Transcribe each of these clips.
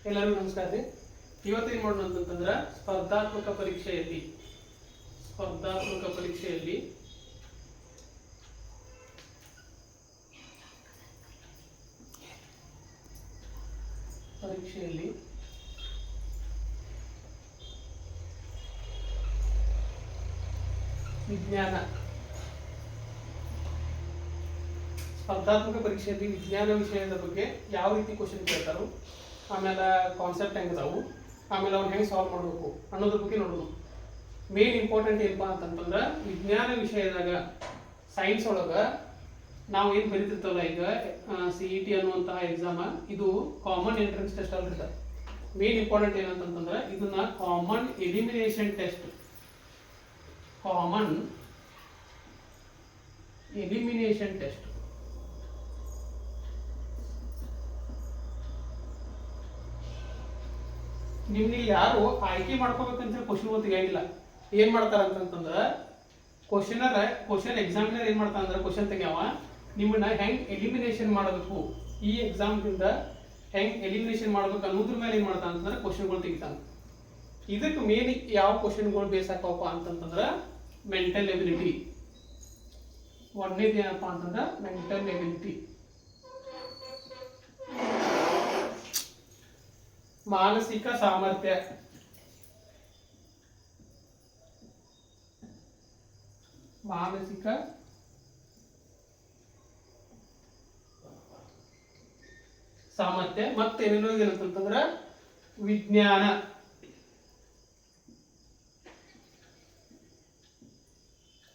ಎಲ್ಲರಿಗೂ ನಮಸ್ಕಾರ ರೀ. ಇವತ್ತು ಏನು ಮಾಡೋಣ ಅಂತಂದ್ರೆ ಸ್ಪರ್ಧಾತ್ಮಕ ಪರೀಕ್ಷೆಯಲ್ಲಿ ವಿಜ್ಞಾನ ವಿಜ್ಞಾನ ವಿಷಯದ ಬಗ್ಗೆ ಯಾವ ರೀತಿ ಕ್ವಶನ್ ಕೇಳ್ತಾರೋ, ಆಮೇಲೆ ಕಾನ್ಸೆಪ್ಟ್ ಹೆಂಗದಾವು, ಆಮೇಲೆ ಅವ್ನು ಹೆಂಗೆ ಸಾಲ್ವ್ ಮಾಡಬೇಕು ಅನ್ನೋದ್ರ ಬಗ್ಗೆ ನೋಡೋದು. ಮೇನ್ ಇಂಪಾರ್ಟೆಂಟ್ ಏನಪ್ಪ ಅಂತಂತಂದ್ರೆ ವಿಜ್ಞಾನ ವಿಷಯದಾಗ ಸೈನ್ಸ್ ಒಳಗೆ ನಾವು ಏನು ಬರೀತಿರ್ತವಲ್ಲ, ಈಗ CET ಅನ್ನುವಂತಹ ಎಕ್ಸಾಮ್ ಇದು ಕಾಮನ್ ಎಂಟ್ರೆನ್ಸ್ ಟೆಸ್ಟ್ ಅಲ್ಲಿರ್ತದೆ. ಮೇನ್ ಇಂಪಾರ್ಟೆಂಟ್ ಏನಂತಂತಂದ್ರೆ ಇದನ್ನ ಕಾಮನ್ ಎಲಿಮಿನೇಷನ್ ಟೆಸ್ಟ್ ನಿಮ್ಗೆ ಯಾರು ಆಯ್ಕೆ ಮಾಡ್ಕೋಬೇಕಂತ ಕ್ವಶನ್ ತೆಗಿಯಂಗಿಲ್ಲ. ಏನ್ ಮಾಡ್ತಾರ ಅಂತಂದ್ರೆ ಕ್ವಶನ್ ಎಕ್ಸಾಮಿನರ್ ಏನ್ ಮಾಡ್ತಾರ ಅಂದ್ರೆ ಕ್ವಶನ್ ತೆಗಿಯವ ನಿಮ್ಮನ್ನ ಹೆಂಗ್ ಎಲಿಮಿನೇಷನ್ ಮಾಡಬೇಕು, ಈ ಎಕ್ಸಾಮ್ದಿಂದ ಹೆಂಗ್ ಎಲಿಮಿನೇಷನ್ ಮಾಡ್ಬೇಕು ಅನ್ನೋದ್ರ ಮೇಲೆ ಏನ್ ಮಾಡ್ತಾನ ಅಂತಂದ್ರೆ ಕ್ವಶನ್ಗಳು ತೆಗಿತಾನ. ಇದಕ್ಕೆ ಮೇನ್ ಯಾವ ಕ್ವಶನ್ಗಳು ಬೇಸ್ ಹಾಕವಪ್ಪ ಅಂತಂತಂದ್ರೆ ಮೆಂಟಲ್ ಎಬಿಲಿಟಿ. ಒಂದೇದು ಏನಪ್ಪ ಅಂತಂದ್ರೆ ಮೆಂಟಲ್ ಎಬಿಲಿಟಿ, ಮಾನಸಿಕ ಸಾಮರ್ಥ್ಯ, ಮತ್ತೇನೇನೋ ಏನಂತಂದ್ರೆ ವಿಜ್ಞಾನ.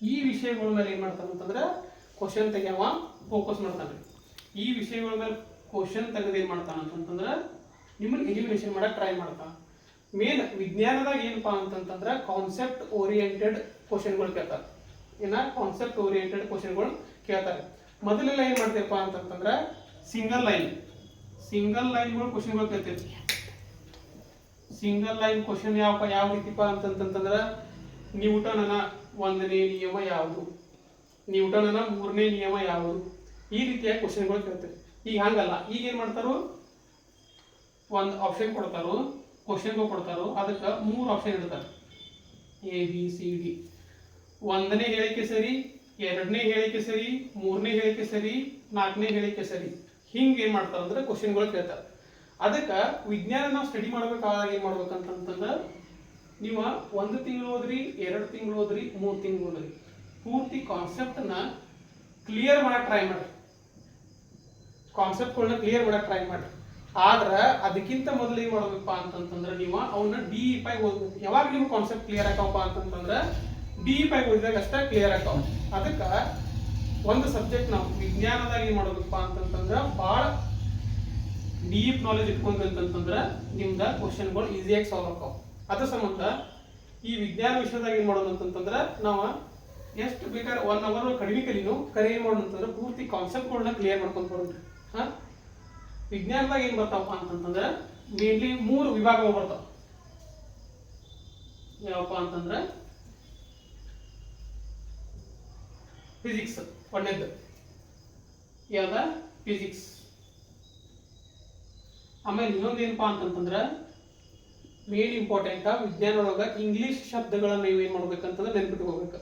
ಈ ವಿಷಯಗಳ ಮೇಲೆ ಏನ್ ಮಾಡ್ತಾನಂತಂದ್ರೆ ಕ್ವಶನ್ ತೆಗಿಯವ ಫೋಕಸ್ ಮಾಡ್ತಾನೆ. ಈ ವಿಷಯಗಳ ಮೇಲೆ ಕ್ವಶನ್ ತೆಗೆದು ಏನ್ ಮಾಡ್ತಾನಂತಂದ್ರೆ ನಿಮ್ಮನ್ನ ಎಲಿಮಿನೇಷನ್ ಮಾಡಕ್ ಟ್ರೈ ಮಾಡ್ತಾನ. ಮೇನ್ ವಿಜ್ಞಾನದಾಗ ಏನಪ್ಪಾ ಅಂತಂತಂದ್ರೆ ಕಾನ್ಸೆಪ್ಟ್ ಓರಿಯೆಂಟೆಡ್ ಕ್ವಶನ್ಗಳು ಕೇಳ್ತಾರೆ. ಕಾನ್ಸೆಪ್ಟ್ ಓರಿಯೆಂಟೆಡ್ ಕ್ವಶನ್ಗಳು ಕೇಳ್ತಾರೆ. ಮೊದಲೆಲ್ಲ ಏನ್ ಮಾಡ್ತೀರಪ್ಪ ಅಂತಂತಂದ್ರೆ ಸಿಂಗಲ್ ಲೈನ್ಗಳು ಕ್ವಶನ್ಗಳು ಕೇಳ್ತೀವಿ. ಸಿಂಗಲ್ ಲೈನ್ ಕ್ವಶನ್ ಯಾವ ರೀತಿಪ್ಪ ಅಂತಂತಂದ್ರೆ ನ್ಯೂಟನ್ನ 1ನೇ ನಿಯಮ ಯಾವುದು, ನ್ಯೂಟನ್ನ 3ನೇ ನಿಯಮ ಯಾವುದು, ಈ ರೀತಿಯ ಕ್ವಶನ್ಗಳು ಕೇಳ್ತೀವಿ. ಈಗ ಹಂಗಲ್ಲ, ಈಗ ಏನ್ ಮಾಡ್ತಾರೋ ಒಂದು ಆಪ್ಷನ್ ಕೊಡ್ತಾರೋ, ಕ್ವಶನ್ಗಳು ಕೊಡ್ತಾರೋ, ಅದಕ್ಕೆ 3 ಆಪ್ಷನ್ ಇಡ್ತಾರೆ, ABCD. 1ನೇ ಹೇಳಿಕೆ ಸರಿ, 2ನೇ ಹೇಳಿಕೆ ಸರಿ, 3ನೇ ಹೇಳಿಕೆ ಸರಿ, 4ನೇ ಹೇಳಿಕೆ ಸರಿ. ಹಿಂಗೆ ಏನ್ ಮಾಡ್ತಾರೆ ಅಂದ್ರೆ ಕ್ವಶನ್ಗಳು ಕೇಳ್ತಾರೆ. ಅದಕ್ಕೆ ವಿಜ್ಞಾನ ನಾವು ಸ್ಟಡಿ ಮಾಡ್ಬೇಕಾದಾಗ ಏನ್ ಮಾಡ್ಬೇಕಂತಂದ್ರೆ ನೀವು 1 ತಿಂಗಳು ಓದ್ರಿ, 2 ತಿಂಗಳು ಓದ್ರಿ, 3 ತಿಂಗಳು ಓದ್ರಿ, ಪೂರ್ತಿ ಕಾನ್ಸೆಪ್ಟ್ನ ಕ್ಲಿಯರ್ ಮಾಡಕ್ ಟ್ರೈ ಮಾಡ್ರಿ. ಕಾನ್ಸೆಪ್ಟ್ಗಳನ್ನ ಕ್ಲಿಯರ್ ಮಾಡಕ್ ಟ್ರೈ ಮಾಡ್ರಿ. ಆದ್ರೆ ಅದಕ್ಕಿಂತ ಮೊದಲು ಏನ್ ಮಾಡ್ಬೇಕಪ್ಪ ಅಂತಂತಂದ್ರೆ ನೀವು ಅವನ್ನ ಡೀಪ್ ಆಗಿ ಓದ್ಬೇಕು. ಯಾವಾಗ ನಿಮ್ಗೆ ಕಾನ್ಸೆಪ್ಟ್ ಕ್ಲಿಯರ್ ಆಕವಪ್ಪ ಅಂತಂತಂದ್ರೆ ಡೀಪ್ ಆಗಿ ಓದಿದಾಗ ಅಷ್ಟೇ ಕ್ಲಿಯರ್ ಆಕಾವ. ಅದಕ್ಕೆ ಒಂದು ಸಬ್ಜೆಕ್ಟ್ ನಾವು ವಿಜ್ಞಾನದಾಗ ಏನ್ ಮಾಡ್ಬೇಕಪ್ಪ ಅಂತಂತಂದ್ರೆ ಭಾಳ ಡೀಪ್ ನಾಲೆಜ್ ಇಟ್ಕೊಂಡ್ರಂತಂದ್ರೆ ನಿಮ್ದ ಕ್ವಶನ್ಗಳು ಈಸಿಯಾಗಿ ಸಾಲ್ವ್ ಆಕಾವ. ಅದ್ರ ಸಂಬಂಧ ಈ ವಿಜ್ಞಾನ ವಿಷಯದಾಗ ಏನ್ ಮಾಡೋದು ಅಂತಂತಂದ್ರೆ ನಾವು ಎಷ್ಟು ಬೇಕಾದ್ರೆ 1 ಅವರ್ ಕಡಿಮೆ ಏನ್ ಮಾಡೋದು ಅಂತಂದ್ರೆ ಪೂರ್ತಿ ಕಾನ್ಸೆಪ್ಟ್ಗಳನ್ನ ಕ್ಲಿಯರ್ ಮಾಡ್ಕೊಂಡ್ ಬರೋದ್ರಿ. ವಿಜ್ಞಾನದಾಗ ಏನ್ ಬರ್ತಾವಪ್ಪ ಅಂತಂತಂದ್ರೆ ಮೇನ್ಲಿ 3 ವಿಭಾಗಗಳು ಬರ್ತಾವ. ಯಾವಪ್ಪ ಅಂತಂದ್ರೆ ಫಿಸಿಕ್ಸ್ ಒಂದೇದ್ದು, ಯಾವ್ದ ಫಿಸಿಕ್ಸ್. ಆಮೇಲೆ ಇನ್ನೊಂದು ಏನಪ್ಪಾ ಅಂತಂತಂದ್ರೆ ಮೇನ್ ಇಂಪಾರ್ಟೆಂಟ್ ವಿಜ್ಞಾನ ಒಳಗ ಇಂಗ್ಲಿಷ್ ಶಬ್ದಗಳನ್ನ ನೀವು ಏನ್ ಮಾಡ್ಬೇಕಂತಂದ್ರೆ ನೆನ್ಪಿಟ್ಕೋಬೇಕು.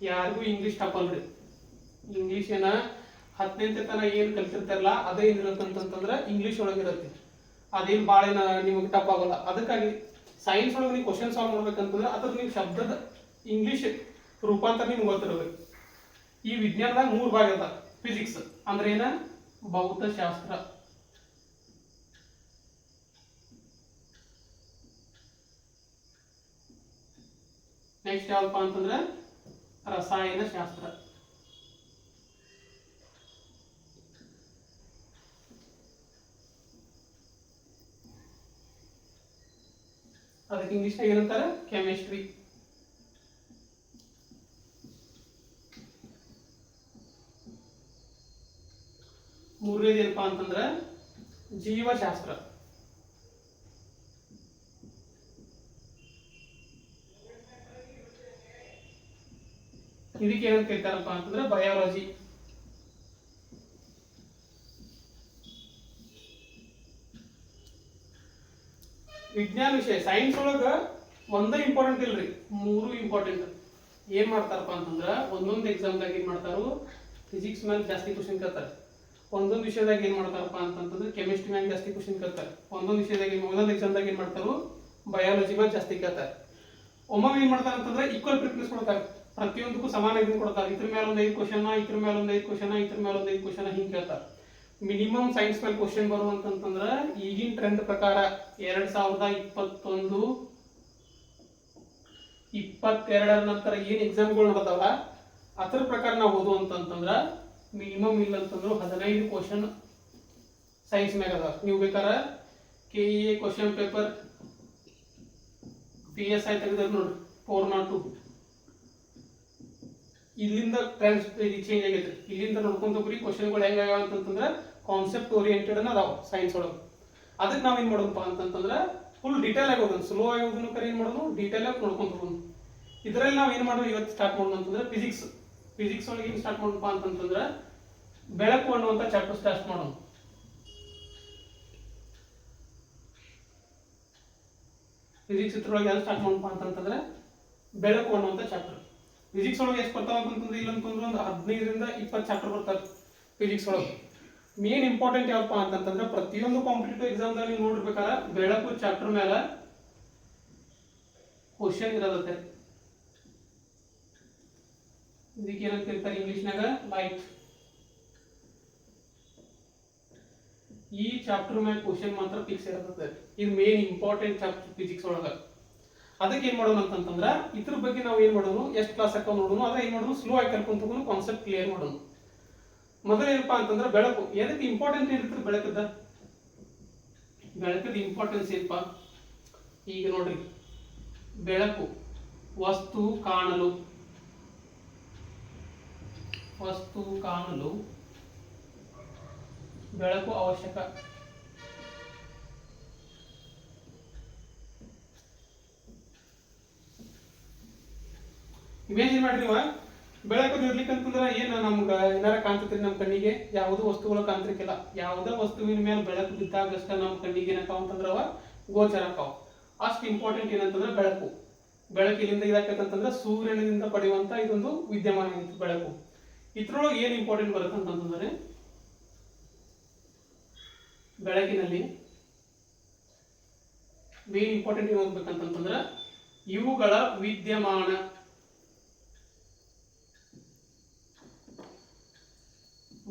ಯಾರಿಗೂ ಇಂಗ್ಲಿಷ್ ತಪ್ಪಲ್ರಿ. ಇಂಗ್ಲಿಷ್ 10ನೇ ತನ ಏನ್ ಕಲ್ತಿರ್ತಾರಲ್ಲ ಅದೇ ಏನಿರತ್ತಂತಂದ್ರೆ ಇಂಗ್ಲಿಷ್ ಒಳಗಿರುತ್ತೆ. ಅದೇನು ಭಾಳ ನಿಮಗೆ ಟಫ್ ಆಗೋಲ್ಲ. ಅದಕ್ಕಾಗಿ ಸೈನ್ಸ್ ಒಳಗೆ ನೀವು ಕ್ವಶನ್ ಸಾಲ್ವ್ ಮಾಡ್ಬೇಕಂತಂದ್ರೆ ಅದ್ರ ನೀವು ಶಬ್ದದ ಇಂಗ್ಲಿಷ್ ರೂಪಾಂತರ ನಿಮ್ಗೆ ಗೊತ್ತಿರಬೇಕು. ಈ ವಿಜ್ಞಾನದಾಗ 3 ಭಾಗ ಅದ. ಫಿಸಿಕ್ಸ್ ಅಂದ್ರೆ ಏನ, ಭೌತಶಾಸ್ತ್ರ. ನೆಕ್ಸ್ಟ್ ಯಾವಪ್ಪ ಅಂತಂದ್ರೆ ರಸಾಯನ ಶಾಸ್ತ್ರ. ಅದಕ್ಕೆ ಇಂಗ್ಲಿಷ್ ಏನಂತಾರೆ, ಕೆಮಿಸ್ಟ್ರಿ. ಮೂರನೇದು ಏನಪ್ಪಾ ಅಂತಂದ್ರೆ ಜೀವಶಾಸ್ತ್ರ. ಇದಕ್ಕೆ ಏನಂತ ಕರೀತಾರಪ್ಪ ಅಂತಂದ್ರೆ ಬಯಾಲಜಿ. ವಿಜ್ಞಾನ ವಿಷಯ ಸೈನ್ಸ್ ಒಳಗೆ ಒಂದೇ ಇಂಪಾರ್ಟೆಂಟ್ ಇಲ್ರಿ, 3 ಇಂಪಾರ್ಟೆಂಟ್. ಏನು ಮಾಡ್ತಾರಪ್ಪ ಅಂತಂದ್ರೆ ಒಂದೊಂದು ಎಕ್ಸಾಮ್ದಾಗ ಏನು ಮಾಡ್ತಾರೋ ಫಿಸಿಕ್ಸ್ ಮೇಲೆ ಜಾಸ್ತಿ ಕ್ವಶನ್ ಕೇಳ್ತಾರೆ, ಒಂದೊಂದು ವಿಷಯದಾಗ ಏನು ಮಾಡ್ತಾರಪ್ಪ ಅಂತಂತಂದ್ರೆ ಕೆಮಿಸ್ಟ್ರಿ ಮೇಲೆ ಜಾಸ್ತಿ ಕ್ವಶನ್ ಕೇಳ್ತಾರೆ, ಒಂದೊಂದು ವಿಷಯದಾಗ ಒಂದೊಂದು ಎಕ್ಸಾಮ್ದಾಗ ಏನು ಮಾಡ್ತಾರೋ ಬಯಾಲಜಿ ಮೇಲೆ ಜಾಸ್ತಿ ಕೇಳ್ತಾರೆ. ಒಮ್ಮೊಮ್ಮೆ ಏನು ಮಾಡ್ತಾರೆ ಅಂತಂದ್ರೆ ಈಕ್ವಲ್ ಪ್ರಿಫರೆನ್ಸ್ ಕೊಡ್ತಾರೆ, ಪ್ರತಿಯೊಂದಕ್ಕೂ ಸಮಾನ ಇದನ್ನು ಕೊಡ್ತಾರೆ. ಇದ್ರ ಮೇಲೆ ಒಂದು 5 ಕ್ವಶನ್, ಇದ್ರ ಮೇಲೆ ಒಂದು 5 ಕ್ವಶನ್, ಇದ್ರ ಮೇಲೆ ಒಂದು 5 ಕ್ವಶನ್ ಹಿಂಗೆ ಕೇಳ್ತಾರೆ. ಮಿನಿಮಮ್ ಸೈನ್ಸ್ ಮೇಲೆ ಕ್ವಶನ್ ಬರುವಂತಂದ್ರೆ ಈಗಿನ ಟ್ರೆಂಡ್ ಪ್ರಕಾರ 2021 22 ನಂತರ ಏನು ಎಕ್ಸಾಮ್ಗಳು ನಡೆದವ ಅದ್ರ ಪ್ರಕಾರ ನಾವು ಓದು ಅಂತಂದ್ರೆ ಮಿನಿಮಮ್ ಇಲ್ಲ ಅಂತಂದ್ರು 15 ಕ್ವಶನ್ ಸೈನ್ಸ್ ಮ್ಯಾಗ ಅದಾವ. ನೀವು ಬೇಕಾದ್ರೆ KEA ಕ್ವಶನ್ ಪೇಪರ್ PSI ತೆಗೆದ್ರೆ ನೋಡಿ 402 ಇಲ್ಲಿಂದ ಟ್ರೆಂಡ್ ಚೇಂಜ್ ಆಗೈತೆ. ಇಲ್ಲಿಂದ ನೋಡ್ಕೊಂತ ಹೋಗ್ರಿ ಕ್ವಶನ್ಗಳು ಹೆಂಗಾಗ್ಯಾವ ಅಂತಂದ್ರೆ ಕಾನ್ಸೆಪ್ಟ್ ಓರಿಯೆಂಟೆಡ್ ಅದಾವ ಸೈನ್ಸ್ ಒಳಗೆ. ಅದಕ್ಕೆ ನಾವ್ ಏನ್ ಮಾಡೋದಪ್ಪ ಅಂತಂತಂದ್ರೆ ಫುಲ್ ಡೀಟೇಲ್ ಆಗಿ ಹೋಗೋದು, ಸ್ಲೋ ಆಗಿ ಹೋಗೋದನ್ನು ಕರೆ ಏನ್ ಮಾಡೋದು ಡೀಟೇಲ್ ಆಗಿ ನೋಡ್ಕೊಂತ ಹೋಗೋದು. ಇದರಲ್ಲಿ ನಾವ್ ಏನ್ ಮಾಡೋದು ಇವತ್ತು ಸ್ಟಾರ್ಟ್ ಮಾಡೋದು ಅಂತಂದ್ರೆ ಫಿಸಿಕ್ಸ್ ಒಳಗೆ ಏನ್ ಸ್ಟಾರ್ಟ್ ಮಾಡೋದಪ್ಪ ಅಂತಂತಂದ್ರೆ ಬೆಳಕು ಅನ್ನುವಂಥ ಚಾಪ್ಟರ್ ಸ್ಟಾರ್ಟ್ ಮಾಡೋದು. ಫಿಸಿಕ್ಸ್ ಇದ್ರೊಳಗೆ ಯಾವ್ದು ಸ್ಟಾರ್ಟ್ ಮಾಡೋದಪ್ಪ ಅಂತಂತಂದ್ರೆ ಬೆಳಕು ಅನ್ನುವಂಥ ಚಾಪ್ಟರ್. ಫಿಸಿಕ್ಸ್ ಒಳಗೆ ಎಷ್ಟು ಬರ್ತಾವ ಅಂತಂದ್ರೆ ಇಲ್ಲ ಅಂತಂದ್ರೆ ಒಂದು 15 ರಿಂದ 20 ಚಾಪ್ಟರ್ ಬರ್ತಾರೆ ಫಿಸಿಕ್ಸ್ ಒಳಗೆ. ಮೇನ್ ಇಂಪಾರ್ಟೆಂಟ್ ಯಾವಪ್ಪ ಅಂತಂತಂದ್ರೆ ಪ್ರತಿಯೊಂದು ಕಾಂಪಿಟೇಟಿವ್ ಎಕ್ಸಾಮ್ದಲ್ಲಿ ನೀವು ನೋಡ್ಬೇಕಾದ್ರೆ ಬೆಳಕು ಚಾಪ್ಟರ್ ಮೇಲೆ ಕ್ವಶನ್ ಇರೋದತ್ತೆ. ಇದಕ್ಕೆ ಏನಂತ ಕರೀತಾರೆ ಇಂಗ್ಲಿಷ್ನಾಗ ಲೈಟ್. ಈ ಚಾಪ್ಟರ್ ಮೇಲೆ ಕ್ವಶನ್ ಮಾತ್ರ ಫಿಕ್ಸ್ ಇರುತ್ತೆ. ಇದು ಮೇನ್ ಇಂಪಾರ್ಟೆಂಟ್ ಚಾಪ್ಟರ್ ಫಿಸಿಕ್ಸ್ ಒಳಗೆ. ಅದಕ್ಕೆ ಏನ್ ಮಾಡೋಣ ಅಂತಂತಂದ್ರೆ ಇದ್ರ ಬಗ್ಗೆ ನಾವು ಏನ್ ಮಾಡೋಣ ಎಷ್ಟು ಕ್ಲಾಸ್ ಹಾಕೊಂಡು ನೋಡೋಣ, ಅದ ಏನ್ ಮಾಡೋಣ ಸ್ಲೋ ಆಗಿ ಕರ್ಕೊಂತ ಹೋಗೋಣ, ಕಾನ್ಸೆಪ್ಟ್ ಕ್ಲಿಯರ್ ಮಾಡೋಣ. ಮೊದಲು ಏನಪ್ಪಾ ಅಂತಂದ್ರೆ ಬೆಳಕು ಎದಕ್ಕೆ ಇಂಪಾರ್ಟೆಂಟ್ ಇರುತ್ತೆ, ಬೆಳಕದ ಇಂಪಾರ್ಟೆನ್ಸ್ ಏನಪ್ಪಾ ಈಗ ನೋಡ್ರಿ. ಬೆಳಕು ವಸ್ತು ಕಾಣಲು ಬೆಳಕು ಅವಶ್ಯಕ. ಇಮೇಜಿನ್ ಮಾಡ್ರಿ ಬೆಳಕು ಇರ್ಲಿಕ್ಕೆ ಅಂತಂದ್ರೆ ಏನು ನಮ್ಗೆ ಏನಾರ ಕಾಣ್ತೈತ್ರಿ ನಮ್ಮ ಕಣ್ಣಿಗೆ, ಯಾವುದೋ ವಸ್ತುಗಳು ಕಾಣ್ತಿರ್ಕಿಲ್ಲ. ಯಾವುದೇ ವಸ್ತುವಿನ ಮೇಲೆ ಬೆಳಕು ಬಿದ್ದಾಗಷ್ಟ ನಮ್ಮ ಕಣ್ಣಿಗೆ ಏನಕ್ಕಾವ ಅಂತಂದ್ರೆ ಅವ ಗೋಚರ ಆಕಾವ. ಅಷ್ಟು ಇಂಪಾರ್ಟೆಂಟ್ ಏನಂತಂದ್ರೆ ಬೆಳಕು ಇಲ್ಲಿಂದ ಇದಾಕಂತಂದ್ರೆ ಸೂರ್ಯನಿಂದ ಪಡೆಯುವಂತ ಇದೊಂದು ವಿದ್ಯಮಾನ ಆಗಿತ್ತು ಬೆಳಕು. ಇದ್ರೊಳಗೆ ಏನು ಇಂಪಾರ್ಟೆಂಟ್ ಬರುತ್ತೆ ಅಂತಂತಂದ್ರೆ ಬೆಳಕಿನಲ್ಲಿ ಮೇನ್ ಇಂಪಾರ್ಟೆಂಟ್ ಏನು ಓದ್ಬೇಕಂತಂದ್ರೆ ಇವುಗಳ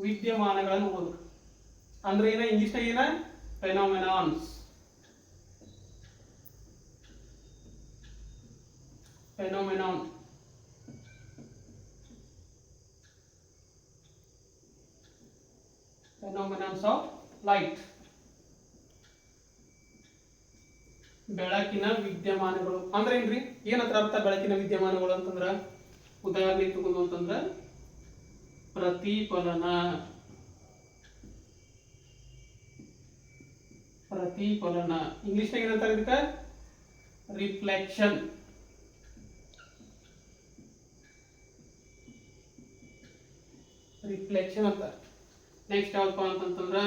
ವಿದ್ಯಮಾನಗಳನ್ನು ಓದಬೇಕು. ಅಂದ್ರೆ ಏನ ಇಂಗ್ಲಿಷ್ನಾಗ ಏನ ಫೆನೋಮೆನಾನ್ಸ್. ಫೆನೋಮೆನಾನ್ಸ್ ಆಫ್ ಲೈಟ್. ಬೆಳಕಿನ ವಿದ್ಯಮಾನಗಳು ಅಂದ್ರೆ ಏನ್ರಿ, ಏನತ್ರ ಅರ್ಥ ಬೆಳಕಿನ ವಿದ್ಯಮಾನಗಳು ಅಂತಂದ್ರ ಉದಾಹರಣೆ ತಗೊಂಡು ಅಂತಂದ್ರ ಪ್ರತಿಫಲನ ಇಂಗ್ಲಿಷ್ನಾಗ ಏನಂತಾರೆ ಇದಕ್ಕೆ ರಿಫ್ಲೆಕ್ಷನ್. ಅಂತ. ನೆಕ್ಸ್ಟ್ ಯಾವಪ್ಪ ಅಂತಂತಂದ್ರ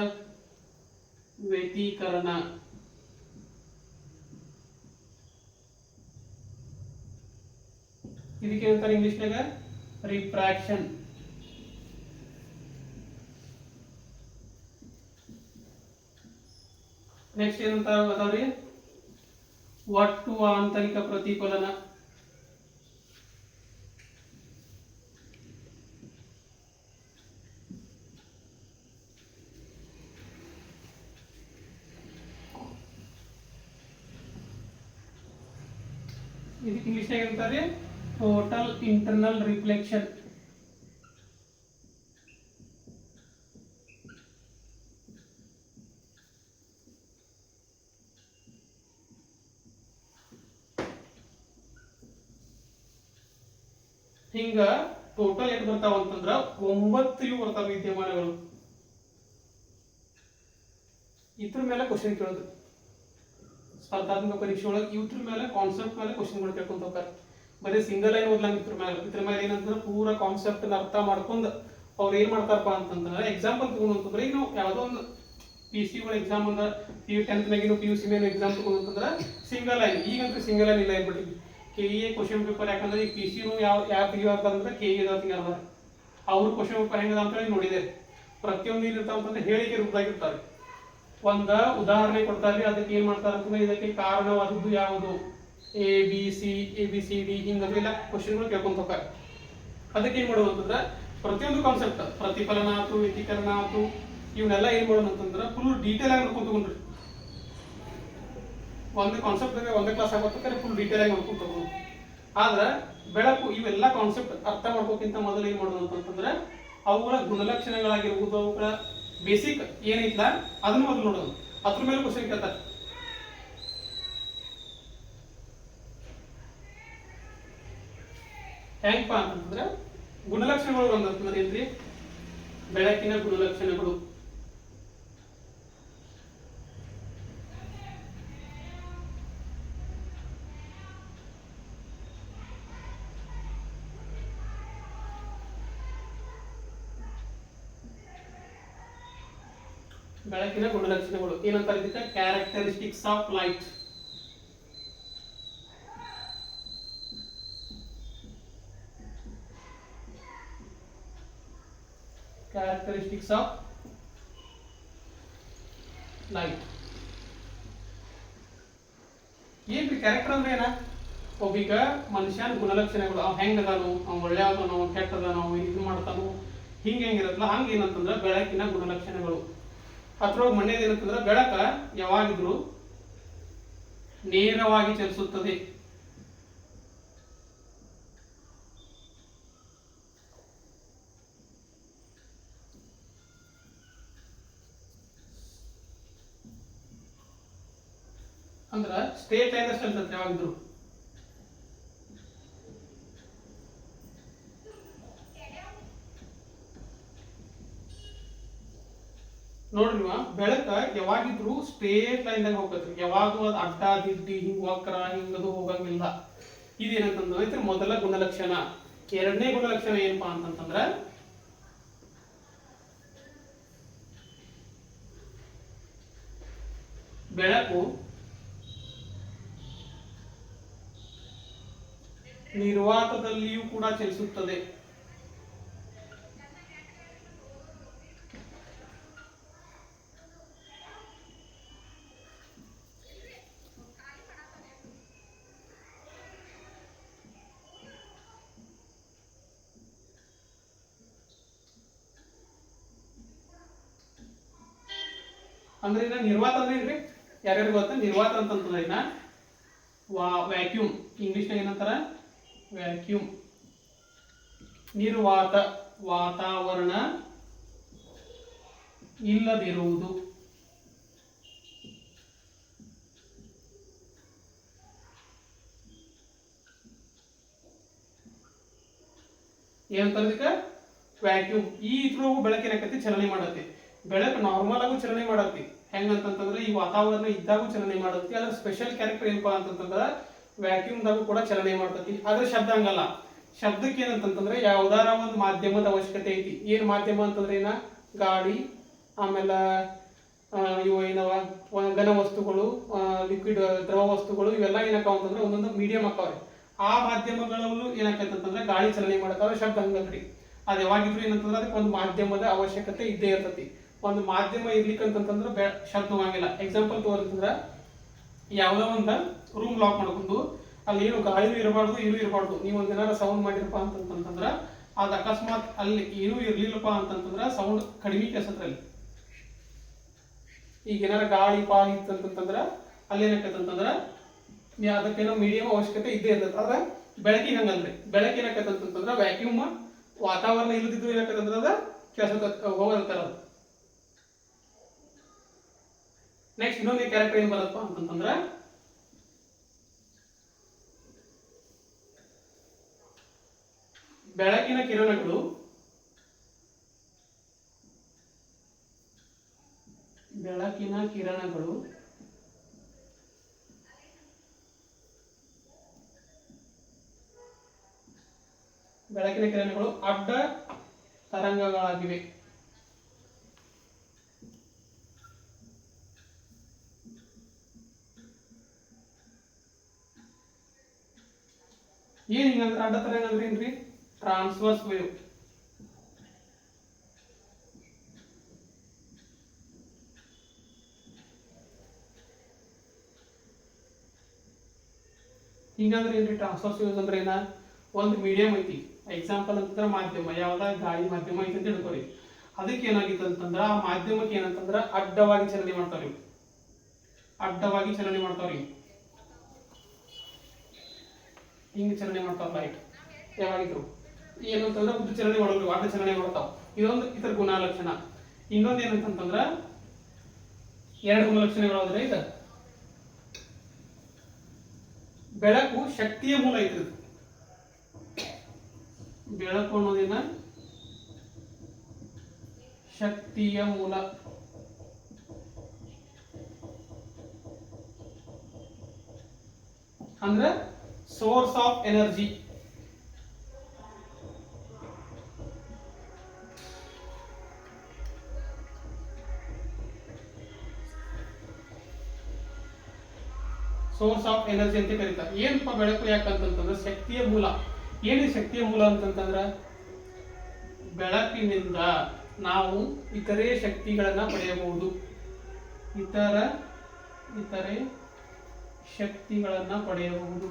ವ್ಯತಿಕರಣ. ಇದಕ್ಕೆ ಏನಂತಾರೆ ಇಂಗ್ಲಿಷ್ನಾಗ ರಿಫ್ರಾಕ್ಷನ್. ನೆಕ್ಸ್ಟ್ ಏನಂತ ಅದಾವ್ರಿ ಒಟ್ಟು ಆಂತರಿಕ ಪ್ರತಿಫಲನ. ಇದಕ್ಕೆ ಇಂಗ್ಲಿಷ್ನಾಗ ಏನಂತಾರೆ ಟೋಟಲ್ ಇಂಟರ್ನಲ್ ರಿಫ್ಲೆಕ್ಷನ್. ಹಿಂಗ ಟೋಟಲ್ ಎಷ್ಟು ಬರ್ತಾವ ಅಂತಂದ್ರ 9 ಇವು ಬರ್ತಾವ ವಿದ್ಯಮಾನಗಳು. ಇದ್ರ ಮೇಲೆ ಕ್ವಶನ್ ಕೇಳೋದು ಸ್ಪರ್ಧಾತ್ಮಕ ಪರೀಕ್ಷೆ ಒಳಗೆ. ಇದ್ರ ಮೇಲೆ ಕಾನ್ಸೆಪ್ಟ್ ಮೇಲೆ ಕ್ವಶನ್ಗಳು ಕೇಳ್ಕೊಂತ ಹೋಗ್ತಾರೆ. ಬರೀ ಸಿಂಗಲ್ ಲೈನ್ ಓದ್ಲಂಗ ಇದ್ರ ಮೇಲೆ ಏನಂತಂದ್ರೆ ಪೂರಾ ಕಾನ್ಸೆಪ್ಟ್ ಅರ್ಥ ಮಾಡ್ಕೊಂಡು ಅವ್ರು ಏನ್ ಮಾಡ್ತಾರಪ್ಪ ಅಂತಂದ್ರೆ ಎಕ್ಸಾಂಪಲ್ ತಗೊಂಡು ಅಂತಂದ್ರೆ ಈಗ ನಾವು ಯಾವುದೋ ಒಂದು ಪಿ ಸಿ ಗಳು ಎಕ್ಸಾಮ್ ಅಂದ್ರೆ tenth Nagina P U C ಮೇಲೆ ಎಕ್ಸಾಮ್ ತಗೊಂಡ್ರೆ ಸಿಂಗಲ್ ಲೈನ್, ಈಗಂತೂ ಸಿಂಗಲ್ ಲೈನ್ ಇಲ್ಲ ಇರ್ಬಿಟ್ಟಿದ್ವಿ. ಕೆ ಎ ಕ್ವಶನ್ ಪೇಪರ್ ಯಾಕಂದ್ರೆ ಈ ಪಿ ಸಿನೂ ಯಾರು ತೆಗಿವಾರ್ದಂದ್ರೆ ಕೆ ಎ ತೆಗಿಯಾರ ಅವ್ರ ಕ್ವಶನ್ ಪೇಪರ್ ಹೆಂಗದ ಅಂತೇಳಿ ನೋಡಿದೆ. ಪ್ರತಿಯೊಂದು ಏನಿರ್ತಾವ ಅಂತಂದ್ರೆ ಹೇಳಿಕೆ ರೂಪದಾಗಿರ್ತಾರೆ. ಒಂದ ಉದಾಹರಣೆ ಕೊಡ್ತಾರೆ, ಅದಕ್ಕೆ ಏನ್ ಮಾಡ್ತಾರೆ ಅಂತಂದ್ರೆ ಇದಕ್ಕೆ ಕಾರಣವಾದದ್ದು ಯಾವುದು, ಎ ಬಿ ಸಿ ಡಿ ಹಿಂಗದೆಲ್ಲ ಕ್ವಶನ್ಗಳು ಕೇಳ್ಕೊಂತ ಹೋಗ್ತಾರೆ. ಅದಕ್ಕೆ ಏನ್ ಮಾಡೋದು ಅಂತಂದ್ರೆ ಪ್ರತಿಯೊಂದು ಕಾನ್ಸೆಪ್ಟ್ ಪ್ರತಿಫಲನ ಆಯ್ತು, ವ್ಯತಿಕರಣ ಆಯ್ತು, ಇವನ್ನೆಲ್ಲ ಏನ್ ಮಾಡೋದು ಅಂತಂದ್ರೆ ಫುಲ್ ಡೀಟೇಲ್ ಆಗಿ ನೋಡ್ಕೊಂತ ತಗೊಂಡ್ರಿ. ಒಂದು ಕಾನ್ಸೆಪ್ಟ್ ಒಂದೇ ಕ್ಲಾಸ್ ಆಗೋದಕ್ಕೆ ಫುಲ್ ಡೀಟೇಲ್ ಆಗಿ ನೋಡ್ಕೊಂತ ತಗೊಂಡು. ಆದ್ರೆ ಬೆಳಕು ಇವೆಲ್ಲ ಕಾನ್ಸೆಪ್ಟ್ ಅರ್ಥ ಮಾಡ್ಕೋಕ್ಕಿಂತ ಮೊದಲು ಏನ್ ಮಾಡೋದು ಅಂತಂದ್ರೆ ಅವುಗಳ ಗುಣಲಕ್ಷಣಗಳಾಗಿರ್ಬೋದು, ಅವುಗಳ ಬೇಸಿಕ್ ಏನೈತಲ್ಲ ಅದನ್ನು ಮೊದಲು ನೋಡೋದು. ಅದ್ರ ಮೇಲೆ ಕ್ವಶನ್ ಕೇಳ್ತಾರೆ. ಹೆಂಗಪ್ಪ ಅಂತಂದ್ರೆ ಗುಣಲಕ್ಷಣಗಳು ಬಂದಂತಂದ್ರೆ ಏನ್ರಿ, ಬೆಳಕಿನ ಗುಣಲಕ್ಷಣಗಳು. ಬೆಳಕಿನ ಗುಣಲಕ್ಷಣಗಳು ಏನಂತಾರೆ ಇದಕ್ಕೆ, characteristics of light. Characteristics of light ಏನ್ರಿ ಕ್ಯಾರೆಕ್ಟರ್ ಅಂದ್ರೆ ಏನ, ಒಬ್ಬೀಗ ಮನುಷ್ಯನ ಗುಣಲಕ್ಷಣಗಳು, ಅವ್ ಹೆಂಗದಾನು, ಅವ್ ಒಳ್ಳೆ ಅದಾನೋ ಕೆಟ್ಟದಾನೋ, ಇದು ಮಾಡ್ತಾನೋ, ಹೆಂಗಿರತ್ತಲ್ಲ ಹಂಗ ಏನಂತಂದ್ರೆ ಬೆಳಕಿನ ಗುಣಲಕ್ಷಣಗಳು. ಅದ್ರೊಳಗೆ ಮಣ್ಣೇದು ಏನಂತಂದ್ರೆ ಬೆಳಕ ಯಾವಾಗಿದ್ರು ನೇರವಾಗಿ ಚಲಿಸುತ್ತದೆ. ಅಂದ್ರ ಸ್ಟ್ರೇಟ್ ಲೈನ್ ಚಲಿಸುತ್ತೆ ಯಾವಾಗಿದ್ರು. ನೋಡ್ರಿ ಬೆಳಕ ಯಾವಾಗಿದ್ರು ಸ್ಟ್ರೇಟ್ ಲೈನ್ ದಾಗ ಹೋಗತ್ರಿ, ಯಾವಾಗೂ ಅದು ಅಡ್ಡ ದಿಡ್ಡಿ ಹಿಂಗ್ ವಕ್ರ ಹಿಂಗದು ಹೋಗಂಗಿಲ್ಲ. ಇದೇನಂತಂದ್ರೆ ಮೊದಲ ಗುಣಲಕ್ಷಣ. ಎರಡನೇ ಗುಣಲಕ್ಷಣ ಏನಪ್ಪಾ ಅಂತಂತಂದ್ರ ಬೆಳಕು ನಿರ್ವಾತದಲ್ಲಿಯೂ ಕೂಡ ಚಲಿಸುತ್ತದೆ. ಅಂದ್ರೆ ಇನ್ನ ನಿರ್ವಾತ ಅಂದ್ರೆ ಏನ್ರಿ, ಯಾರ್ಯಾರು ಗೊತ್ತ ನಿರ್ವಾತ ಅಂತಂದ್ರೆ ಇನ್ನ ವ್ಯಾಕ್ಯೂಮ್, ಇಂಗ್ಲಿಷ್ನಾಗ ಏನಂತಾರ ವ್ಯಾಕ್ಯೂಮ್. ನಿರ್ವಾತ ವಾತಾವರಣ ಇಲ್ಲದಿರುವುದು. ಏನಂತಾರೆ ಇದಕ್ಕೆ ವ್ಯಾಕ್ಯೂಮ್. ಈ ಇದ್ರೊಳಗು ಬೆಳಕಿನ ಚಲನೆ ಮಾಡತ್ತೆ. ಬೆಳಕು ನಾರ್ಮಲ್ ಆಗು ಚಲನೆ ಮಾಡತ್ತಿ. ಹೆಂಗಂತಂದ್ರೆ ಈ ವಾತಾವರಣ ಇದ್ದಾಗೂ ಚಲನೆ ಮಾಡತ್ತಿ. ಅದ್ರ ಸ್ಪೆಷಲ್ ಕ್ಯಾರೆಕ್ಟರ್ ಏನಪ್ಪಾ ಅಂತಂತಂದ್ರೆ ವ್ಯಾಕ್ಯೂಮ್ದಾಗೂ ಕೂಡ ಚಲನೆ ಮಾಡ್ತತಿ. ಆದ್ರೆ ಶಬ್ದ ಹಂಗಲ್ಲ. ಶಬ್ದಕ್ಕೆ ಏನಂತಂದ್ರೆ ಯಾವ್ದಾರ ಒಂದು ಮಾಧ್ಯಮದ ಅವಶ್ಯಕತೆ ಐತಿ. ಏನ್ ಮಾಧ್ಯಮ ಅಂತಂದ್ರೆ ಏನ, ಗಾಳಿ, ಆಮೇಲೆ ಇವು ಏನವ ಘನ ವಸ್ತುಗಳು, ಲಿಕ್ವಿಡ್ ದ್ರವ ವಸ್ತುಗಳು, ಇವೆಲ್ಲ ಏನಕ್ಕಾವ ಅಂತಂದ್ರೆ ಒಂದೊಂದು ಮೀಡಿಯಂ ಹಾಕವ್ರೆ. ಆ ಮಾಧ್ಯಮಗಳಲ್ಲೂ ಏನಾಕೈತಂತಂದ್ರೆ ಗಾಳಿ ಚಲನೆ ಮಾಡತ್ತಾವ. ಶಬ್ದ ಹಂಗಲ್ರಿ. ಅದು ಯಾವಾಗಿದ್ರು ಏನಂತಂದ್ರೆ ಅದಕ್ಕೆ ಒಂದು ಮಾಧ್ಯಮದ ಅವಶ್ಯಕತೆ ಇದ್ದೇ ಇರ್ತತಿ. ಒಂದು ಮಾಧ್ಯಮ ಇರ್ಲಿಕ್ಕಂತಂದ್ರೆ ಶಬ್ದವಾಗಿಲ್ಲ. ಎಕ್ಸಾಂಪಲ್ ತಗೋದಂತಂದ್ರ ಯಾವ್ದೋ ಒಂದು ರೂಮ್ ಲಾಕ್ ಮಾಡ್ಕೊಂಡು ಅಲ್ಲಿ ಏನು ಗಾಳಿನೂ ಇರಬಾರ್ದು ಏನೂ ಇರಬಾರ್ದು. ನೀವು ಒಂದ್ ಏನಾರ ಸೌಂಡ್ ಮಾಡಿರಪ್ಪ ಅಂತಂತಂದ್ರ ಅದು ಅಕಸ್ಮಾತ್ ಅಲ್ಲಿ ಏನೂ ಇರ್ಲಿಲ್ಲಪ್ಪ ಅಂತಂತಂದ್ರ ಸೌಂಡ್ ಕಡಿಮೆ ಕೇಳಿಸತ್ರಲ್ಲಿ. ಈಗ ಏನಾರ ಗಾಳಿ ಪಾಳಿ ಇತ್ತಂತಂದ್ರ ಅಲ್ಲಿ ಏನಾಕೈತಂತಂದ್ರ ಅದಕ್ಕೇನೋ ಮೀಡಿಯಂ ಅವಶ್ಯಕತೆ ಇದ್ದೇ ಇರ್ತದೆ. ಆದ್ರೆ ಬೆಳಕಿಗೆ ಹಂಗಲ್ರಿ. ಬೆಳಕು ಏನಾಕೈತಂತಂದ್ರ ವ್ಯಾಕ್ಯೂಮ್ ವಾತಾವರಣ ಇಲ್ಲದಿದ್ರು ಏನಾಕೈತಂದ್ರ ಅದ ಕೆಲಸ ಹೋಗಲ್ತಾರ. ನೆಕ್ಸ್ಟ್ ಇನ್ನೊಂದು ಕ್ಯಾರೆಕ್ಟರ್ ಏನ್ ಬರತ್ತಪ್ಪ ಅಂತಂತಂದ್ರ ಬೆಳಕಿನ ಕಿರಣಗಳು ಅಡ್ಡ ತರಂಗಗಳಾಗಿವೆ. ಏನ್ ಹಿಂಗಂದ್ರೆ ಅಡ್ಡ ತರಂಗ ಅಂದ್ರೆ ಏನ್ರಿ? Transverse wave. ಹಿಂಗಂದ್ರೆ ಏನ್ರಿ? ಟ್ರಾನ್ಸ್ವರ್ಸ್ ವೇವ್ಸ್ ಅಂದ್ರೆ ಏನ? ಒಂದು ಮೀಡಿಯಂ ಐತಿ, ಎಕ್ಸಾಂಪಲ್ ಅಂತಂದ್ರೆ ಮಾಧ್ಯಮ, ಯಾವ್ದ ಗಾಳಿ ಮಾಧ್ಯಮ ಐತಿ ಅಂತ ತಿಳ್ಕೊರಿ. ಅದಕ್ಕೆ ಏನಾಗಿತ್ತು ಅಂತಂದ್ರೆ ಆ ಮಾಧ್ಯಮಕ್ಕೆ ಏನಂತಂದ್ರೆ ಅಡ್ಡವಾಗಿ ಚಲನೆ ಮಾಡ್ತಾವ್ರಿ, ಅಡ್ಡವಾಗಿ ಚಲನೆ ಮಾಡ್ತಾವ್ರಿ, ಹಿಂಗೆ ಚಲನೆ ಮಾಡ್ತಾವ ಲೈಟ್ ಯಾವಾಗಿದ್ರು. ಏನಂತಂದ್ರೆ ಉದ್ದ ಚಲನೆ ಮಾಡೋರು, ಅಡ್ಡ ಚಲನೆ ಮಾಡ್ತಾವ. ಇದೊಂದು ಇತರ ಗುಣಲಕ್ಷಣ. ಇನ್ನೊಂದು ಏನಂತಂದ್ರ ಎರಡು ಗುಣಲಕ್ಷಣಗಳಾದ್ರೆ ಇದು ಬೆಳಕು ಶಕ್ತಿಯ ಮೂಲ ಐತಿ. ಬೆಳಕು ಅನ್ನೋದೇನ? ಶಕ್ತಿಯ ಮೂಲ. ಅಂದ್ರೆ source of energy. Source of energy ಅಂತ ಕರೀತಾರೆ. ಏನಪ್ಪ ಬೆಳಕು ಯಾಕಂತಂದ್ರೆ ಶಕ್ತಿಯ ಮೂಲ. ಏನಿದೆ ಶಕ್ತಿಯ ಮೂಲ ಅಂತಂತಂದ್ರ ಬೆಳಕಿನಿಂದ ನಾವು ಇತರೆ ಶಕ್ತಿಗಳನ್ನ ಪಡೆಯಬಹುದು, ಇತರೆ ಶಕ್ತಿಗಳನ್ನ ಪಡೆಯಬಹುದು.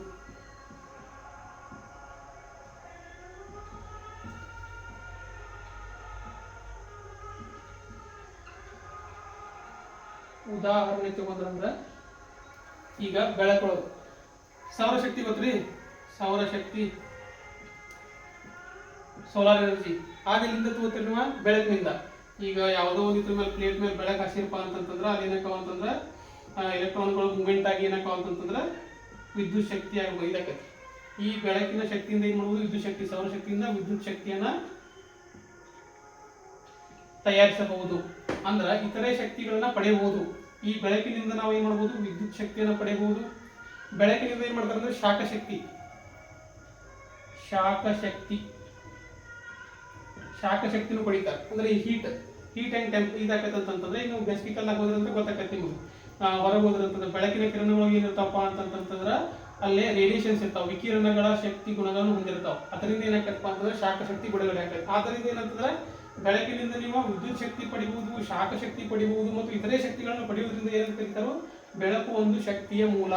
ಉದಾಹರಣೆ ತಗೊಂಡ್ರಂದ್ರ ಈಗ ಬೆಳಕೊಳದು ಸೌರಶಕ್ತಿ ಗೊತ್ತ್ರಿ? ಸೌರಶಕ್ತಿ, ಸೋಲಾರ್ ಎನರ್ಜಿ. ಆಗಿಲಿಂದ ತಗೋತೀರಿ ನೀವು ಬೆಳಕಿನಿಂದ. ಈಗ ಯಾವುದೋ ಒಂದು ಇದ್ರ ಮೇಲೆ ಪ್ಲೇಟ್ ಮೇಲೆ ಬೆಳಕು ಹಾಸಿರಪ್ಪ ಅಂತಂತಂದ್ರೆ ಅದೇನಕ್ಕವ ಅಂತಂದ್ರೆ ಎಲೆಕ್ಟ್ರಾನ್ಗಳು ಮೂವ್ಮೆಂಟ್ ಆಗಿ ಏನಕ್ಕವ ಅಂತಂತಂದ್ರೆ ವಿದ್ಯುತ್ ಶಕ್ತಿ ಆಗಿ ಇದಾಕತಿ. ಈ ಬೆಳಕಿನ ಶಕ್ತಿಯಿಂದ ಏನ್ ಮಾಡುವುದು? ವಿದ್ಯುತ್ ಶಕ್ತಿ, ಸೌರಶಕ್ತಿಯಿಂದ ವಿದ್ಯುತ್ ಶಕ್ತಿಯನ್ನ ತಯಾರಿಸಬಹುದು. ಅಂದ್ರ ಇತರೆ ಶಕ್ತಿಗಳನ್ನ ಪಡೆಯಬಹುದು. ಈ ಬೆಳಕಿನಿಂದ ನಾವು ಏನ್ ಮಾಡಬಹುದು? ವಿದ್ಯುತ್ ಶಕ್ತಿಯನ್ನ ಪಡೆಯಬಹುದು. ಬೆಳಕಿನಿಂದ ಏನ್ ಮಾಡ್ತಾರೆ ಅಂದ್ರೆ ಶಾಖಶಕ್ತಿ, ಶಾಖಶಕ್ತಿನೂ ಪಡಿತಾರೆ. ಅಂದ್ರೆ ಈ ಹೀಟ್ ಅಂಡ್ ಟೆಂಪ್ ಇದಾಕತ್ತಂತಂದ್ರೆ ಇನ್ನು ಬೇಸಿಗೆ ಕಾಲದಾಗ ಹೋದ್ರಂದ್ರೆ ಗೊತ್ತಾಕತಿ ನಿಮ್ಗೆ. ಹೊರಗೆ ಹೋದ್ರಂತಂದ್ರೆ ಬೆಳಕಿನ ಕಿರಣಗಳು ಏನಿರ್ತಾವಪ್ಪ ಅಂತಂತಂದ್ರೆ ಅಲ್ಲೇ ರೇಡಿಯೇಷನ್ಸ್ ಇರ್ತಾವ, ವಿಕಿರಣಗಳ ಶಕ್ತಿ ಗುಣಗಳನ್ನು ಹೊಂದಿರ್ತಾವ. ಅದರಿಂದ ಏನಾಕತ್ತಪ್ಪ ಅಂತಂದ್ರೆ ಶಾಖಶಕ್ತಿ ಬಿಡುಗಡೆ ಆಕೈತಿ. ಆದ್ರಿಂದ ಏನಂತಂದ್ರೆ ಬೆಳಕಿನಿಂದ ನೀವು ವಿದ್ಯುತ್ ಶಕ್ತಿ ಪಡಿಬಹುದು, ಶಾಖಶಕ್ತಿ ಪಡಿಬಹುದು ಮತ್ತು ಇತರೆ ಶಕ್ತಿಗಳನ್ನು ಪಡೆಯುವುದರಿಂದ ಏನಂತ ಕರೀತಾರೋ? ಬೆಳಕು ಒಂದು ಶಕ್ತಿಯ ಮೂಲ.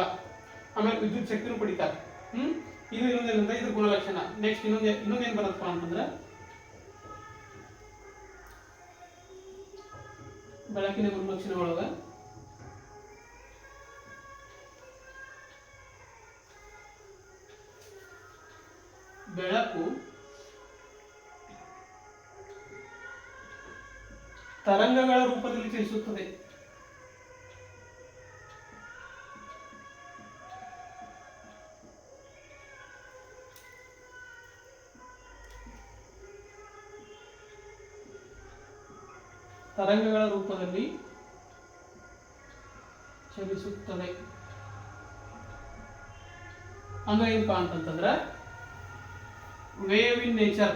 ಆಮೇಲೆ ವಿದ್ಯುತ್ ಶಕ್ತಿನೂ ಪಡಿತಾರೆ. ಇದು ಇನ್ನೊಂದೇನಂದ್ರೆ ಇದ್ರ ಗುಣಲಕ್ಷಣ. ನೆಕ್ಸ್ಟ್ ಇನ್ನೊಂದೇನ್ ಬರುತ್ತಪ್ಪ ಅಂತಂದ್ರೆ ಬೆಳಕಿನ ಗುಣಲಕ್ಷಣಗಳೊಳಗ ಬೆಳಕು ತರಂಗಗಳ ರೂಪದಲ್ಲಿ ಚಲಿಸುತ್ತದೆ. ತರಂಗಗಳ ರೂಪದಲ್ಲಿ ಚಲಿಸುತ್ತದೆ ಅಂದ್ರೆ ಏನಪ್ಪ ಅಂತಂತಂದ್ರೆ wave in nature.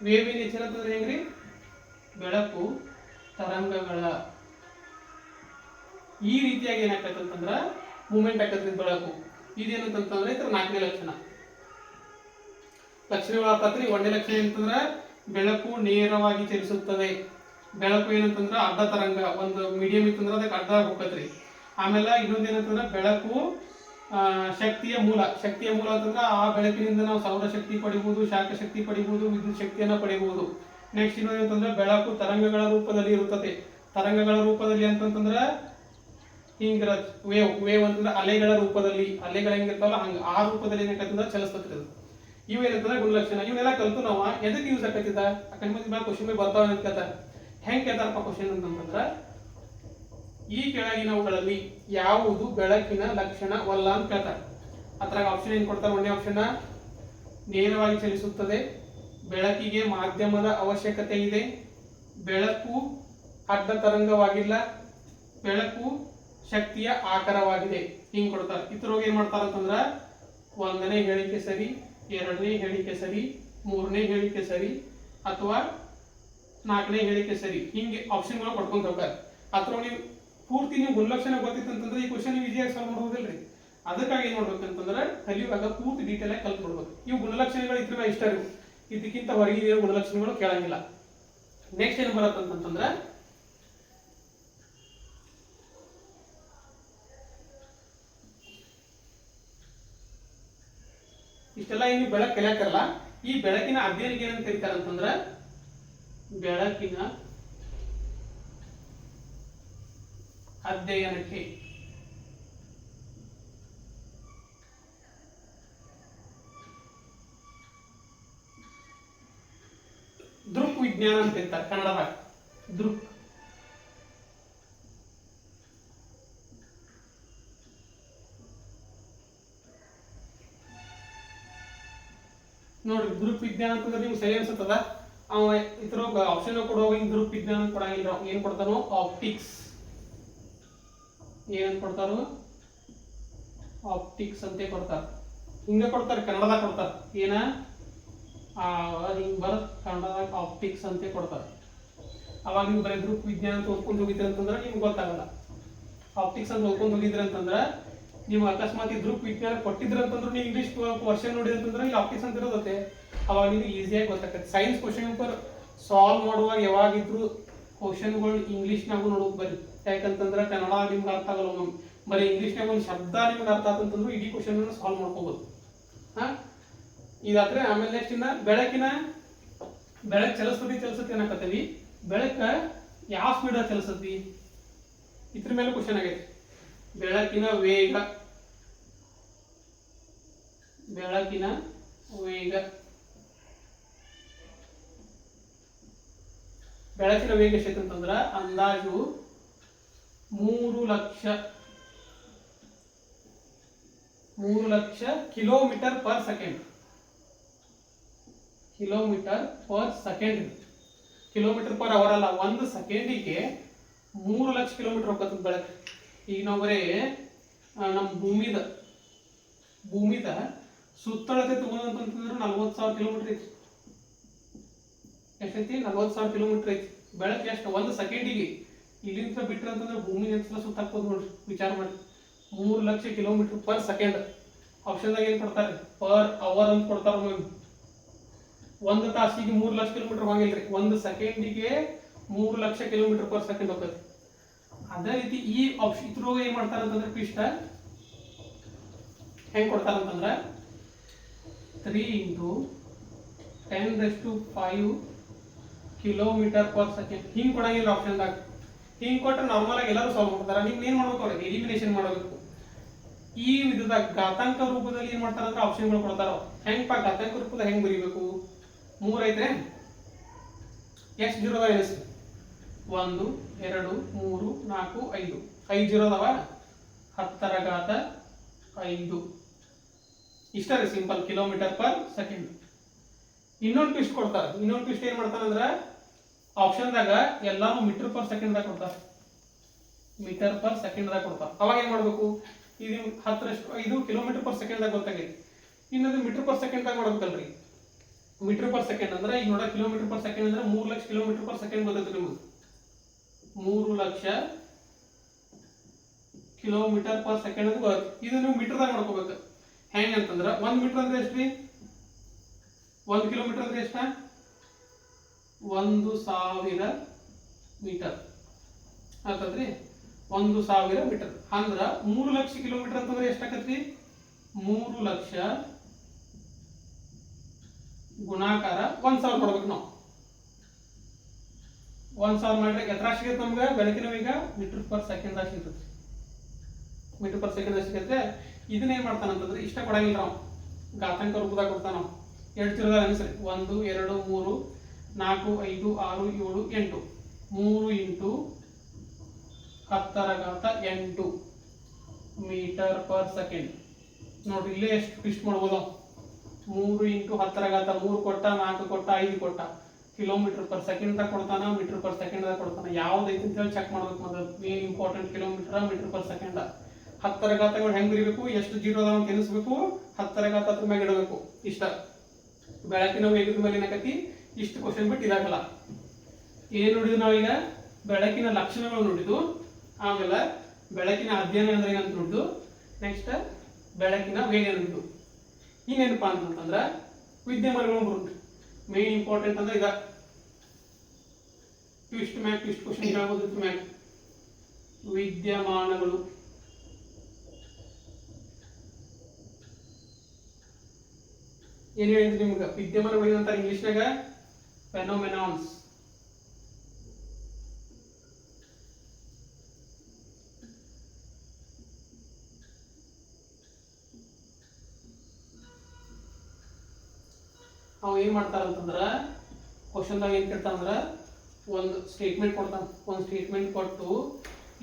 Wave in nature ಅಂತಂದ್ರೆ ಹೆಂಗ್ರಿ? ಬೆಳಕು ತರಂಗಗಳ ಈ ರೀತಿಯಾಗಿ ಏನಾಗ್ತೈತೆ ಅಂತಂದ್ರ ಮೂವ್ಮೆಂಟ್ ಆಗ್ತೈತೆ ಬೆಳಕು. ಇದೇನಂತಂದ್ರೆ ಇದ್ರ 4ನೇ ಲಕ್ಷಣ. ಲಕ್ಷಣಗಳಾಗ್ತತ್ರಿ. 1ನೇ ಲಕ್ಷಣ ಏನಂತಂದ್ರೆ ಬೆಳಕು ನೇರವಾಗಿ ಚಲಿಸುತ್ತದೆ. ಬೆಳಕು ಏನಂತಂದ್ರೆ ಅಡ್ಡ ತರಂಗ, ಒಂದು ಮೀಡಿಯಂ ಇತ್ತಂದ್ರೆ ಅದಕ್ಕೆ ಅಡ್ಡ ಹೋಗತ್ರಿ. ಆಮೇಲೆ ಇನ್ನೊಂದೇನಂತಂದ್ರೆ ಬೆಳಕು ಶಕ್ತಿಯ ಮೂಲ. ಶಕ್ತಿಯ ಮೂಲ ಅಂತಂದ್ರೆ ಆ ಬೆಳಕಿನಿಂದ ನಾವು ಸೌರಶಕ್ತಿ ಪಡಿಬಹುದು, ಶಾಖಶಕ್ತಿ ಪಡಿಬಹುದು, ವಿದ್ಯುತ್ ಶಕ್ತಿಯನ್ನ ಪಡಿಬಹುದು. ನೆಕ್ಸ್ಟ್ ಇನ್ನೊಂದೇನಂತಂದ್ರೆ ಬೆಳಕು ತರಂಗಗಳ ರೂಪದಲ್ಲಿ ಇರುತ್ತದೆ. ತರಂಗಗಳ ರೂಪದಲ್ಲಿ ಅಂತಂತಂದ್ರೆ ಹಿಂಗ ವೇವ್ ಅಂತಂದ್ರೆ ಅಲೆಗಳ ರೂಪದಲ್ಲಿ, ಅಲೆಗಳ ಹೆಂಗಿರ್ತಾವಲ್ಲ ಹಂಗ ಆ ರೂಪದಲ್ಲಿ ಏನಾಗತ್ತಂದ್ರೆ ಚಲಿಸ್ತದೆ. ಇವು ಏನಂತಂದ್ರೆ ಗುಣಲಕ್ಷಣ. ಇವನ್ನೆಲ್ಲ ಕಲ್ತು ನಾವು ಎದಕ್ಕೆ ಯೂಸ್ ಆಕತ್ತಿದ? ಯಾಕಂದ್ರೆ ಕ್ವಶನ್ ಬರ್ತಾವ ಅಂತ ಕೇಳ್ತಾರೆ. ಹೆಂಗ್ ಕೇಳ್ತಾರಪ್ಪ ಕ್ವಶನ್ ಅಂತಂದ್ರೆ ಈ ಕೆಳಗಿನವುಗಳಲ್ಲಿ ಯಾವುದು ಬೆಳಕಿನ ಲಕ್ಷಣವಲ್ಲ ಅಂತ ಕೇಳ್ತಾರೆ. ಅದ್ರಾಗ ಆಪ್ಷನ್ ಏನ್ ಕೊಡ್ತಾರೆ? 1ನೇ ಆಪ್ಷನ್ ನೇರವಾಗಿ ಚಲಿಸುತ್ತದೆ, ಬೆಳಕಿಗೆ ಮಾಧ್ಯಮದ ಅವಶ್ಯಕತೆ ಇದೆ, ಬೆಳಕು ಅಡ್ಡ ತರಂಗವಾಗಿಲ್ಲ, ಬೆಳಕು ಶಕ್ತಿಯ ಆಕಾರವಾಗಿದೆ. ಹಿಂಗ್ ಕೊಡ್ತಾರೆ. ಇತರವಾಗಿ ಏನ್ ಮಾಡ್ತಾರ ಅಂತಂದ್ರ 1ನೇ ಹೇಳಿಕೆ ಸರಿ, 2ನೇ ಹೇಳಿಕೆ ಸರಿ, 3ನೇ ಹೇಳಿಕೆ ಸರಿ ಅಥವಾ 4ನೇ ಹೇಳಿಕೆ ಸರಿ, ಹಿಂಗೆ ಆಪ್ಷನ್ಗಳು ಕೊಡ್ಕೊಂತ ಹೋಗ್ತಾರೆ. ಅಥವಾ ನೀವು ಪೂರ್ತಿ ನೀವು ಗುಣಲಕ್ಷಣ ಗೊತ್ತಿತ್ತು ಅಂತಂದ್ರೆ ಈ ಕ್ವಶನ್ ನೀವು ಈಸಿಯಾಗಿ ಸಾಲ್ವ್ ಮಾಡ್ಬೋದಿಲ್ರಿ. ಅದಕ್ಕಾಗಿ ಏನು ಮಾಡ್ಬೇಕಂತಂದ್ರೆ ಕಲಿಯುವಾಗ ಪೂರ್ತಿ ಡೀಟೇಲ್ ಆಗಿ ಕಲ್ತು ಬಿಡ್ಬೇಕು. ಇವು ಗುಣಲಕ್ಷಣಗಳು ಇದ್ರ ಇಷ್ಟ ರೀ, ಇದಕ್ಕಿಂತ ಹೊರಗೆ ಗುಣಲಕ್ಷಣಗಳು ಕೇಳಂಗಿಲ್ಲ. ನೆಕ್ಸ್ಟ್ ಏನು ಬರತ್ತಂತಂದ್ರೆ ಇಷ್ಟೆಲ್ಲ ಏನು ಬೆಳಕು ಕಲಿಯಾಕಲ್ಲ, ಈ ಬೆಳಕಿನ ಅಧ್ಯಯನಕ್ಕೆ ಏನಂತ ಕರೀತಾರೆ ಅಂತಂದ್ರೆ ಬೆಳಕಿನ ಅಧ್ಯಯನಕ್ಕೆ ದೃಕ್ ವಿಜ್ಞಾನ ಅಂತ ಕರೀತಾರೆ ಕನ್ನಡದಾಗ. ದೃಕ್ ನೋಡ್ರಿ, ದೃಕ್ ವಿಜ್ಞಾನ ಅಂತಂದ್ರೆ ನಿಮ್ಗೆ ಸರಿ ಅನ್ಸುತ್ತದ. ಅವ ಇತರ ಆಪ್ಷನ್ ಕೊಡುವಾಗ ಹಿಂಗ್ ದೃಕ್ ವಿಜ್ಞಾನ ಕೊಡಂಗಿಲ್ಲ. ಏನ್ ಕೊಡ್ತಾನೋ ಆಪ್ಟಿಕ್ಸ್, ಏನ್ ಕೊಡ್ತಾರೋ ಆಪ್ಟಿಕ್ಸ್ ಅಂತ ಕೊಡ್ತಾರ. ಹಿಂಗ ಕೊಡ್ತಾರೆ ಕನ್ನಡದಾಗ ಕೊಡ್ತಾರ. ಏನ ಹಿಂಗ್ ಬರತ್ ಕನ್ನಡದಾಗ ಆಪ್ಟಿಕ್ಸ್ ಅಂತ ಕೊಡ್ತಾರ. ಅವಾಗ ನೀವು ಬರೀ ದೃಕ್ ವಿಜ್ಞಾನ ಅಂತ ಓದ್ಕೊಂಡು ಹೋಗಿದ್ರಿ ಅಂತಂದ್ರೆ ನಿಮ್ಗೆ ಗೊತ್ತಾಗಲ್ಲ. ಆಪ್ಟಿಕ್ಸ್ ಅಂತ ಓದ್ಕೊಂಡು ಹೋಗಿದ್ರಿ ಅಂತಂದ್ರೆ ನೀವು ಅಕಸ್ಮಾತ್ ಈ ದೃಕ್ ವಿಜ್ಞಾನ ಕೊಟ್ಟಿದ್ರ ಅಂತಂದ್ರೆ ನೀವು ಇಂಗ್ಲಿಷ್ ಕ್ವಶನ್ ನೋಡಿದ್ರಿ ಅಂತಂದ್ರೆ ಇಲ್ಲಿ ಆಪ್ಟಿಕ್ಸ್ ಅಂತ ಇರೋದತ್ತೆ. ಅವಾಗ ನಿಮ್ಗೆ ಈಸಿಯಾಗಿ ಗೊತ್ತಾಗತ್ತೆ. ಸೈನ್ಸ್ ಕ್ವಶನ್ ಪೇಪರ್ ಸಾಲ್ವ್ ಮಾಡುವಾಗ ಯಾವಾಗಿದ್ರು ಕ್ವಶನ್ಗಳು ಇಂಗ್ಲಿಷ್ನಾಗೂ ನೋಡೋದು ಬರೀ. ಯಾಕಂತಂದ್ರೆ ಕನ್ನಡ ನಿಮ್ಗೆ ಅರ್ಥ ಆಗಲ್ಲ. ಬರೀ ಇಂಗ್ಲಿಷ್ನಾಗ ಒಂದು ಶಬ್ದ ನಿಮ್ಗೆ ಅರ್ಥ ಆತಂತಂದ್ರು ಇಡೀ ಕ್ವಶನ್ ಸಾಲ್ವ್ ಮಾಡ್ಕೋಬಹುದು. ಇದಾದ್ರೆ ಆಮೇಲೆ ನೆಕ್ಸ್ಟ್ ಇನ್ನ ಬೆಳಕು ಚಲಿಸ್ತತಿ ಅನ್ನಕತ್ತೀವಿ. ಬೆಳಕ ಯಾವ ಸ್ಪೀಡ್ ಚಲಿಸ್ತತಿ ಇದ್ರ ಮೇಲೆ ಕ್ವಶನ್ ಆಗೈತಿ. ಬೆಳಕಿನ ವೇಗ ಎಷ್ಟೈತೆ ಅಂತಂದ್ರ ಅಂದಾಜು 3 ಲಕ್ಷ kilometre per second. Kilometre per hour ಅಲ್ಲ, ಒಂದು ಸೆಕೆಂಡಿಗೆ 3 ಲಕ್ಷ ಕಿಲೋಮೀಟರ್ ಹೋಗ್ತದೆ ಬೆಳಕು. ಈಗ ನಾವು ಬರೀ ನಮ್ಮ ಭೂಮಿದ ಸುತ್ತಳತೆ ತಗೊಂಡಂತಂದ್ರೆ 40,000 ಕಿಲೋಮೀಟರ್ ಐತಿ. ಎಷ್ಟೈತಿ? 40,000 ಕಿಲೋಮೀಟರ್ ಐತಿ. ಬೆಳಕು ಎಷ್ಟು? ಒಂದು ಸೆಕೆಂಡಿಗೆ ಇಲ್ಲಿಂದ ಬಿಟ್ರೆ ಅಂತಂದ್ರೆ ಭೂಮಿ ನೆನ್ಸಲ ಸುತ್ತಾಕ್ಬೋದು ನೋಡ್ರಿ, ವಿಚಾರ ಮಾಡಿ. 3 ಲಕ್ಷ ಕಿಲೋಮೀಟರ್ ಪರ್ ಸೆಕೆಂಡ್. ಆಪ್ಷನ್ದಾಗ ಏನ್ ಕೊಡ್ತಾರೆ? ಪರ್ ಅವರ್ ಅಂತ ಕೊಡ್ತಾರ. ಒಂದು ತಾಸಿಗೆ 3 ಲಕ್ಷ ಕಿಲೋಮೀಟರ್ ಹೋಗಿಲ್ರಿ, ಒಂದು ಸೆಕೆಂಡಿಗೆ 3 ಲಕ್ಷ ಕಿಲೋಮೀಟರ್ ಪರ್ ಸೆಕೆಂಡ್ ಹೋಗ್ತದೆ. ಅದೇ ರೀತಿ ಈ ಆಪ್ಷನ್ ಇದ್ರೊಳಗೆ ಏನ್ ಮಾಡ್ತಾರ ಅಂತಂದ್ರೆ ಪಿಷ್ಟ ಹೆಂಗ್ ಕೊಡ್ತಾರಂತಂದ್ರೆ 3 × 10⁵ ಕಿಲೋಮೀಟರ್ ಪರ್ ಸೆಕೆಂಡ್ ಹಿಂಗ್ ಕೊಡಂಗಿಲ್ಲ ಆಪ್ಷನ್ದಾಗ. ಹಿಂಗ್ ಕೊಟ್ರೆ ನಾರ್ಮಲ್ ಆಗಿ ಎಲ್ಲರೂ ಸಾಲ್ವ್ ಮಾಡ್ತಾರ. ನೀವು ಏನ್ ಮಾಡ್ಬೇಕು? ಅವ್ರಿಗೆ ಎಲಿಮಿನೇಷನ್ ಮಾಡಬೇಕು. ಈ ವಿಧದಾಗ ಘಾತಾಂಕ ರೂಪದಲ್ಲಿ ಏನ್ ಮಾಡ್ತಾರ ಅಂದ್ರೆ ಆಪ್ಷನ್ಗಳು ಕೊಡ್ತಾರ. ಹೆಂಗಪ್ಪ ಘಾತಾಂಕ ರೂಪದ ಹೆಂಗ್ ಬರೀಬೇಕು? 3 ಐತ್ರೆ, ಎಷ್ಟು ಜೀರೋ ಅದಾವ ಎನಿಸಿ? 1 2 3 4 5 5 ಜೀರೋ ಅದಾವ. 10⁵ ಇಷ್ಟ ರೀ, ಸಿಂಪಲ್ ಕಿಲೋಮೀಟರ್ ಪರ್ ಸೆಕೆಂಡ್. ಇನ್ನೊಂದು ಟ್ವಿಸ್ಟ್ ಕೊಡ್ತಾರೆ. ಇನ್ನೊಂದು ಟ್ವಿಸ್ಟ್ ಏನ್ ಮಾಡ್ತಾರಂದ್ರ ಆಪ್ಷನ್ದಾಗ ಎಲ್ಲಾನು ಮೀಟರ್ ಪರ್ ಸೆಕೆಂಡ್ ದಾಗ ಕೊಡ್ತಾರೆ. ಅವಾಗ ಏನ್ ಮಾಡ್ಬೇಕು? ಇದು 10 ಕಿಲೋಮೀಟರ್ ಪರ್ ಸೆಕೆಂಡ್ ದಾಗ ಗೊತ್ತಾಗೈತಿ. ಇನ್ನೊಂದು ಮೀಟರ್ ಪರ್ ಸೆಕೆಂಡ್ ದಾಗ ಮಾಡ್ಬೇಕಲ್ರಿ. ಮೀಟರ್ ಪರ್ ಸೆಕೆಂಡ್ ಅಂದ್ರೆ ಈಗ ನೋಡ ಕಿಲೋಮೀಟರ್ ಪರ್ ಸೆಕೆಂಡ್ ಅಂದ್ರೆ 3 ಲಕ್ಷ ಕಿಲೋಮೀಟರ್ ಪರ್ ಸೆಕೆಂಡ್ ಬರ್ತೈತಿ ನಿಮ್ಗೆ. 3 ಲಕ್ಷ ಕಿಲೋಮೀಟರ್ ಪರ್ ಸೆಕೆಂಡ್ ಅಂತ ಬರುತ್ತೆ. ಇದು ನೀವು ಮೀಟರ್ ದಾಗ ಮಾಡ್ಕೋಬೇಕು. ಹೆಂಗ್ ಅಂತಂದ್ರ 1 ಮೀಟರ್ ಅಂದ್ರೆ ಎಷ್ಟ್ರಿ? 1 ಕಿಲೋಮೀಟರ್ ಅಂದ್ರೆ ಎಷ್ಟ? 1000 ಮೀಟರ್ ಆಗ್ತದ್ರಿ. 1000 ಮೀಟರ್ ಅಂದ್ರ 3 ಲಕ್ಷ ಕಿಲೋಮೀಟರ್ ಅಂತಂದ್ರೆ ಎಷ್ಟಾಕತ್ರಿ? 3 ಲಕ್ಷ ಗುಣಾಕಾರ 1000 ಕೊಡ್ಬೇಕು ನಾವು. 1000 ಮಾಡಿದ್ರೆ ಎತ್ತರ ಸಿಗುತ್ತೆ ನಮ್ಗೆ? ಬೆಳಕಿನ ವೇಗ ಮೀಟರ್ ಪರ್ ಸೆಕೆಂಡ್ ಸಿಗುತ್ತೆ. ಮೀಟರ್ ಪರ್ ಸೆಕೆಂಡ್ ಸಿಗುತ್ತೆ. ಇದನ್ನ ಏನ್ ಮಾಡ್ತಾನ ಅಂತಂದ್ರೆ ಇಷ್ಟ ಕೊಡಂಗಿಲ್ಲ ನಾವು, ಘಾತಾಂಕ ರೂಪದಾಗ ಕೊಡ್ತಾನ ನಾವು. 2 ತಿರುಗಾದ ಅನಿಸ್ರಿ. 1 2 3 4 5 6 7 8 3 × 10⁸ ಮೀಟರ್ ಪರ್ ಸೆಕೆಂಡ್. ನೋಡ್ರಿ ಇಲ್ಲೇ ಎಷ್ಟು ಟ್ವಿಸ್ಟ್ ಮಾಡ್ಬೋದು. 3 × 10⁻³ ಕೊಟ್ಟ, 4 ಕೊಟ್ಟ, 5 ಕೊಟ್ಟ. ಕಿಲೋಮೀಟರ್ ಪರ್ ಸೆಕೆಂಡ್ ದಾಗ ಕೊಡ್ತಾನ, ಮೀಟರ್ ಪರ್ ಸೆಕೆಂಡ್ ದಾಗ ಕೊಡ್ತಾನ. ಯಾವ್ದೈತಿ ಅಂತ ಹೇಳಿ ಚೆಕ್ ಮಾಡ್ಬೇಕು ಮೊದಲು. Main important kilometre, metre per second. 10⁻ ಹೆಂಗ್ ಬರೀಬೇಕು? ಎಷ್ಟು ಜೀರೋ ಅದಾವ ಅಂತ ಎನಿಸ್ಬೇಕು. 10⁻³ ಮ್ಯಾಗ ಇಡಬೇಕು. ಇಷ್ಟ ಬೆಳಕಿನ ವೇಗದ ಮೇಲೆ ಏನಾಕತಿ? ಇಷ್ಟು ಕ್ವಶನ್ ಬಿಟ್ಟು ಇದಾಗಲ್ಲ. ಏನ್ ನೋಡಿದ್ವಿ ನಾವೀಗ? ಬೆಳಕಿನ ಲಕ್ಷಣಗಳು ನೋಡಿದ್ವು. ಆಮೇಲೆ ಬೆಳಕಿನ ಅಧ್ಯಯನ ಅಂದ್ರೆ ಏನಂತ ನೋಡುದು. ನೆಕ್ಸ್ಟ್ ಬೆಳಕಿನ ವೇಗ ನೋಡುದು. ಇನ್ನೇನಪ್ಪಾ ಅಂತಂದ್ರೆ ವಿದ್ಯಮಾನಗಳು ಬರುತ್ತೆ. ಮೇನ್ ಇಂಪಾರ್ಟೆಂಟ್ ಅಂದ್ರೆ ಇದ ಟ್ವಿಸ್ಟ್ ಕ್ವಶನ್ ಕೇಳಬಹುದು. ಮ್ಯಾಕ್ ವಿದ್ಯಮಾನಗಳು ಏನು ಹೇಳಿದ್ರಿ ನಿಮ್ಗೆ? ವಿದ್ಯಮಾನಗಳು ಏನಂತ ಇಂಗ್ಲಿಷ್ನಾಗ ಫೆನೋಮೆನಾನ್ಸ್. ಅವ ಏನ್ ಮಾಡ್ತಾರಂತಂದ್ರ ಕ್ವಶನ್ದಾಗ ಏನ್ ಕೇಳ್ತಾನಂದ್ರ ಒಂದು ಸ್ಟೇಟ್ಮೆಂಟ್ ಕೊಡ್ತಾನ. ಒಂದು ಸ್ಟೇಟ್ಮೆಂಟ್ ಕೊಟ್ಟು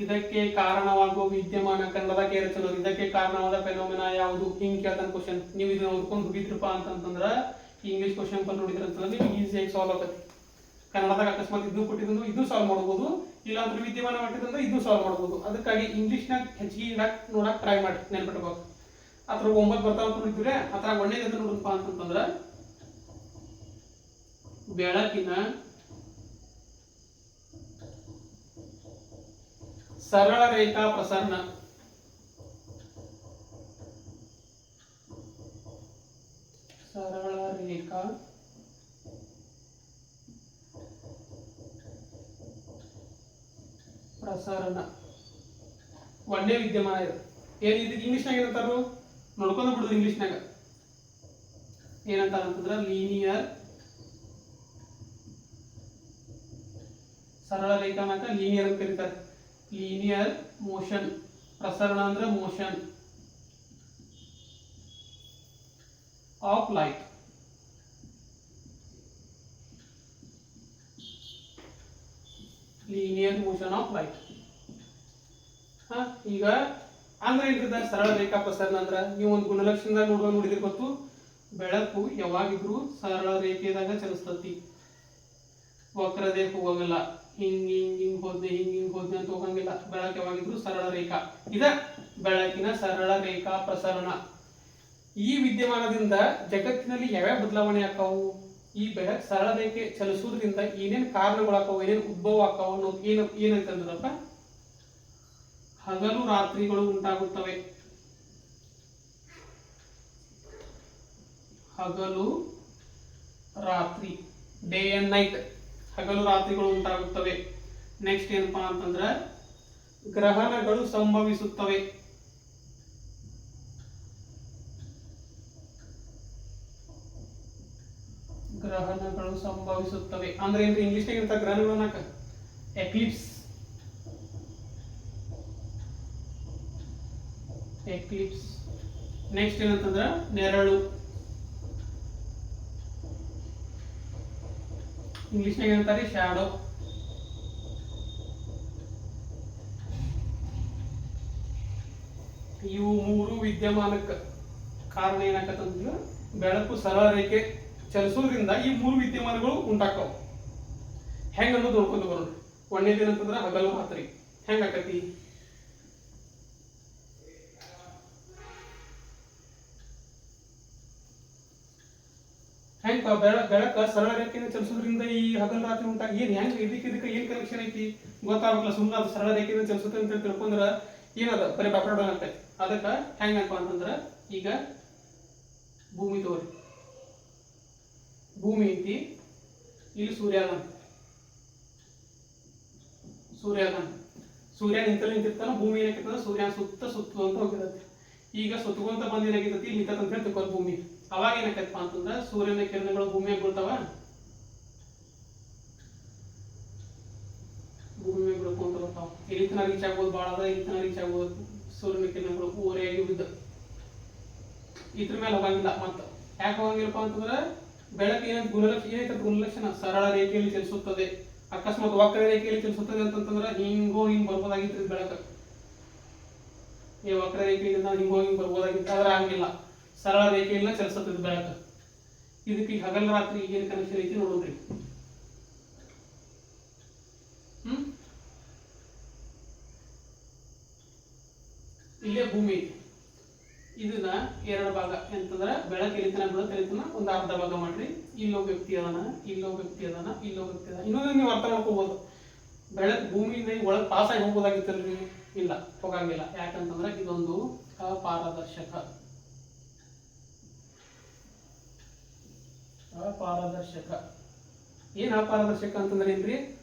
ಇದಕ್ಕೆ ಕಾರಣವಾಗುವ ವಿದ್ಯಮಾನ ಕನ್ನಡದಾಗ ಚಲೋ ಇದಕ್ಕೆ ಕಾರಣವಾದ ಫೆನೋಮೆನಾ ಯಾವುದು ಹಿಂಗ್ ಕೇಳ್ತಾನ ಕ್ವಶನ್. ನೀವು ಇದನ್ನ ಓದ್ಕೊಂಡು ಹುಡುಗಿದ್ರಪ್ಪ ಅಂತಂದ್ರ ಇಂಗ್ಲಿಷ್ ಕ್ವಶನ್ ಪೇಪರ್ ನೋಡಿದ್ರ ಅಂತಂದ್ರೆ ನೀವು ಈಸಿಯಾಗಿ ಸಾಲ್ವ್ ಆಗತ್ತೆ. ಕನ್ನಡದಾಗ ಅಕಸ್ಮಾತ್ ಇದನ್ನು ಕೊಟ್ಟಿದ್ದು ಇದು ಸಾಲ್ವ್ ಮಾಡ್ಬೋದು, ಇಲ್ಲಾಂದ್ರೆ ವಿದ್ಯಮಾನ ಮಾಡಿದಂದ್ರೆ ಇದು ಸಾಲ್ವ್ ಮಾಡ್ಬೋದು. ಅದಕ್ಕಾಗಿ ಇಂಗ್ಲಿಷ್ನಾಗ ಹೆಚ್ಚಿಗೆ ಇಡಕ್ ನೋಡಕ್ ಟ್ರೈ ಮಾಡಿ ನೆನ್ಪಿಟ್ಬೇಕು. ಅದ್ರ 9 ಬರ್ತಾವ ನೋಡಿದ್ರೆ ಅದ್ರ ಒಳ್ಳೇದು ನೋಡಪ್ಪ ಅಂತಂದ್ರ ಬೆಳಕಿನ ಸರಳ ರೇಖಾ ಪ್ರಸರಣ. ಸರಳ ರೇಖಾ ಪ್ರಸರಣ ಒಂದೇ ವಿದ್ಯಮಾನ ಇದೆ. ಏನ್ ಇದಕ್ಕೆ ಇಂಗ್ಲಿಷ್ನಾಗ ಏನಂತಾರು ನೋಡ್ಕೊಂಡು ಬಿಡುದು. ಇಂಗ್ಲಿಷ್ನಾಗ ಏನಂತಾರ ಅಂತಂದ್ರ ಲೀನಿಯರ್ ಸರಳ ರೇಖಾನಕ ಲೀನಿಯರ್ ಅಂತ ಕರೀತಾರೆ. Linear motion. ಪ್ರಸರಣ ಅಂದ್ರೆ motion of light. Linear motion of light. ಈಗ ಅಂದ್ರೆ ಏನಿರ್ತದ ಸರಳ ರೇಖಾ ಪ್ರಸರಣ ಅಂದ್ರ ನೀವು ಒಂದು ಗುಣಲಕ್ಷಣದಾಗ ನೋಡಿದ್ರೆ ಗೊತ್ತು. ಬೆಳಕು ಯಾವಾಗಿದ್ರು ಸರಳ ರೇಖೆದಾಗ ಚಲಿಸ್ತತಿ, ವಕ್ರದೇಶ ಹೋಗಲ್ಲ. ಹಿಂಗ್ ಹೋದ್ನೆ ಅಂತ ಹೋಗಂಗಿಲ್ಲ. ಬೆಳಕು ಯಾವಾಗಿದ್ರು ಸರಳ ರೇಖಾ. ಇದ ಬೆಳಕಿನ ಸರಳ ರೇಖಾ ಪ್ರಸರಣ. ಈ ವಿದ್ಯಮಾನದಿಂದ ಜಗತ್ತಿನಲ್ಲಿ ಯಾವ್ಯಾವ ಬದಲಾವಣೆ ಆಕಾವು, ಈ ಬೆಳಕು ಸರಳ ರೇಖೆ ಚಲಿಸುವುದರಿಂದ ಏನೇನು ಕಾರಣಗಳಾಕಾವು, ಏನೇನು ಉದ್ಭವ ಆಕಾವು ಅನ್ನೋದು ಏನಂತಂದ್ರಪ್ಪ ಹಗಲು ರಾತ್ರಿಗಳು ಉಂಟಾಗುತ್ತವೆ. ಹಗಲು ರಾತ್ರಿ, ಡೇ ಅಂಡ್ ನೈಟ್, ಹಗಲು ರಾತ್ರಿಗಳು ಉಂಟಾಗುತ್ತವೆ. ನೆಕ್ಸ್ಟ್ ಏನಪ್ಪಾ ಅಂತಂದ್ರ ಗ್ರಹಣಗಳು ಸಂಭವಿಸುತ್ತವೆ. ಗ್ರಹಣಗಳು ಸಂಭವಿಸುತ್ತವೆ ಅಂದ್ರೆ ಏನ್ರಿ ಇಂಗ್ಲಿಷ್ನಾಗ ಇರ್ತ ಗ್ರಹಣಗಳು ಅನ್ನಕ ಎಕ್ಲಿಪ್ಸ್. ಎಕ್ಲಿಪ್ಸ್. ನೆಕ್ಸ್ಟ್ ಏನಂತಂದ್ರ ನೆರಳು. ಇಂಗ್ಲಿಷ್ನಾಗ ಏನಂತಾರೆ ಶ್ಯಾಡೋ. ಇವು ಮೂರು ವಿದ್ಯಮಾನಕ್ಕೆ ಕಾರಣ ಏನಾಗತ್ತಂದ್ರ ಬೆಳಕು ಸರಳ ರೇಖೆ ಚಲಿಸೋದ್ರಿಂದ ಈ ಮೂರು ವಿದ್ಯಮಾನಗಳು ಉಂಟಾಕಾವ. ಹೆಂಗ ಅನ್ನೋದು ನೋಡ್ಕೊಂಡು ಬರೋಣ. ಒಂದೇದೇನಂತಂದ್ರ ಹಗಲು ರಾತ್ರಿ ಹೆಂಗ ಆಕತಿ. ಹೆಂಗ ಬೆಳಕ ಸರಳ ರೇಖೆಯಿಂದ ಚಲಿಸೋದ್ರಿಂದ ಈ ಹಗಲು ರಾತ್ರಿ ಉಂಟಾಗಿ ಹೆಂಗ್ ಇದಕ್ಕೆ ಏನ್ ಕನೆಕ್ಷನ್ ಐತಿ ಗೊತ್ತಾಗಲ್ಲ. ಸುಮ್ಮನೆ ಅದು ಸರಳ ರೇಖೆಯಿಂದ ಚಲಿಸುತ್ತೆ ಅಂತ ತಿಳ್ಕೊಂಡ್ರ ಏನದ ಬರೀ ಬಾಪಡ ಅಂತ. ಅದಕ್ಕ ಹೆಂಗಪ್ಪ ಅಂತಂದ್ರ ಈಗ ಭೂಮಿ ತಗೋರಿ. ಭೂಮಿ ಐತಿ, ಇಲ್ಲಿ ಸೂರ್ಯ ಅದಾನ. ಸೂರ್ಯ ನಿಂತಿರ್ತಾನ. ಭೂಮಿ ಏನಾಗಿರ್ತದ ಸೂರ್ಯ ಸುತ್ತುವಂತ ಹೋಗಿರತ್ತೆ. ಈಗ ಸುತ್ತುವಂತ ಬಂದ ಏನಾಗಿರ್ತತಿ ನಿಂತ ಅಂತ ಹೇಳಿ ತಿಳ್ಕೊಂಡು ಭೂಮಿ. ಅವಾಗ ಏನಾಕೈತಪ್ಪ ಅಂತಂದ್ರ ಸೂರ್ಯನ ಕಿರಣಗಳು ಭೂಮಿಯಾಗ ಬೀಳ್ತಾವ. ಭೂಮಿಯಾಗ ಬೀಳ್ಕೊಂತ ಬರ್ತಾವ. ಇಲ್ಲಿ ತನ ರೀಚ್ ಆಗ್ಬೋದು, ಭಾಳ ಅದ ಇಲ್ಲಿ ತನ ರೀಚ್ ಆಗ್ಬೋದು. ಸೂರ್ಯನ ಕಿರಣಗಳು ಓರೆಯಾಗಿ ಬಿದ್ದ ಇದ್ರ ಮೇಲೆ ಹೋಗಂಗಿಲ್ಲ. ಮತ್ತ ಯಾಕೆ ಹೋಗಂಗಿಲ್ಲಪ್ಪ ಅಂತಂದ್ರ ಬೆಳಕು ಏನಂತ ಗುಣಲಕ್ಷಣ ಸರಳ ರೇಖೆಯಲ್ಲಿ ಚಲಿಸುತ್ತದೆ. ಅಕಸ್ಮಾತ್ ವಕ್ರ ರೇಖೆಯಲ್ಲಿ ಚಲಿಸುತ್ತದೆ ಅಂತಂದ್ರ ಹಿಂಗ್ ಬರ್ಬೋದಾಗಿತ್ತು ಬೆಳಕು. ಈ ವಕ್ರ ರೇಖೆಯಿಂದ ಹಿಂಗ್ ಬರ್ಬೋದಾಗಿತ್ತು. ಆದ್ರೆ ಹಂಗಿಲ್ಲ, ಸರಳ ರೇಖೆಯಿಂದ ಚಲಿಸುತ್ತದೆ ಬೆಳಕು. ಇದಕ್ಕೆ ಹಗಲ್ ರಾತ್ರಿ ಏನ್ ಕನೆಕ್ಷನ್ ಐತಿ ನೋಡೋದ್ರಿ. ಇಲ್ಲೇ ಭೂಮಿ ಐತಿ. ಇದನ್ನ ಎರಡು ಭಾಗ ಎಂತಂದ್ರ ಬೆಳಕು ಎಲಿತನ ಬೀಳುತ್ತೆ, ಎಲಿತನ ಒಂದು ಅರ್ಧ ಭಾಗ ಮಾಡ್ರಿ. ಇಲ್ಲೋ ವ್ಯಕ್ತಿ ಅದಾನ, ಇಲ್ಲೋ ವ್ಯಕ್ತಿ ಅದಾನ, ಇಲ್ಲೋ ವ್ಯಕ್ತಿ ಅದಾನ. ಇನ್ನೊಂದು ನೀವು ಅರ್ಥ ಮಾಡ್ಕೋಬಹುದು. ಬೆಳಕು ಭೂಮಿಯಿಂದ ಒಳಗೆ ಪಾಸ್ ಆಗಿ ಹೋಗೋದಾಗಿತ್ತಲ್ರಿ? ಇಲ್ಲ, ಹೋಗಂಗಿಲ್ಲ. ಯಾಕಂತಂದ್ರೆ ಇದೊಂದು ಅಪಾರದರ್ಶಕ. ಅಪಾರದರ್ಶಕ ಏನ್ ಅಪಾರದರ್ಶಕ ಅಂತಂದ್ರೆ ಏನ್ರಿ?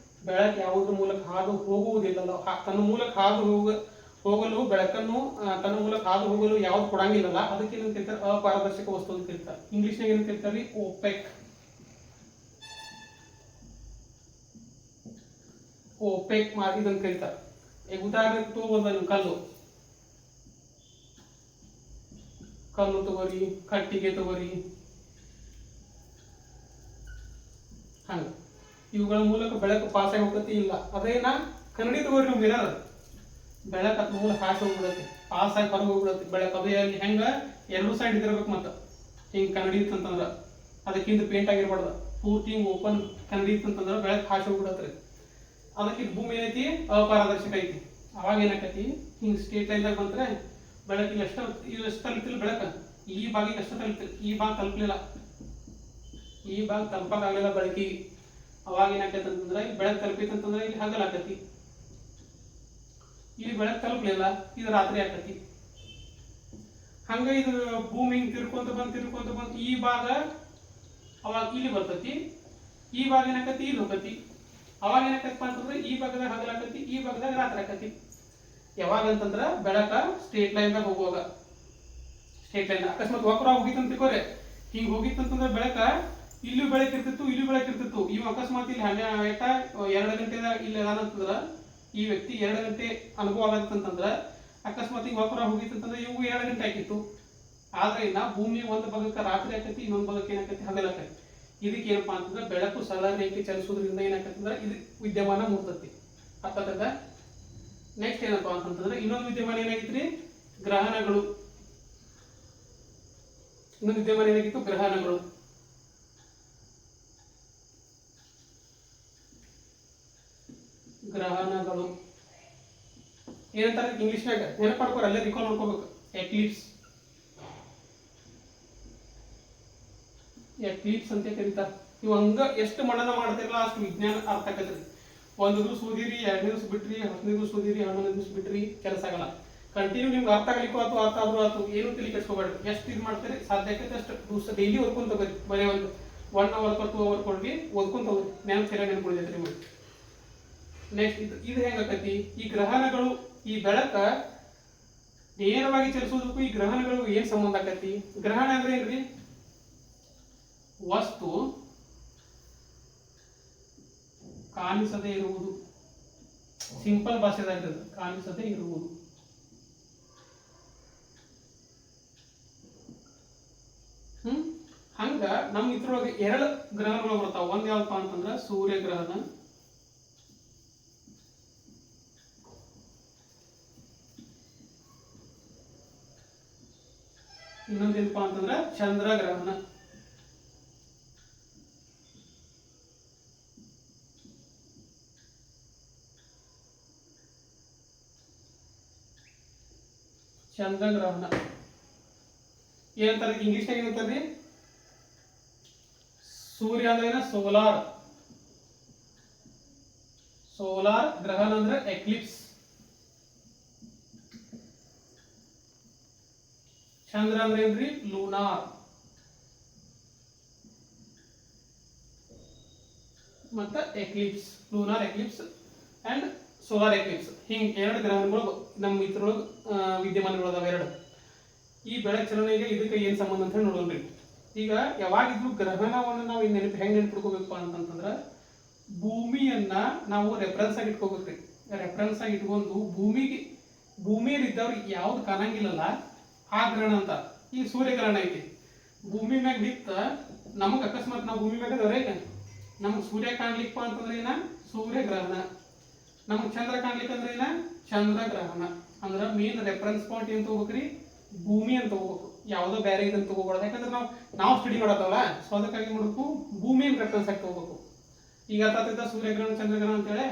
ಬೆಳಕು ಯಾವುದ್ರ ಮೂಲಕ ಹಾದು ಹೋಗುವುದಿಲ್ಲಲ್ಲ, ತನ್ನ ಮೂಲಕ ಹಾದು ಹೋಗಲು ಬೆಳಕನ್ನು ತನ್ನ ಮೂಲಕ ಹಾದು ಹೋಗಲು ಯಾವ್ದು ಕೊಡಂಗಿಲ್ಲಲ್ಲ, ಅದಕ್ಕೆ ಏನಂತ ಕರೀತಾರೆ? ಅಪಾರದರ್ಶಕ ವಸ್ತು ಅಂತ ಕರೀತಾರೆ. ಇಂಗ್ಲಿಷ್ನಾಗ ಏನಂತ ಕರೀತಾರೆ? ಓಪೆಕ್. ಓಪೆಕ್ ಇದನ್ನ ಕರೀತಾರೆ. ಈಗ ಉದಾಹರಣೆಗೆ ತಗೋಬೋದು, ಕಲ್ಲು ತಗೋರಿ, ಕಟ್ಟಿಗೆ ತಗೋರಿ, ಹಂಗ ಇವುಗಳ ಮೂಲಕ ಬೆಳಕು ಪಾಸ್ ಆಗಿ ಹೋಗತಿ ಇಲ್ಲ. ಅದೇನ ಕನ್ನಡಿ ತಗೋರಿ, ನೀವು ಮಿರರ್, ಬೆಳಕು ಅದ್ ಮೂಲಕ ಹಾಸಿ ಹೋಗ್ಬಿಡತ್ತೆ, ಪಾಸ್ ಆಗಿ ಹೊರಗೆ ಹೋಗ್ಬಿಡತ್ತೆ ಬೆಳಕು. ಅದೇ ಅಲ್ಲಿ ಹೆಂಗ ಎರಡು ಸೈಡ್ ಇದಿರ್ಬೇಕು. ಮತ್ತ ಹಿಂಗ್ ಕನ್ನಡಿ ಇತ್ತಂತಂದ್ರ ಅದಕ್ಕಿಂತ ಪೇಂಟ್ ಆಗಿರ್ಬಾರ್ದು, ಪೂರ್ತಿ ಹಿಂಗ್ ಓಪನ್ ಕನ್ನಡಿ ಇತ್ತಂತಂದ್ರ ಬೆಳಕು ಹಾಸಿ ಹೋಗ್ಬಿಡತ್ರಿ. ಅದಕ್ಕೆ ಭೂಮಿ ಏನೈತಿ? ಅಪಾರದರ್ಶಕ ಐತಿ. ಅವಾಗ ಏನಾಕತಿ? ಹಿಂಗ್ ಸ್ಟ್ರೇಟ್ ಲೈನ್ದಾಗ ಬಂದ್ರೆ ಬೆಳಕಿಗೆ ಎಷ್ಟು ತಲುಪ್ತಿಲ್ಲ ಬೆಳಕ, ಈ ಭಾಗಿಗೆ ಎಷ್ಟು ತಲುಪ್ತಿಲ್ಲ, ಈ ಭಾಗ ತಲುಪಲಿಲ್ಲ, ಈ ಭಾಗ ತಲುಪಕ್ಕಾಗಲಿಲ್ಲ ಬೆಳಕಿಗೆ. ಅವಾಗ ಏನಾಕೈತೆ ಅಂತಂದ್ರೆ ಬೆಳಕು ತಲುಪಿತಂತಂದ್ರೆ ಇಲ್ಲಿ ಹಗಲಾಕತಿ, ಇಲ್ಲಿ ಬೆಳಕು ತಲುಪಲಿಲ್ಲ, ಇದು ರಾತ್ರಿ ಆಕತಿ. ಹಂಗ ಇದು ಭೂಮಿ ಹಿಂಗ್ ತಿರ್ಕೊಂತ ಬಂದು ಈ ಭಾಗ ಅವಾಗ ಇಲ್ಲಿ ಬರ್ತತಿ, ಈ ಭಾಗ ಏನಾಕತಿ? ಇಲ್ಲಿ ಹೋಗತಿ. ಅವಾಗ ಏನಾಕತ್ತಪ್ಪ ಅಂತಂದ್ರೆ ಈ ಭಾಗದಾಗ ಹಗಲಾಕತಿ, ಈ ಭಾಗದಾಗ ರಾತ್ರಿ ಆಕತಿ. ಯಾವಾಗ ಅಂತಂದ್ರ ಬೆಳಕ ಸ್ಟ್ರೇಟ್ ಲೈನ್ದಾಗ ಹೋಗುವಾಗ, ಸ್ಟ್ರೇಟ್ ಲೈನ್ ಅಕಸ್ಮಾತ್ ವಕ್ರ ಹೋಗಿತ್ತಂತ ತಿಳ್ಕೋರೆ, ಹಿಂಗ್ ಹೋಗಿತ್ತಂತಂದ್ರೆ ಬೆಳಕ ಇಲ್ಲೂ ಬೆಳಕಿರ್ತಿತ್ತು, ಇಲ್ಲೂ ಬೆಳಕಿರ್ತಿತ್ತು. ಇವ್ ಅಕಸ್ಮಾತ್ ಇಲ್ಲಿ 2 ಗಂಟೆದಾಗ ಇಲ್ಲಿ ಅದಾನಂತಂದ್ರ ಈ ವ್ಯಕ್ತಿ 2 ಗಂಟೆ ಅನುಭವ ಆಗತ್ತಂತಂದ್ರ ಅಕಸ್ಮಾತ್ ಈಗ ವಕ್ರ ಹೋಗಿತ್ತಂತಂದ್ರೆ ಇವು 2 ಗಂಟೆ ಆಕಿತ್ತು. ಆದ್ರೆ ಇನ್ನ ಭೂಮಿ ಒಂದು ಭಾಗಕ್ಕೆ ರಾತ್ರಿ ಆಕತಿ, ಇನ್ನೊಂದು ಭಾಗಕ್ಕೆ ಏನಾಕತಿ? ಹಗಲಾಕತಿ. ಇದಕ್ಕೆ ಏನಪ್ಪಾ ಅಂತಂದ್ರೆ ಬೆಳಕು ಸರಳ ರೇಖೆ ಚಲಿಸೋದ್ರಿಂದ ಏನಾಕತ್ತಂದ್ರೆ ಇದು ವಿದ್ಯಮಾನ ಮೂಡ್ತತಿ. ಅರ್ಥದ ನೆಕ್ಸ್ಟ್ ಏನಪ್ಪಾ ಅಂತಂದ್ರೆ ಇನ್ನೊಂದು ವಿದ್ಯಮಾನ ಏನಾಗಿತ್ರಿ? ಗ್ರಹಣಗಳು. ಇನ್ನೊಂದು ವಿದ್ಯಮಾನ ಏನಾಗಿತ್ತು? ಗ್ರಹಣಗಳು. ಗ್ರಹಣಗಳು ಏನಂತಾರೆ ಇಂಗ್ಲಿಷ್ನಾಗ? ನೆನಪು ಮಾಡ್ಕೋರ, ಅಲ್ಲೇ ರಿಕಾಲ್ ಮಾಡ್ಕೋಬೇಕು. ಎಕ್ಲಿಪ್ಸ್, ಎಕ್ಲಿಪ್ಸ್ ಅಂತ ಕರೀತಾರೆ. ಇವು ಹಂಗ ಎಷ್ಟು ಮನನ ಮಾಡ್ತಿರಲ್ಲ ಅಷ್ಟು ವಿಜ್ಞಾನ ಅರ್ಥ ಆಕತ್ರಿ. 1 ದಿವಸ ಓದಿರಿ, 2 ದಿವಸ ಬಿಟ್ರಿ, 10ನೇ ದಿವಸ ಓದಿರಿ, 11ನೇ ದಿವಸ ಬಿಟ್ರಿ, ಕೆಲಸ ಆಗಲ್ಲ. ಕಂಟಿನ್ಯೂ ನಿಮ್ಗೆ ಅರ್ಥ ಆಗ್ಲಿಕ್ಕೂ ಆತು, ಅರ್ಥ ಆದ್ರೂ ಆತು, ಏನು ತಲೆ ಕೆಡ್ಸ್ಕೊಬೇಡ್ರಿ. ಎಷ್ಟು ಇದು ಮಾಡ್ತೀರಿ ಸಾಧ್ಯ ಆಕೈತೆ ಅಷ್ಟು ದಿವಸ ಡೈಲಿ ಓದ್ಕೊಂತ ಹೋಗ್ರಿ. ಬರೀ ಒಂದು 1 ಅವರ್ 2 ಅವರ್ ಕೊಡ್ರಿ, ಓದ್ಕೊಂತ ಹೋಗ್ರಿ. ನೆನಪಿರ್ತೈತ್ರಿ ನಿಮಗೆ. ನೆಕ್ಸ್ಟ್ ಇದು ಹೆಂಗಾಕತಿ? ಈ ಗ್ರಹಣಗಳು, ಈ ಬೆಳಕ ನೇರವಾಗಿ ಚಲಿಸೋದಕ್ಕೂ ಈ ಗ್ರಹಣಗಳು ಏನ್ ಸಂಬಂಧ ಆಕತಿ? ಗ್ರಹಣ ಅಂದ್ರೆ ಏನ್ರಿ? ವಸ್ತು ಕಾಣಿಸದೇ ಇರುವುದು. ಸಿಂಪಲ್ ಭಾಷೆದಾಗ ಕಾಣಿಸದೇ ಇರುವುದು. ಹಂಗ ನಮ್ ಇದ್ರೊಳಗೆ 2 ಗ್ರಹಣಗಳು ಬರ್ತಾವ. ಒಂದ್ ಯಾವಪ್ಪ ಅಂತಂದ್ರ ಸೂರ್ಯ ಗ್ರಹಣ, ಇನ್ನೊಂದೇನಪ್ಪ ಅಂತಂದ್ರ ಚಂದ್ರಗ್ರಹಣ. ಚಂದ್ರಗ್ರಹಣ ಏನಂತಾರೆ ಇಂಗ್ಲಿಷ್ನಾಗ? ಏನಂತಾರ್ರಿ? ಸೂರ್ಯ ಅಂದ್ರೆ ಸೋಲಾರ್, ಸೋಲಾರ್ ಗ್ರಹಣ ಅಂದ್ರೆ ಎಕ್ಲಿಪ್ಸ್. ಚಂದ್ರ ಅಂದ್ರೆ ಏನ್ರಿ? ಲೂನಾರ್. ಮತ್ತ Eclipse, lunar Eclipse and solar Eclipse. ಹಿಂಗ್ 2 ಗ್ರಹಣಗಳು ನಮ್ಮ ಇದ್ರೊಳಗೆ ವಿದ್ಯಮಾನಗಳದಾವ 2. ಈ ಬೆಳಕು ಚಲನೆಗೆ ಇದಕ್ಕೆ ಏನ್ ಸಂಬಂಧ ಅಂತ ಹೇಳಿ ನೋಡೋಣ್ರಿ. ಈಗ ಯಾವಾಗಿದ್ರು ಗ್ರಹಣವನ್ನು ನಾವು ಹೆಂಗ್ ನೆನ್ಪಿಡ್ಕೋಬೇಕಪ್ಪ ಅಂತಂದ್ರ ಭೂಮಿಯನ್ನ ನಾವು ರೆಫರೆನ್ಸ್ ಆಗಿ ಇಟ್ಕೋಬೇಕ್ರಿ. ರೆಫರೆನ್ಸ್ ಆಗಿ ಇಟ್ಕೊಂಡು ಭೂಮಿಯಲ್ಲಿ ಇದ್ದವ್ರಿಗೆ ಯಾವ್ದು ಕಾಣಂಗಿಲ್ಲಲ್ಲ ಆ ಗ್ರಹಣ ಅಂತ. ಈ ಸೂರ್ಯಗ್ರಹಣ ಐತಿ, ಭೂಮಿ ಮ್ಯಾಗ ನಿಂತ ನಮಗ್ ಅಕಸ್ಮಾತ್ ನಾವು ಭೂಮಿ ಮ್ಯಾಗ ಅದವ್ರೆ, ನಮಗ್ ಸೂರ್ಯ ಕಾಣ್ಲಿಪ್ಪ ಅಂತಂದ್ರೆ ಏನ? ಸೂರ್ಯಗ್ರಹಣ. ನಮಗ್ ಚಂದ್ರ ಕಾಣ್ಲಿಕ್ಕೆ ಅಂದ್ರೆ ಏನ? ಚಂದ್ರಗ್ರಹಣ. ಅಂದ್ರ ಮೇನ್ ರೆಫರೆನ್ಸ್ ಪಾಯಿಂಟ್ ಏನ್ ತಗೋಬೇಕ್ರಿ? ಭೂಮಿ ಅಂತ ತಗೋಬೇಕು, ಯಾವ್ದೋ ಬೇರೆ ಇದನ್ನ ತಗೋಬಾರ್ದು. ಯಾಕಂದ್ರೆ ನಾವು ಸ್ಟಡಿ ಮಾಡತ್ತವಲ್ಲ, ಸೊ ಅದಕ್ಕಾಗಿ ಮಾಡಬೇಕು ಭೂಮಿಯನ್ನು ರೆಫರೆನ್ಸ್ ಆಗಿ ತಗೋಬೇಕು. ಈಗ ಅರ್ಥ ಆಗ್ತೈತ ಸೂರ್ಯಗ್ರಹಣ ಚಂದ್ರಗ್ರಹಣ ಅಂತೇಳಿ?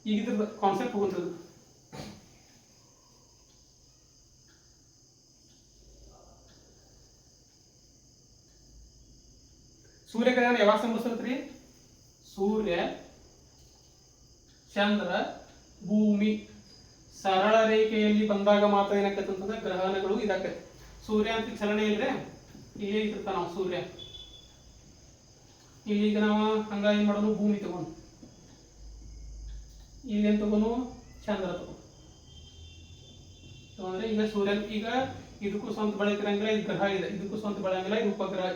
ಈಗ ಇದ್ರ ಕಾನ್ಸೆಪ್ಟ್ ಹೋಗುತ್ತದೆ. ಸೂರ್ಯಗ್ರಹಣ ಯಾವಾಗ ಸಂಭವಿಸ್ತೈತ್ರಿ? ಸೂರ್ಯ ಚಂದ್ರ, ಭೂಮಿ ಸರಳ ರೇಖೆಯಲ್ಲಿ ಬಂದಾಗ ಮಾತ್ರ ಏನಾಕೈತೆ ಅಂತಂದ್ರೆ ಗ್ರಹಣಗಳು ಇದಾಕೈತೆ. ಸೂರ್ಯ ಅಂತ ಚಲನೆ ಇಲ್ರೆ ಇಲ್ಲೇ ಇಟ್ಟಿರ್ತಾನ ನಾವು ಸೂರ್ಯ. ಇಲ್ಲಿಗ ನಾವು ಹಂಗ ಏನ್ ಮಾಡೋನು, ಭೂಮಿ ತಗೊಂಡು ಇಲ್ಲಿ ಏನ್ ತಗೋನು, ಚಂದ್ರ ತಗೊಂಡ್ರೆ ಈಗ ಸೂರ್ಯ ಈಗ ಇದಕ್ಕೂ ಸ್ವಂತ ಬಳಕಿರಂಗಿಲ್ಲ, ಇದು ಗ್ರಹ ಇದೆ, ಇದಕ್ಕೂ ಸ್ವಂತ ಬಳಂಗಿಲ್ಲ, ಇದು ಉಪಗ್ರಹ.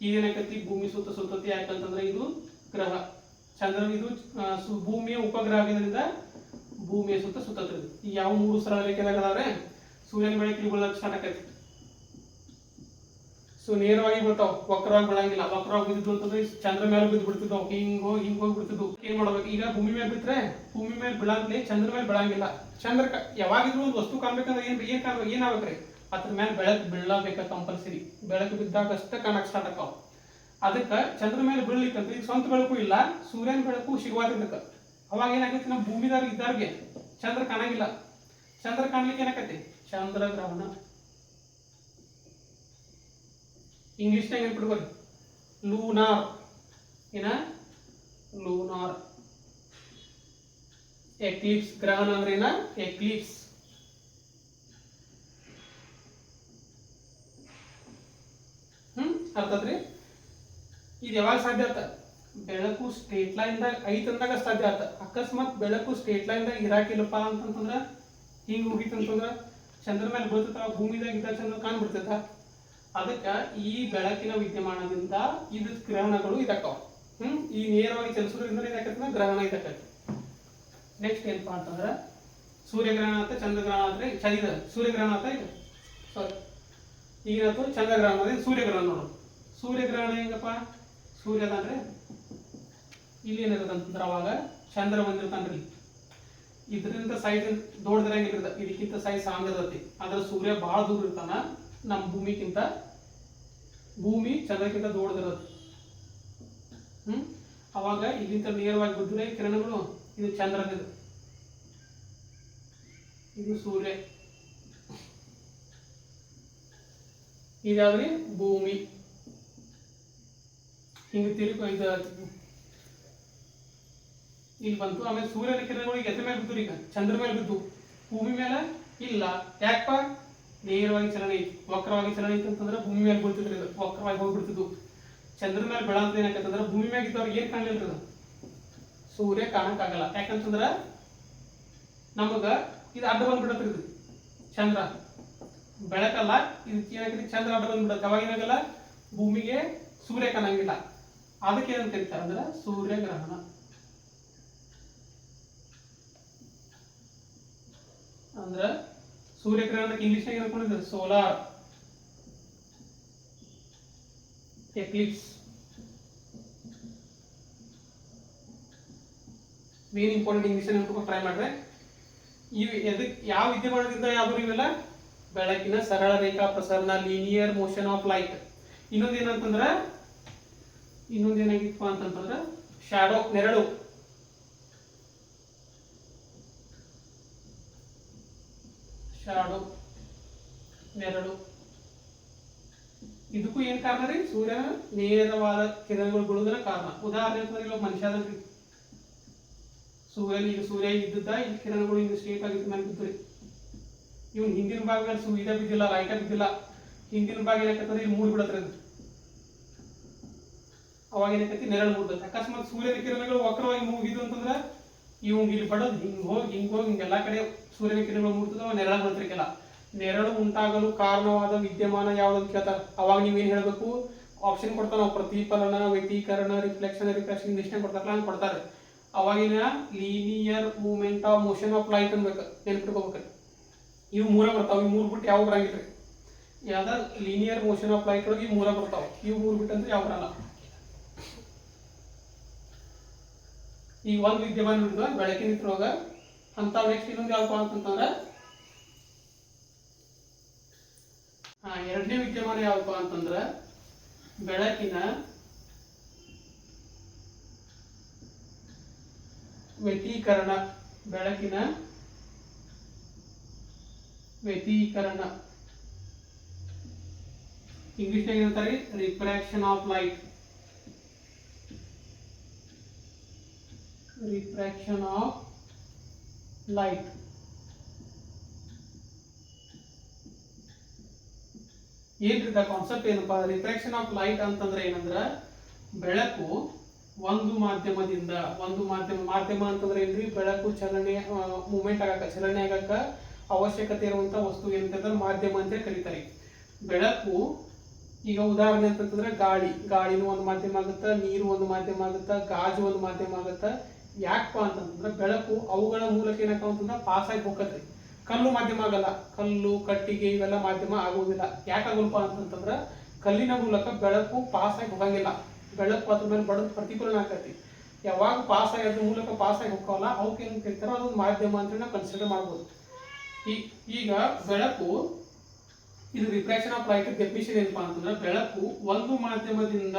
ಇದೇನಾಕತಿ ಭೂಮಿ ಸುತ್ತತಿ, ಯಾಕಂತಂದ್ರೆ ಇದು ಗ್ರಹ. ಚಂದ್ರ ಇದು ಭೂಮಿಯ ಉಪಗ್ರಹ ಆಗಿದ್ದರಿಂದ ಭೂಮಿಯ ಸುತ್ತತದೆ. ಈ ಯಾವ ಮೂರು ಸರಳ ರೇಖೆದಾಗ ಅದಾವ್ರೆ ಸೂರ್ಯನ ಬೆಳಕಿಗೆ ಬೀಳಕ್ ಸ್ಟಾರ್ಟ್ ಆಕೈತಿ. ಸೊ ನೇರವಾಗಿ ಬೀಳ್ತಾವ, ವಕ್ರವಾಗಿ ಬೀಳಂಗಿಲ್ಲ. ವಕ್ರವಾಗಿ ಬಿದ್ದು ಅಂತಂದ್ರೆ ಚಂದ್ರ ಮೇಲೆ ಬಿದ್ದು ಬಿಡ್ತಿದ್ವು, ಹಿಂಗ್ ಹೋಗಿ ಬಿಡ್ತಿದ್ವು. ಏನ್ ಮಾಡ್ಬೇಕು, ಈಗ ಭೂಮಿ ಮೇಲೆ ಬಿಟ್ರೆ ಭೂಮಿ ಮೇಲೆ ಬೀಳಂಗ್ಲಿ, ಚಂದ್ರ ಮೇಲೆ ಬೀಳಂಗಿಲ್ಲ. ಚಂದ್ರ ಯಾವಾಗಿದ್ರು ಒಂದು ವಸ್ತು ಕಾಣ್ಬೇಕಂದ್ರೆ ಏನ್ ಆಗ್ಬೇಕ್ರಿ, ಅದ್ರ ಮೇಲೆ ಬೆಳಕು ಬೀಳಬೇಕ ಕಂಪಲ್ಸರಿ. ಬೆಳಕು ಬಿದ್ದಾಗ ಅಷ್ಟೇ ಕಾಣಕ್ ಸ್ಟಾರ್ಟ್ ಆಕಾವ. ಅದಕ್ಕೆ ಚಂದ್ರ ಮೇಲೆ ಬೀಳ್ಲಿಕ್ಕಂತ ಈಗ ಸ್ವಂತ ಬೆಳಕು ಇಲ್ಲ, ಸೂರ್ಯನ ಬೆಳಕು ಸಿಗುವಾತಿದ್ದಕ್ಕೆ ಅವಾಗ ಏನಾಗೈತಿ, ನಮ್ಮ ಭೂಮಿದಾಗ ಇದ್ದಾರ್ಗೆ ಚಂದ್ರ ಕಾಣಂಗಿಲ್ಲ. ಚಂದ್ರ ಕಾಣ್ಲಿಕ್ಕೆ ಏನಾಕತಿ, ಚಂದ್ರಗ್ರಹಣ. ಇಂಗ್ಲಿಷ್ನಾಗ ಏನ್ ಬಿಡ್ಬೋದು, ಲೂನಾರ್. ಏನ ಲೂನಾರ್. ಎಕ್ಲಿಪ್ಸ್ ಗ್ರಹಣ ಅಂದ್ರೆ ಏನ, ಎಕ್ಲಿಪ್ಸ್. ಅರ್ಥದ್ರಿ. ಇದು ಯಾವಾಗ ಸಾಧ್ಯ ಆತ, ಬೆಳಕು ಸ್ಟ್ರೇಟ್ ಲೈನ್ ದಾಗ ಐತಂದಾಗ ಸಾಧ್ಯ ಆತ. ಅಕಸ್ಮಾತ್ ಬೆಳಕು ಸ್ಟ್ರೇಟ್ ಲೈನ್ ದಾಗ ಇರಾಕಿಲ್ಲಪ್ಪ ಅಂತಂತಂದ್ರ, ಹಿಂಗ್ ಹೋಗಿತ್ತಂತಂದ್ರ ಚಂದ್ರ ಮೇಲೆ ಬೀಳ್ತದ, ಭೂಮಿದಾಗ ಇದ್ದ ಚಂದ್ರ ಕಾಣ್ಬಿಡ್ತದ. ಅದಕ್ಕೆ ಈ ಬೆಳಕಿನ ವಿದ್ಯಮಾನದಿಂದ ಇದು ಗ್ರಹಣಗಳು ಇದಾಕವ. ಈ ನೇರವಾಗಿ ಚಲಿಸೋದ್ರಿಂದ ಏನಾಕೈತಿ, ಗ್ರಹಣ ಇದಾಕೈತಿ. ನೆಕ್ಸ್ಟ್ ಏನಪ್ಪಾ ಅಂತಂದ್ರ ಸೂರ್ಯಗ್ರಹಣ ಆತ, ಚಂದ್ರಗ್ರಹಣ ಆದ್ರೆ ಸೂರ್ಯಗ್ರಹಣ ಆತ. ಈಗ ಸಾರಿ ಈಗೇನಾಯ್ತು, ಚಂದ್ರಗ್ರಹಣ ಅಂದ್ರೆ ಸೂರ್ಯಗ್ರಹಣ ನೋಡು. ಸೂರ್ಯಗ್ರಹಣ ಹೆಂಗಪ್ಪ, ಸೂರ್ಯದ ಅಂದ್ರೆ ಇಲ್ಲಿ ಏನಿರ್ತಂತಂದ್ರೆ ಅವಾಗ ಚಂದ್ರ ಬಂದಿರ್ತಾನ್ರಿ. ಇದರಿಂದ ಸೈಜ್ ದೊಡ್ಡದಿರಂಗಿಲ್ಲ, ಇದಕ್ಕಿಂತ ಸೈಜ್ ಸಣ್ಣ ಇರ್ತೈತಿ. ಆದ್ರೆ ಸೂರ್ಯ ಬಹಳ ದೂರ ಇರ್ತಾನ ನಮ್ಮ ಭೂಮಿಗಿಂತ. ಭೂಮಿ ಚಂದ್ರಕ್ಕಿಂತ ದೊಡ್ಡದಿರುತ್ತೆ. ಅವಾಗ ಇಲ್ಲಿಂದ ನೇರವಾಗಿ ಬಿದ್ದರೆ ಕಿರಣಗಳು, ಇದು ಚಂದ್ರನಿದು, ಇದು ಸೂರ್ಯ, ಇದಾದ್ರಿ ಭೂಮಿ. ಹಿಂಗ ತಿರುಗಿ ಇಲ್ಲಿ ಬಂತು. ಆಮೇಲೆ ಸೂರ್ಯನ ಕಿರಣಗಳು ಈಗ ಎದ್ರ ಮೇಲೆ ಬಿದ್ದು, ಈಗ ಚಂದ್ರ ಮೇಲೆ ಬಿದ್ದು, ಭೂಮಿ ಮೇಲೆ ಇಲ್ಲ. ಯಾಕಪ್ಪ, ನೇರವಾಗಿ ಚಲನೆ ಐತಿ. ವಕ್ರವಾಗಿ ಚಲನೆ ಐತಿ ಅಂತಂದ್ರೆ ಭೂಮಿ ಮೇಲೆ ಬೀಳ್ತಿದ್ರಿ, ಇದು ವಕ್ರವಾಗಿ ಹೋಗ್ಬಿಡ್ತಿದ್ವು. ಚಂದ್ರ ಮೇಲೆ ಬೆಳಂತ ಏನಾಕಂತಂದ್ರೆ ಭೂಮಿ ಮ್ಯಾಗ ಇದ್ದವ್ರಿಗೆ ಏನ್ ಕಾಣ್ಲಿಲ್ರಿ, ಸೂರ್ಯ ಕಾಣಕ್ ಆಗಲ್ಲ. ಯಾಕಂತಂದ್ರ ನಮಗ ಇದು ಅಡ್ಡ ಬಂದ್ಬಿಡತ್ರಿ, ಇದು ಚಂದ್ರ ಬೆಳಕಲ್ಲ, ಇದಕ್ಕೆ ಏನಾಗೈತಿ, ಚಂದ್ರ ಅಡ್ಡ ಬಂದ್ಬಿಡತ್ತೆ. ಅವಾಗ ಏನಾಗಲ್ಲ, ಭೂಮಿಗೆ ಸೂರ್ಯ ಕಾಣಂಗಿಲ್ಲ. ಅದಕ್ಕೆ ಏನಂತ ಕರೀತಾರೆ ಅಂದ್ರೆ ಸೂರ್ಯಗ್ರಹಣ. ಅಂದ್ರ ಸೂರ್ಯಗ್ರಹಣಕ್ಕೆ ಇಂಗ್ಲಿಷ್ನಾಗ ಹೇಳ್ಕೊಂಡಿದ್ದಾರೆ solar eclipse. Main important English ಹೇಳ್ಕೊಂಡು ಟ್ರೈ ಮಾಡ್ರೆ. ಇವು ಎದಕ್ ಯಾವ ವಿದ್ಯಮಾನದಿಂದ ಯಾವ್ದು ಇವೆಲ್ಲ, ಬೆಳಕಿನ ಸರಳ ರೇಖಾ ಪ್ರಸರಣ, ಲೀನಿಯರ್ ಮೋಷನ್ ಆಫ್ ಲೈಟ್. ಇನ್ನೊಂದೇನಂತಂದ್ರ ಇನ್ನೊಂದೇನಾಗಿತ್ತು ಅಂತಂತಂದ್ರ ಶಾಡೋ, ನೆರಳು. ಶಾಡೋ ನೆರಳು. ಇದಕ್ಕೂ ಏನ್ ಕಾರಣ ರೀ, ಸೂರ್ಯನ ನೇರವಾದ ಕಿರಣಗಳು ಬೀಳುವುದರ ಕಾರಣ. ಉದಾಹರಣೆ ಅಂತಂದ್ರೆ ಇವಾಗ ಮನುಷ್ಯ ಅದನ್ರಿ, ಸೂರ್ಯ ಇದ್ದಿದ್ದ ಈ ಕಿರಣಗಳು ಹಿಂಗೆ ಸ್ಟ್ರೇಟ್ ಆಗಿ ಮೇಲೆ ಬಿದ್ದುರಿ. ಇವ್ನು ಹಿಂದಿನ ಭಾಗ ಮೇಲೆ ಇದ ಬಿದ್ದಿಲ್ಲ, ಲೈಟ ಬಿದ್ದಿಲ್ಲ. ಹಿಂದಿನ ಭಾಗ ಏನಾಕತ್ತಂದ್ರೆ ಇಲ್ಲಿ ಮೂಡ್ ಬಿಡತ್ರಿ ಅದು. ಅವಾಗ ಏನಾಕತಿ, ನೆರಳು ಮೂಡ್ತದೆ. ಅಕಸ್ಮಾತ್ ಸೂರ್ಯನ ಕಿರಣಗಳು ವಕ್ರವಾಗಿ ಮುಗಿದು ಅಂತಂದ್ರೆ ಇವ್ ಇಲ್ಲಿ ಬಡೋದು ಹಿಂಗ್ ಹೋಗಿ ಹಿಂಗೆಲ್ಲಾ ಕಡೆ ಸೂರ್ಯನ ಕಿರಣಗಳು ಮೂಡ್ತದ, ನೆರಳು ಬೀಳ್ತಿರ್ಕಿಲ್ಲ. ನೆರಳು ಉಂಟಾಗಲು ಕಾರಣವಾದ ವಿದ್ಯಮಾನ ಯಾವ್ದಂತ ಕೇಳ್ತಾರ. ಅವಾಗ ನೀವೇನ್ ಹೇಳ್ಬೇಕು, ಆಪ್ಷನ್ ಕೊಡ್ತಾರ ನಾವು, ಪ್ರತಿಫಲನ, ವ್ಯತಿಕರಣ, ರಿಫ್ಲೆಕ್ಷನ್ ಇಂಗ್ಲಿಷ್ನಾಗ ಕೊಡ್ತಾರಲ್ಲ ಹಂಗೆ ಕೊಡ್ತಾರೆ. ಅವಾಗಿನ linear movement of motion of light ಅನ್ಬೇಕು, ನೆನ್ಪಿಟ್ಕೋಬೇಕ್ರಿ. ಇವು ಮೂರ ಬರ್ತಾವ, ಇವು ಮೂರು ಬಿಟ್ಟು ಯಾವ ಬರಂಗಿಲ್ರಿ. ಯಾವ್ದ ಲೀನಿಯರ್ ಮೋಷನ್ ಆಫ್ ಲೈಟ್ ಒಳಗೆ ಇವು ಮೂರ ಬರ್ತಾವ, ಇವು ಮೂರು ಬಿಟ್ಟು ಅಂದ್ರೆ ಯಾವ ಬರಲ್ಲ. ಈ ಒಂದು ವಿದ್ಯಮಾನ ಬೆಳಕಿನ ಇದ್ರೊಳಗ ಅಂತ. ನೆಕ್ಸ್ಟ್ ಇನ್ನೊಂದು ಯಾವಪ್ಪ ಅಂತಂದ್ರೆ ಎರಡನೇ ವಿದ್ಯಮಾನ ಯಾವಪ್ಪ ಅಂತಂದ್ರ ಬೆಳಕಿನ ವ್ಯತೀಕರಣ. ಬೆಳಕಿನ ವ್ಯತೀಕರಣ ಇಂಗ್ಲಿಷ್ನಾಗ ಏನಂತಾರೆ, refraction of light. Refraction of light. ಏನ್ರಿ ಕಾನ್ಸೆಪ್ಟ್ ಏನಪ್ಪಾ, ರಿಫ್ರಾಕ್ಷನ್ ಆಫ್ ಲೈಟ್ ಅಂತಂದ್ರೆ ಏನಂದ್ರ ಬೆಳಕು ಒಂದು ಮಾಧ್ಯಮದಿಂದ ಮಾಧ್ಯಮ ಅಂತಂದ್ರೆ ಏನ್ರಿ, ಬೆಳಕು ಚಲನೆ ಮೂವ್ಮೆಂಟ್ ಚಲನೆ ಆಗಕ್ಕ ಅವಶ್ಯಕತೆ ಇರುವಂತ ವಸ್ತು ಏನಂತಂದ್ರೆ ಮಾಧ್ಯಮ ಅಂತ ಕರೀತಾರೆ. ಬೆಳಕು ಈಗ ಉದಾಹರಣೆ ಅಂತಂದ್ರೆ ಗಾಳಿನೂ ಒಂದು ಮಾಧ್ಯಮ ಆಗುತ್ತಾ, ನೀರು ಒಂದು ಮಾಧ್ಯಮ ಆಗುತ್ತಾ, ಗಾಜು ಒಂದು ಮಾಧ್ಯಮ ಆಗುತ್ತಾ. ಯಾಕಪ್ಪ ಅಂತಂದ್ರೆ ಬೆಳಕು ಅವುಗಳ ಮೂಲಕ ಏನಪ್ಪ ಅಂತಂದ್ರೆ ಪಾಸ್ ಆಗಿ ಹೋಗತ್ರಿ. ಕಲ್ಲು ಮಾಧ್ಯಮ ಆಗಲ್ಲ, ಕಲ್ಲು ಕಟ್ಟಿಗೆ ಇವೆಲ್ಲ ಮಾಧ್ಯಮ ಆಗುವುದಿಲ್ಲ. ಯಾಕಾಗಲ್ಪ ಅಂತಂದ್ರೆ ಕಲ್ಲಿನ ಮೂಲಕ ಬೆಳಕು ಪಾಸ್ ಆಗಿ ಹೋಗಂಗಿಲ್ಲ, ಬೆಳಕು ಅದ್ರ ಮೇಲೆ ಬಡದು ಪ್ರತಿಫಲನ ಆಕತಿ. ಯಾವಾಗ ಪಾಸ್ ಆಗಿ ಅದ್ರ ಮೂಲಕ ಪಾಸ್ ಆಗಿ ಹೋಗಲ್ಲ ಅವಕ್ಕೆ ಏನ್ ಕರಿತಾರೋ ಅದೊಂದು ಮಾಧ್ಯಮ ಅಂತ ನಾವು ಕನ್ಸಿಡರ್ ಮಾಡ್ಬೋದು. ಈಗ ಬೆಳಕು ಇದು ರಿಫ್ರಾಕ್ಷನ್ ಆಫ್ ಲೈಟ್ ಡೆಫಿನಿಷನ್ ಏನಪ್ಪಾ ಅಂತಂದ್ರೆ ಬೆಳಕು ಒಂದು ಮಾಧ್ಯಮದಿಂದ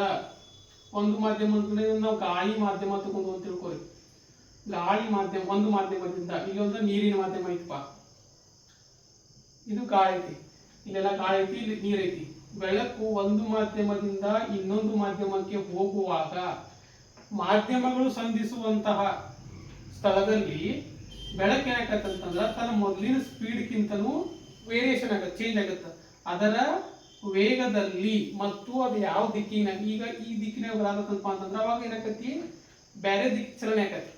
ಅಂತಂದ್ರೆ ನಾವು ಗಾಳಿ ಮಾಧ್ಯಮ ತಗೊಂಡು ಅಂತ ತಿಳ್ಕೊರಿ. ಗಾಳಿ ಮಾಧ್ಯಮ ಒಂದು ಮಾಧ್ಯಮದಿಂದ, ಇಲ್ಲೊಂದು ನೀರಿನ ಮಾಧ್ಯಮ ಐತಪ್ಪ, ಇದು ಗಾಳಿ ಐತಿ, ಇಲ್ಲೆಲ್ಲ ಗಾಳಿ ಐತಿ, ಇಲ್ಲಿ ನೀರ್ ಐತಿ. ಬೆಳಕು ಒಂದು ಮಾಧ್ಯಮದಿಂದ ಇನ್ನೊಂದು ಮಾಧ್ಯಮಕ್ಕೆ ಹೋಗುವಾಗ ಮಾಧ್ಯಮಗಳು ಸಂಧಿಸುವಂತಹ ಸ್ಥಳದಲ್ಲಿ ಬೆಳಕು ಏನಾಗತ್ತಂತಂದ್ರೆ ತನ್ನ ಮೊದಲಿನ ಸ್ಪೀಡ್ಗಿಂತನೂ ವೇರಿಯೇಷನ್ ಆಗತ್ತೆ, ಚೇಂಜ್ ಆಗುತ್ತೆ ಅದರ ವೇಗದಲ್ಲಿ. ಮತ್ತು ಅದು ಯಾವ ದಿಕ್ಕಿನ, ಈಗ ಈ ದಿಕ್ಕಿನ ಬರತ್ತಪ್ಪ ಅಂತಂದ್ರೆ ಅವಾಗ ಏನಾಕತಿ, ಬೇರೆ ದಿಕ್ಕು ಚಲನೆ ಆಕತಿ,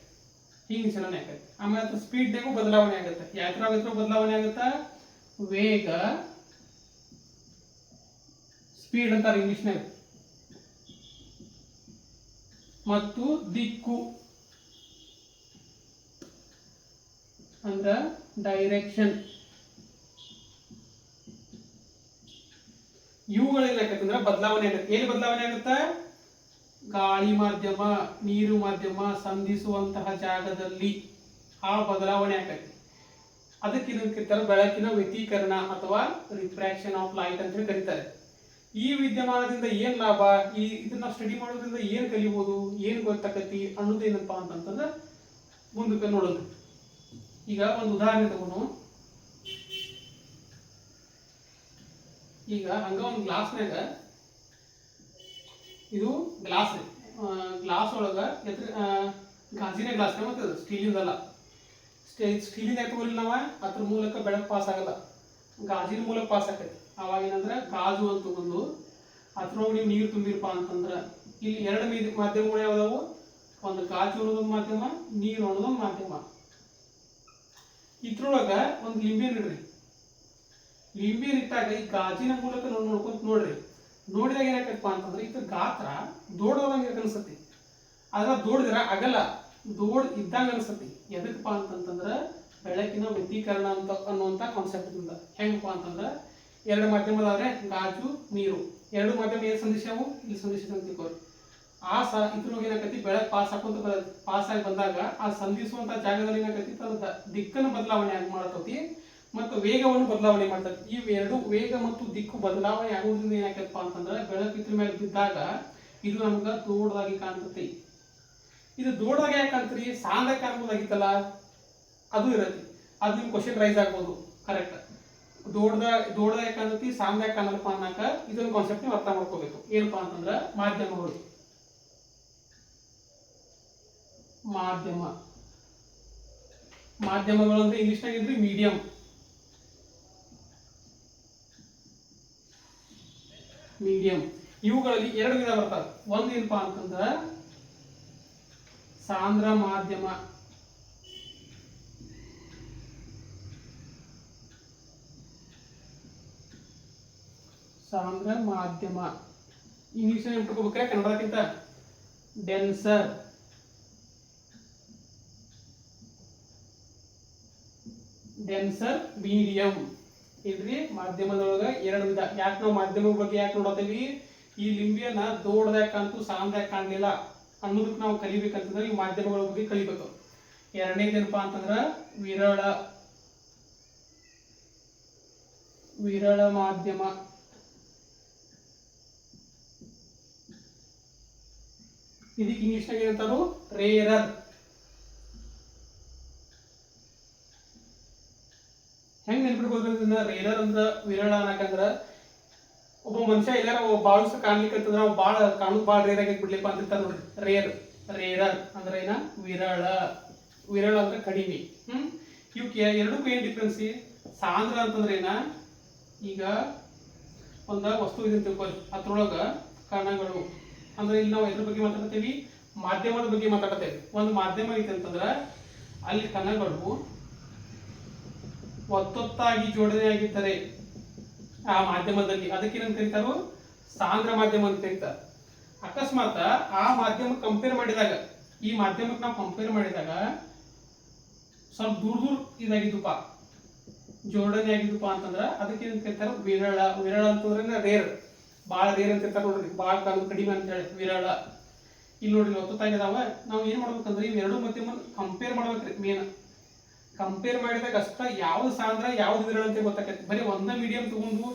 ಹಿಂಗೆ ಚಲನೆ ಆಕತಿ. ಆಮೇಲೆ ಅದು ಸ್ಪೀಡ್ನಾಗೂ ಬದಲಾವಣೆ ಆಗುತ್ತೆ. ಯಾತ್ರ ಬದಲಾವಣೆ ಆಗುತ್ತಾ, ವೇಗ ಸ್ಪೀಡ್ ಅಂತಾರೆ ಇಂಗ್ಲಿಷ್ನಾಗ, ಮತ್ತು ದಿಕ್ಕು ಅಂದ್ರ ಡೈರೆಕ್ಷನ್. ಇವುಗಳೆಲ್ಲ ಯಾಕಂದ್ರೆ ಬದಲಾವಣೆ ಆಗುತ್ತೆ. ಏನು ಬದಲಾವಣೆ ಆಗುತ್ತಾ, ಗಾಳಿ ಮಾಧ್ಯಮ ನೀರು ಮಾಧ್ಯಮ ಸಂಧಿಸುವಂತಹ ಜಾಗದಲ್ಲಿ ಆ ಬದಲಾವಣೆ ಆಗತ್ತೆ. ಅದಕ್ಕೆ ಕರೀತಾರೆ ಬೆಳಕಿನ ವ್ಯತೀಕರಣ ಅಥವಾ ರಿಫ್ರಾಕ್ಷನ್ ಆಫ್ ಲೈಟ್ ಅಂತ ಹೇಳಿ ಕರೀತಾರೆ. ಈ ವಿದ್ಯಮಾನದಿಂದ ಏನ್ ಲಾಭ, ಇದನ್ನ ಸ್ಟಡಿ ಮಾಡೋದ್ರಿಂದ ಏನ್ ಕಲಿಬಹುದು, ಏನ್ ಗೊತ್ತಾಕತಿ ಅನ್ನೋದೇನಪ್ಪಾ ಅಂತಂದ್ರೆ ಮುಂದಕ್ಕೆ ನೋಡೋದು. ಈಗ ಒಂದು ಉದಾಹರಣೆ ತಗೊಂಡು, ಈಗ ಹಂಗ ಒಂದು ಗ್ಲಾಸ್ನಾಗ, ಇದು ಗ್ಲಾಸ್ ಒಳಗ ಗಾಜಿನ ಗ್ಲಾಸ್ ಮತ್ತೆ ಸ್ಟೀಲಿಂದಲ್ಲ, ಸ್ಟೀಲಿಂದ ತಗೊಳ್ಳಿ ನಾವ ಅದ್ರ ಮೂಲಕ ಬೆಳಕು ಪಾಸ್ ಆಗಲ್ಲ, ಗಾಜಿನ ಮೂಲಕ ಪಾಸ್ ಆಕೈತಿ. ಅವಾಗ ಏನಂದ್ರೆ ಗಾಜು ಅಂತ ತಗೊಂಡು ಅದ್ರೊಳಗೆ ನೀವು ನೀರು ತುಂಬಿರಪ್ಪ ಅಂತಂದ್ರ ಇಲ್ಲಿ ಎರಡು ಮಾಧ್ಯಮಗಳು ಯಾವ್ದಾವು, ಒಂದು ಗಾಜು ಅನ್ನೋದೊಂದು ಮಾಧ್ಯಮ, ನೀರು ಅನ್ನೋದೊಂದು ಮಾಧ್ಯಮ. ಇದ್ರೊಳಗ ಒಂದು ಲಿಂಬೆನ್ ಇಡ್ರಿ, ಲಿಂಬೆನ್ ಇಟ್ಟಾಗ ಈ ಗಾಜಿನ ಮೂಲಕ ನೋಡ್ಕೊಂತ ನೋಡಿದಾಗ ಏನಾಕೈತಪ್ಪ ಅಂತಂದ್ರೆ ಇದ್ರ ಗಾತ್ರ ದೊಡ್ಡದಂಗೆ ಅನ್ಸತಿ, ಆದ್ರ ದೊಡ್ಡದಿರ ಆಗಲ್ಲ, ಇದ್ದಂಗ ಅನ್ಸತಿ. ಎದಕ್ಕಪ್ಪ ಅಂತಂದ್ರ ಬೆಳಕಿನ ವ್ಯತೀಕರಣ ಅಂತ ಅನ್ನುವಂತ ಕಾನ್ಸೆಪ್ಟ್ ಇಂದ. ಹೆಂಗಪ್ಪ ಅಂತಂದ್ರ ಎರಡು ಮಾಧ್ಯಮದಾದ್ರೆ ಗಾಜು ನೀರು, ಎರಡು ಮಾಧ್ಯಮ ಏನ್ ಸಂದೇಶವು ಇಲ್ಲಿ ಸಂದೇಶ ಅಂತ ತಿಳ್ಕೊರಿ. ಇದ್ರೊಳಗೆ ಏನಾಕತಿ, ಬೆಳಕು ಪಾಸ್ ಆಗಿ ಬಂದಾಗ ಆ ಸಂಧಿಸುವಂತ ಜಾಗದಲ್ಲಿ ಏನಾಕತಿ ತನ್ನ ದಿಕ್ಕನ್ನು ಬದಲಾವಣೆ ಮಾಡತತಿ ಮತ್ತು ವೇಗವನ್ನು ಬದಲಾವಣೆ ಮಾಡ್ತದೆ. ಈ ಎರಡು ವೇಗ ಮತ್ತು ದಿಕ್ಕು ಬದಲಾವಣೆ ಆಗುವುದರಿಂದ ಏನಾಕತ್ತಪ್ಪ ಅಂತಂದ್ರೆ ಬೆಳಕು ಇದ್ರ ಮೇಲೆ ಬಿದ್ದಾಗ ಇದು ನಮ್ಗೆ ದೊಡ್ಡದಾಗಿ ಕಾಣ್ತತಿ. ಇದು ದೊಡ್ಡದಾಗಿ ಯಾಕೆ ಕಾಣ್ತೀರಿ, ಸಾಂದ ಕಾಣ್ಬೋದಾಗಿತ್ತಲ್ಲ, ಅದು ಇರತ್ತೆ. ಅದು ನಿಮ್ ಕ್ವಶನ್ ರೈಸ್ ಆಗ್ಬೋದು. ಕರೆಕ್ಟ್, ದೊಡ್ಡದಾಗಿ ಕಾಣ್ತತಿ, ಸಾಂದ ಕಾಣಲ್ಪ ಅನ್ನಕ ಇದೊಂದು ಕಾನ್ಸೆಪ್ಟ್ ನೀವು ಅರ್ಥ ಮಾಡ್ಕೋಬೇಕು. ಏನಪ್ಪಾ ಅಂತಂದ್ರೆ ಮಾಧ್ಯಮಗಳು ಅಂದ್ರೆ ಇಂಗ್ಲಿಷ್ನಾಗ ಇದ್ರಿ ಮೀಡಿಯಂ. ಇವುಗಳಲ್ಲಿ ಎರಡು ವಿಧ ಬರ್ತವೆ. ಒಂದು ಏನಪ್ಪಾ ಅಂತಂದ್ರ ಸಾಂದ್ರ ಮಾಧ್ಯಮ, ಇಂಗ್ಲಿಷ್ ಇಟ್ಕೋಬೇಕ್ರೆ ಕನ್ನಡಕ್ಕಿಂತ ಡೆನ್ಸರ್. ಮೀಡಿಯಂ ಇದ್ರಿ ಮಾಧ್ಯಮದೊಳಗ ಎರಡು ವಿಧ. ಯಾಕೆ ನಾವು ಮಾಧ್ಯಮ ಬಗ್ಗೆ ಯಾಕೆ ನೋಡತ್ತೀವಿ, ಈ ಲಿಂಬಿಯನ್ನ ದೊಡ್ಡದಾಗಿ ಕಾಣ್ತು, ಸಾಂದ್ಯಾಗಿ ಕಾಣಲಿಲ್ಲ ಅನ್ನೋದಕ್ಕೆ ನಾವು ಕಲಿಬೇಕಂತಂದ್ರೆ ಈ ಮಾಧ್ಯಮಗಳ ಬಗ್ಗೆ ಕಲಿಬೇಕು. ಎರಡನೇದೇನಪ್ಪಾ ಅಂತಂದ್ರ ವಿರಳ ಮಾಧ್ಯಮ. ಇದಕ್ಕೆ ಇಂಗ್ಲಿಷ್ನಾಗ ಏನಂತಾರು, ರೇರರ್. ಹೆಂಗ್ ನೆನ್ಪಿಡ್ಬೋದು ಇದನ್ನ, ರೇರರ್ ಅಂದ್ರ ವಿರಳ ಅನ್ನಕಂದ್ರ ಒಬ್ಬ ಮನುಷ್ಯ ಎಲ್ಲಾರ ಬಾಳ ಕಾಣ್ಲಿಕ್ಕೆ ನಾವು ಕಾಣುದು ಬಾಳ ರೇರ್ ಆಗಿ ಬಿಡ್ಲಿಪ್ಪ ಅಂತಿರ್ತಾರ ನೋಡ್ರಿ. ರೇರರ್ ಅಂದ್ರೆ ಏನ, ವಿರಳ ಅಂದ್ರೆ ಕಡಿಮೆ. ಎರಡಕ್ಕೂ ಏನ್ ಡಿಫ್ರೆನ್ಸ್? ಸಾಂದ್ರ ಅಂತಂದ್ರೆ ಏನ, ಈಗ ಒಂದ ವಸ್ತು ಇದೆ ಅಂತ ತಿಳ್ಕೊಳ್ಳಿ, ಅದ್ರೊಳಗ ಕಣಗಳು, ಅಂದ್ರೆ ಇಲ್ಲಿ ನಾವು ಎದ್ರ ಬಗ್ಗೆ ಮಾತಾಡ್ತೇವಿ? ಮಾಧ್ಯಮದ ಬಗ್ಗೆ ಮಾತಾಡ್ತೇವೆ. ಒಂದು ಮಾಧ್ಯಮ ಐತೆ ಅಂತಂದ್ರ ಅಲ್ಲಿ ಕಣಗಳು ಒತ್ತೊತ್ತಾಗಿ ಜೋಡಣೆಯಾಗಿದ್ದರೆ ಆ ಮಾಧ್ಯಮದಲ್ಲಿ ಅದಕ್ಕೆ ಏನಂತ ಕರೀತಾರೋ? ಸಾಂದ್ರ ಮಾಧ್ಯಮ ಅಂತ ಕರೀತಾರೆ. ಅಕಸ್ಮಾತ್ ಆ ಮಾಧ್ಯಮ ಕಂಪೇರ್ ಮಾಡಿದಾಗ, ಈ ಮಾಧ್ಯಮಕ್ಕೆ ನಾವು ಕಂಪೇರ್ ಮಾಡಿದಾಗ ಸ್ವಲ್ಪ ದೂರ ಇದಾಗಿದ್ದಪ್ಪ, ಜೋಡಣೆ ಆಗಿದ್ದಪ್ಪ ಅಂತಂದ್ರ ಅದಕ್ಕೆ ಏನಂತ ಕರೀತಾರ? ವಿರಳ. ವಿರಳ ಅಂತಂದ್ರೆ ರೇರ್, ಭಾಳ ರೇರ್ ಅಂತ ಇರ್ತಾರ ನೋಡ್ರಿ, ಭಾಳ ಕಡಿಮೆ ಅಂತ ಹೇಳಿ ವಿರಳ. ಇಲ್ಲಿ ನೋಡ್ರಿ ಒತ್ತೊತ್ತಾಗಿದಾವ, ನಾವು ಏನ್ ಮಾಡ್ಬೇಕಂದ್ರೆ ಇವೆರಡು ಮಧ್ಯಮ ಕಂಪೇರ್ ಮಾಡ್ಬೇಕ್ರಿ. ಮೇನ್ ಕಂಪೇರ್ ಮಾಡಿದಾಗ ಅಷ್ಟ ಯಾವ್ದು ಸಾಂದ್ರ ಯಾವ್ದು ವಿರಳ ಅಂತ ಗೊತ್ತಾಗತ್ತೆ. ಬರೀ ಒಂದ ಮೀಡಿಯಂ ತಗೊಂಡು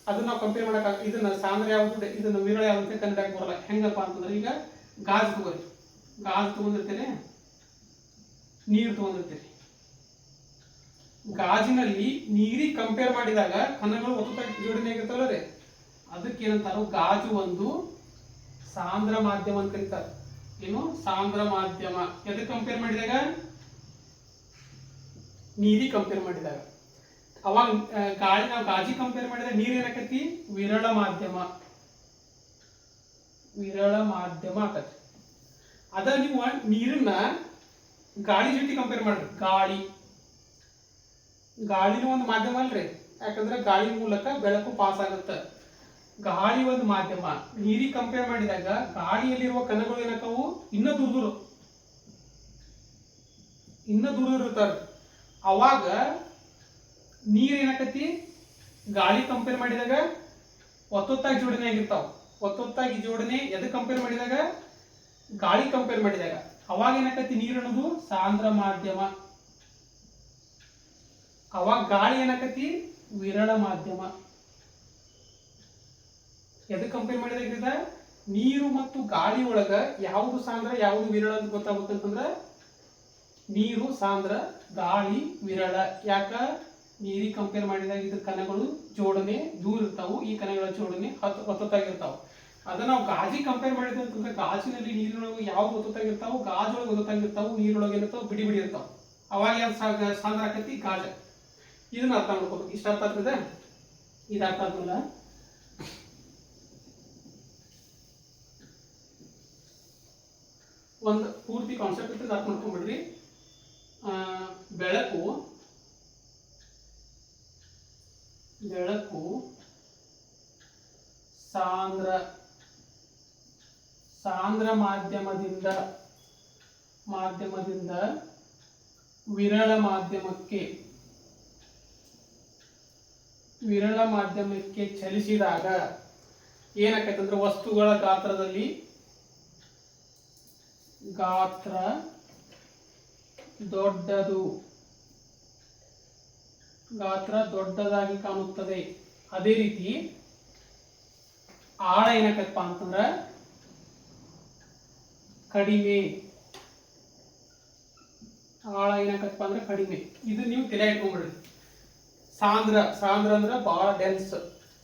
ಅದನ್ನ ನಾವು ಕಂಪೇರ್ ಮಾಡಕ್, ಇದನ್ನ ಸಾಂದ್ರ ಯಾವ್ದು ಇದನ್ನ ವಿರಳ ಯಾವ್ದು ಅಂತ ಕಂಡಾಕ್ ಬರಲ್ಲ. ಹೆಂಗಪ್ಪ ಅಂತಂದ್ರೆ ಈಗ ಗಾಜ್ ತಗೋರಿ, ಗಾಜ್ ತಗೊಂಡಿರ್ತೇನೆ, ನೀರು ತಗೊಂಡಿರ್ತೇನೆ. ಗಾಜಿನಲ್ಲಿ ನೀರಿಗೆ ಕಂಪೇರ್ ಮಾಡಿದಾಗ ಕಣಗಳು ಒತ್ತೊತ್ತಾಗಿ ಜೋಡಣೆ ಆಗಿರ್ತಾವಲ್ಲ ರೀ, ಅದಕ್ಕೆ ಏನಂತಾರೋ? ಗಾಜು ಒಂದು ಸಾಂದ್ರ ಮಾಧ್ಯಮ ಅಂತ ಕರೀತಾರೆ. ಏನು? ಸಾಂದ್ರ ಮಾಧ್ಯಮ. ಎದಕ್ಕೆ ಕಂಪೇರ್ ಮಾಡಿದಾಗ? ನೀರಿಗೆ ಕಂಪೇರ್ ಮಾಡಿದಾಗ. ಅವಾಗ ಗಾಳಿ, ನಾವು ಗಾಜಿ ಕಂಪೇರ್ ಮಾಡಿದಾಗ ನೀರು ಏನಾಕತಿ? ವಿರಳ ಮಾಧ್ಯಮ. ವಿರಳ ಮಾಧ್ಯಮ ಆಕತಿ. ಅದ ನೀವು ನೀರನ್ನ ಗಾಳಿ ಜೊತೆ ಕಂಪೇರ್ ಮಾಡ್ರಿ. ಗಾಳಿನೂ ಒಂದು ಮಾಧ್ಯಮ ಅಲ್ರಿ, ಯಾಕಂದ್ರೆ ಗಾಳಿ ಮೂಲಕ ಬೆಳಕು ಪಾಸ್ ಆಗುತ್ತೆ. ಗಾಳಿ ಒಂದು ಮಾಧ್ಯಮ. ನೀರಿಗೆ ಕಂಪೇರ್ ಮಾಡಿದಾಗ ಗಾಳಿಯಲ್ಲಿರುವ ಕಣಗಳು ಏನಕ್ಕವು? ಇನ್ನ ದೂರ ಇರ್ತಾರೆ. ಅವಾಗ ನೀರ್ ಏನಾಕತಿ? ಗಾಳಿ ಕಂಪೇರ್ ಮಾಡಿದಾಗ ಒತ್ತೊತ್ತಾಗಿ ಜೋಡಣೆ ಆಗಿರ್ತಾವ. ಒತ್ತೊತ್ತಾಗಿ ಜೋಡಣೆ ಎದಕ್ಕೆ ಕಂಪೇರ್ ಮಾಡಿದಾಗ? ಗಾಳಿ ಕಂಪೇರ್ ಮಾಡಿದಾಗ. ಅವಾಗ ಏನಾಕತಿ? ನೀರು ಅನ್ನೋದು ಸಾಂದ್ರ ಮಾಧ್ಯಮ. ಅವಾಗ ಗಾಳಿ ಏನಾಕತಿ? ವಿರಳ ಮಾಧ್ಯಮ. ಎದಕ್ಕೆ ಕಂಪೇರ್ ಮಾಡಿದಾಗ? ನೀರು ಮತ್ತು ಗಾಳಿ ಒಳಗ ಯಾವುದು ಸಾಂದ್ರ ಯಾವುದು ವಿರಳ ಅಂತ ಗೊತ್ತಾಗ್ಬೇಕಂತಂದ್ರ ನೀರು ಸಾಂದ್ರ, ಗಾಳಿ ವಿರಳ. ಯಾಕ? ನೀರಿಗೆ ಕಂಪೇರ್ ಮಾಡಿದಾಗ ಇದ್ರ ಕಣಗಳು ಜೋಡಣೆ ದೂರ ಇರ್ತಾವು, ಈ ಕಣಗಳ ಜೋಡಣೆ ಒತ್ತೊತ್ತಾಗಿರ್ತಾವ. ಅದನ್ನ ನಾವು ಗಾಜಿ ಕಂಪೇರ್ ಮಾಡಿದ್ವಿ ಅಂತಂದ್ರೆ ಗಾಜಿನಲ್ಲಿ ನೀರಿನೊಳಗೆ ಯಾವ್ದು ಒತ್ತೊತ್ತಾಗಿರ್ತಾವು? ಗಾಜೊಳಗೆ ಒತ್ತೊತ್ತಾಗಿರ್ತಾವು, ನೀರೊಳಗೆ ಏನಿರ್ತಾವ? ಬಿಡಿ ಇರ್ತಾವ. ಅವಾಗ ಯಾವ್ದು ಸಾಂದ್ರ ಆಕತಿ? ಗಾಜ. ಇದನ್ನ ಅರ್ಥ ಮಾಡ್ಕೋಬೇಕು. ಇಷ್ಟ ಅರ್ಥ ಆಗ್ತದೆ? ಇದು ಅರ್ಥ ಆದ್ಮೇಲೆ ಒಂದು ಪೂರ್ತಿ ಕಾನ್ಸೆಪ್ಟ್ ಅರ್ಥ ಮಾಡ್ಕೊಂಡ್ಬಿಡ್ರಿ. ಬೆಳಕು ಸಾಂದ್ರ ಮಾಧ್ಯಮದಿಂದ ವಿರಳ ಮಾಧ್ಯಮಕ್ಕೆ ಚಲಿಸಿದಾಗ ಏನಾಕೈತಂದ್ರೆ ವಸ್ತುಗಳ ಗಾತ್ರ ದೊಡ್ಡದಾಗಿ ಕಾಣುತ್ತದೆ. ಅದೇ ರೀತಿ ಆಳ ಏನಾಕತ್ತಪ್ಪ ಅಂತಂದ್ರ ಕಡಿಮೆ. ಆಳ ಏನಾಕತ್ತಪ್ಪ ಅಂದ್ರೆ ಕಡಿಮೆ. ಇದು ನೀವು ತಲೆ ಇಟ್ಕೊಂಡ್ಬಿಡ್ರಿ. ಸಾಂದ್ರ ಅಂದ್ರೆ ಬಹಳ ಡೆನ್ಸ್.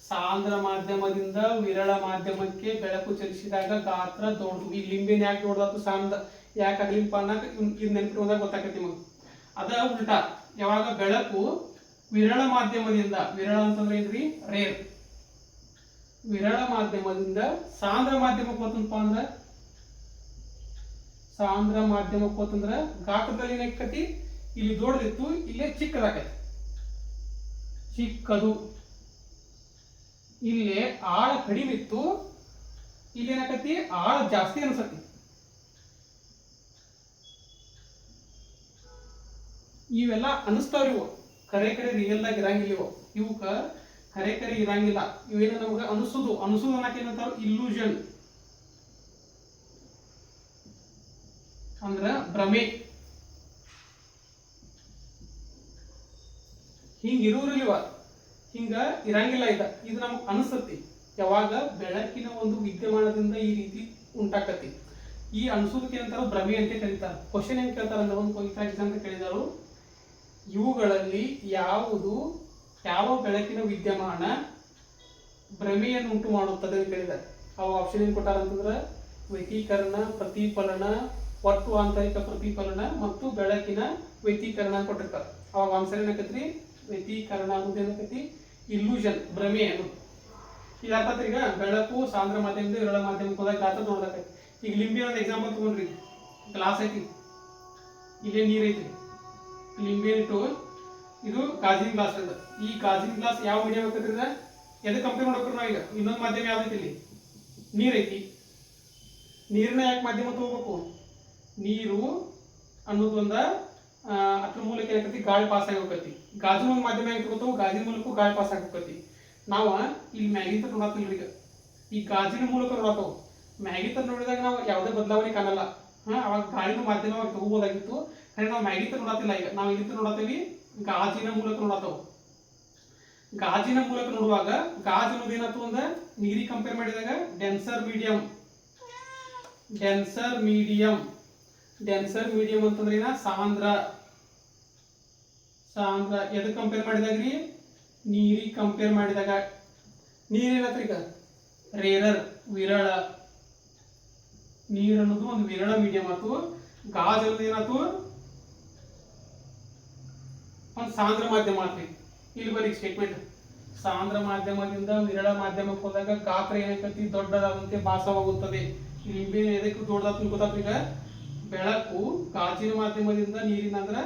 ಸಾಂದ್ರ ಮಾಧ್ಯಮದಿಂದ ವಿರಳ ಮಾಧ್ಯಮಕ್ಕೆ ಬೆಳಕು ಚಲಿಸಿದಾಗ ಗಾತ್ರ ದೊಡ್ಡದು. ಈ ಲಿಂಬೆನ ಯಾಕೆ ದೊಡ್ಡದಾತು? ಸಾಂದ್ರ ಯಾಕೆ ಆಗ್ಲಿಂಪ ಅನ್ನಕ ಇದು ನೆನಪಿರೋದಾಗ ಗೊತ್ತಾಗತ್ತೆ ನಿಮಗೆ. ಅದ ಉಲ್ಟಾ, ಯಾವಾಗ ಬೆಳಕು ವಿರಳ ಮಾಧ್ಯಮದಿಂದ, ವಿರಳ ಅಂತಂದ್ರೆ ಏನ್ರಿ? ರೇರ್. ವಿರಳ ಮಾಧ್ಯಮದಿಂದ ಸಾಂದ್ರ ಮಾಧ್ಯಮಕ್ಕೆ ಹೋತಂಪ ಅಂದ್ರ, ಗಾತ್ರದಲ್ಲಿ ಏನಾಕತಿ? ಇಲ್ಲಿ ದೊಡ್ಡದಿತ್ತು, ಇಲ್ಲೇ ಚಿಕ್ಕದಾಕತಿ. ಚಿಕ್ಕದು. ಇಲ್ಲೇ ಆಳ ಕಡಿಮೆ ಇತ್ತು, ಇಲ್ಲಿ ಏನಾಕತಿ? ಆಳ ಜಾಸ್ತಿ ಅನ್ಸತಿ. ಇವೆಲ್ಲ ಅನಿಸ್ತಾವ್ರಿ. ಇವು ಕರೆ ರಿಯಲ್ ಆಗಿ ಇರಂಗಿಲ್ಲ. ಇವಕ್ಕ ಕರೆ ಇರಂಗಿಲ್ಲ. ಇವೇನು ನಮ್ಗೆ ಅನಿಸೋದು ಅನ್ನಕ್ಕೆ ಏನಂತಾರ? ಇಲ್ಯೂಷನ್ ಅಂದ್ರ ಭ್ರಮೆ. ಹಿಂಗ ಇರೋರಿಲ್ವ? ಹಿಂಗ ಇರಂಗಿಲ್ಲ. ಇದು ನಮ್ಗೆ ಅನಿಸ್ತತಿ ಯಾವಾಗ ಬೆಳಕಿನ ಒಂದು ವಿದ್ಯಮಾನದಿಂದ ಈ ರೀತಿ ಉಂಟಾಕತಿ. ಈ ಅನ್ಸೋದಕ್ಕೆ ಏನಂತಾರ? ಭ್ರಮೆ ಅಂತ ಕರೀತಾರೆ. ಕ್ವಶನ್ ಏನ್ ಕೇಳ್ತಾರ ಅಂದ್ರೆ, ಒಂದು ಎಕ್ಸಾಮ್ ಅಂತ ಕೇಳಿದಾರು, ಇವುಗಳಲ್ಲಿ ಯಾವ ಬೆಳಕಿನ ವಿದ್ಯಮಾನ ಭ್ರಮೆಯನ್ನು ಉಂಟು ಮಾಡುತ್ತದೆ ಅಂತ ಕೇಳಿದ್ದಾರೆ. ಅವು ಆಪ್ಷನ್ ಏನ್ ಕೊಟ್ಟಾರ ಅಂತಂದ್ರೆ ವ್ಯತಿಕರಣ, ಪ್ರತಿಫಲನ, ಒಟ್ಟು ಆಂತರಿಕ ಪ್ರತಿಫಲನ ಮತ್ತು ಬೆಳಕಿನ ವ್ಯತೀಕರಣ ಅಂತ ಕೊಟ್ಟಿರ್ತಾರೆ. ಅವಾಗ ಆನ್ಸರ್ ಏನಾಕತ್ರಿ, ವ್ಯತೀಕರಣ ಅನ್ನೋದು ಏನಾಕತಿ, ಇಲ್ಯೂಷನ್, ಭ್ರಮೆ ಅನ್ನೋದು. ಇದಾಗ್ತತ್ರಿ. ಈಗ ಬೆಳಕು ಸಾಂದ್ರ ಮಾಧ್ಯಮದಿಂದ ವಿರಳ ಮಾಧ್ಯಮಕ್ಕೆ ಹೋದಾಗ ಗಾತ್ರ ನೋಡ್ದಾಕೈತಿ. ಈಗ ಲಿಂಬೆ ಒಂದು ಎಕ್ಸಾಂಪಲ್ ತಗೊಂಡ್ರಿ, ಗ್ಲಾಸ್ ಐತಿ, ಇಲ್ಲೇ ನೀರ್ ಐತಿ, ಲಿಂಬೆ ಇಟ್ಟು ಇದು ಗಾಜಿನ ಗ್ಲಾಸ್ ಅದ. ಈ ಗಾಜಿನ ಗ್ಲಾಸ್ ಯಾವ ಮೀಡಿಯಂ ಆಗ್ತೈತಿ, ಎದಕ್ಕೆ ಕಂಪೇರ್ ಮಾಡ್ಬೇಕ್ರಿ ನಾವು? ಈಗ ಇನ್ನೊಂದು ಮಾಧ್ಯಮ ಯಾವ್ದೈತಿ, ಇಲ್ಲಿ ನೀರ್ ಐತಿ. ನೀರನ್ನ ಯಾಕೆ ಮಾಧ್ಯಮ ತಗೋಬೇಕು? ನೀರು ಅನ್ನೋದು ಒಂದ ಅದ್ರ ಮೂಲಕ ಏನಾಕತಿ, ಗಾಳಿ ಪಾಸ್ ಆಗಿ ಹೋಗತಿ. ಗಾಜಿನ ಒಂದು ಮಾಧ್ಯಮ ಹೆಂಗ್ ತಗೋತಾವ, ಗಾಜಿನ ಮೂಲಕ ಗಾಳಿ ಪಾಸ್ ಆಗಿ ಹೋಗತಿ. ನಾವು ಇಲ್ಲಿ ಮ್ಯಾಗಿಂತ ನೋಡತ್ತಿಲ್ರಿ. ಈಗ ಈ ಗಾಜಿನ ಮೂಲಕ ನೋಡತ್ತವು. ಮ್ಯಾಗಿಂತ ನೋಡಿದಾಗ ನಾವು ಯಾವುದೇ ಬದಲಾವಣೆ ಕಾಣಲ್ಲ. ಅವಾಗ ಗಾಳಿನ ಮಾಧ್ಯಮವಾಗಿ ತಗೋಬೋದಾಗಿತ್ತು. ಖರೆ ನಾವು ಮ್ಯಾಗಿಂತ ನೋಡತ್ತಿಲ್ಲ. ಈಗ ನಾವು ಇಲ್ಲಿಂದ ನೋಡತ್ತೀವಿ, ಗಾಜಿನ ಮೂಲಕ ನೋಡತ್ತವು. ಗಾಜಿನ ಮೂಲಕ ನೋಡುವಾಗ ಗಾಜ್ ಅನ್ನೋದು ಏನಾಯ್ತು ಅಂದ್ರೆ ನೀರಿಗೆ ಕಂಪೇರ್ ಮಾಡಿದಾಗ denser medium. Denser medium, denser medium ಅಂತಂದ್ರೆ ಏನ, ಸಾಂದ್ರ. ಸಾಂದ್ರ ಎದಕ್ಕೆ ಕಂಪೇರ್ ಮಾಡಿದಾಗ್ರಿ, ನೀರಿಗೆ ಕಂಪೇರ್ ಮಾಡಿದಾಗ. ನೀರೇನತ್ರಿ ಈಗ ರೇರರ್, ವಿರಳ. ನೀರು ಅನ್ನೋದು ಒಂದು ವಿರಳ ಮೀಡಿಯಂ ಆಯ್ತು. ಗಾಜ್ ಅನ್ನೋದು ಏನಾಯ್ತು, ಒಂದು ಸಾಂದ್ರ ಮಾಧ್ಯಮ ಆತ್ರಿ. ಇಲ್ಲಿ ಬರೀ ಸ್ಟೇಟ್ಮೆಂಟ್, ಸಾಂದ್ರ ಮಾಧ್ಯಮದಿಂದ ವಿರಳ ಮಾಧ್ಯಮಕ್ಕೆ ಹೋದಾಗ ಗಾತ್ರ ಏನಾಕತಿ, ದೊಡ್ಡದಾದಂತೆ ಭಾಸವಾಗುತ್ತದೆ. ಲಿಂಬೆ ಎದಕ್ಕೆ ದೊಡ್ಡದಾಗ್ತದೆ ಗೊತ್ತಾಗ್ರಿ. ಈಗ ಬೆಳಕು ಗಾಜಿನ ಮಾಧ್ಯಮದಿಂದ ನೀರಿನ ಅಂದ್ರೆ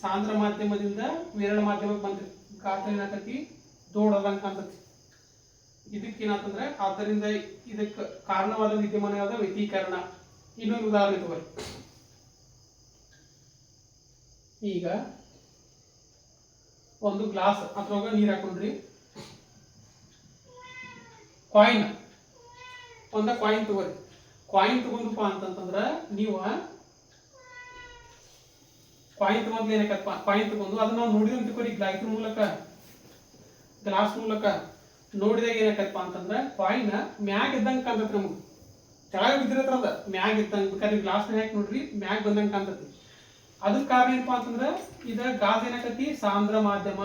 ಸಾಂದ್ರ ಮಾಧ್ಯಮದಿಂದ ವಿರಳ ಮಾಧ್ಯಮಕ್ಕೆ ಬಂದ್ರಿ, ಗಾತ್ರ ಏನಾಕತಿ, ದೊಡ್ಡದಂಗ ಕಾಣ್ತತಿ. ಇದಕ್ಕೆ ಏನಾಗ್ತಂದ್ರೆ, ಆದ್ದರಿಂದ ಇದಕ್ಕೆ ಕಾರಣವಾದ ವಿದ್ಯಮಾನ ಯಾವ್ದ, ವ್ಯತೀಕರಣ. ಇನ್ನೊಂದು ಉದಾಹರಣೆ ತಗೋರಿ. ಈಗ ಒಂದು ಗ್ಲಾಸ್ ಅದ್ರೊಳಗ ನೀರ್ ಹಾಕೊಂಡ್ರಿ, ಕಾಯಿನ್, ಒಂದ ಕಾಯಿನ್ ತಗೋರಿ. ಕಾಯಿನ್ ತಗೊಂಡ್ರಪ್ಪ ಅಂತಂದ್ರ ನೀವು ಕಾಯಿನ್ ತಗೊಂಡ್ಲಿ ಏನಕ್ಕಪ್ಪ, ಕಾಯಿನ್ ತಗೊಂಡು ಅದನ್ನ ನಾವು ನೋಡಿದ್ವಿ ಅಂತೀವಿ. ಇದ್ರ ಮೂಲಕ, ಗ್ಲಾಸ್ ಮೂಲಕ ನೋಡಿದಾಗ ಏನಕ್ಕಪ್ಪ ಅಂತಂದ್ರ ಕಾಯಿನ್ ಮ್ಯಾಗ್ ಇದ್ದಂಗೆ ಕಾಣ್ತೈತಿ. ನಮ್ಗೆ ಕೆಳಗೆ ಬಿದ್ದಿರತ್ರ ಅದ ಮ್ಯಾಗ್ ಇದ್ದಂಗೆ. ಬೇಕಾದ್ರೆ ಗ್ಲಾಸ್ ಹಾಕಿ ನೋಡ್ರಿ, ಮ್ಯಾಗ್ ಬಂದಂಗೆ ಕಾಣ್ತೈತಿ. ಅದಕ್ಕೆ ಕಾರಣ ಏನಪ್ಪಾ ಅಂತಂದ್ರ ಇದ ಗಾಜ್ ಏನಾಕತಿ, ಸಾಂದ್ರ ಮಾಧ್ಯಮ.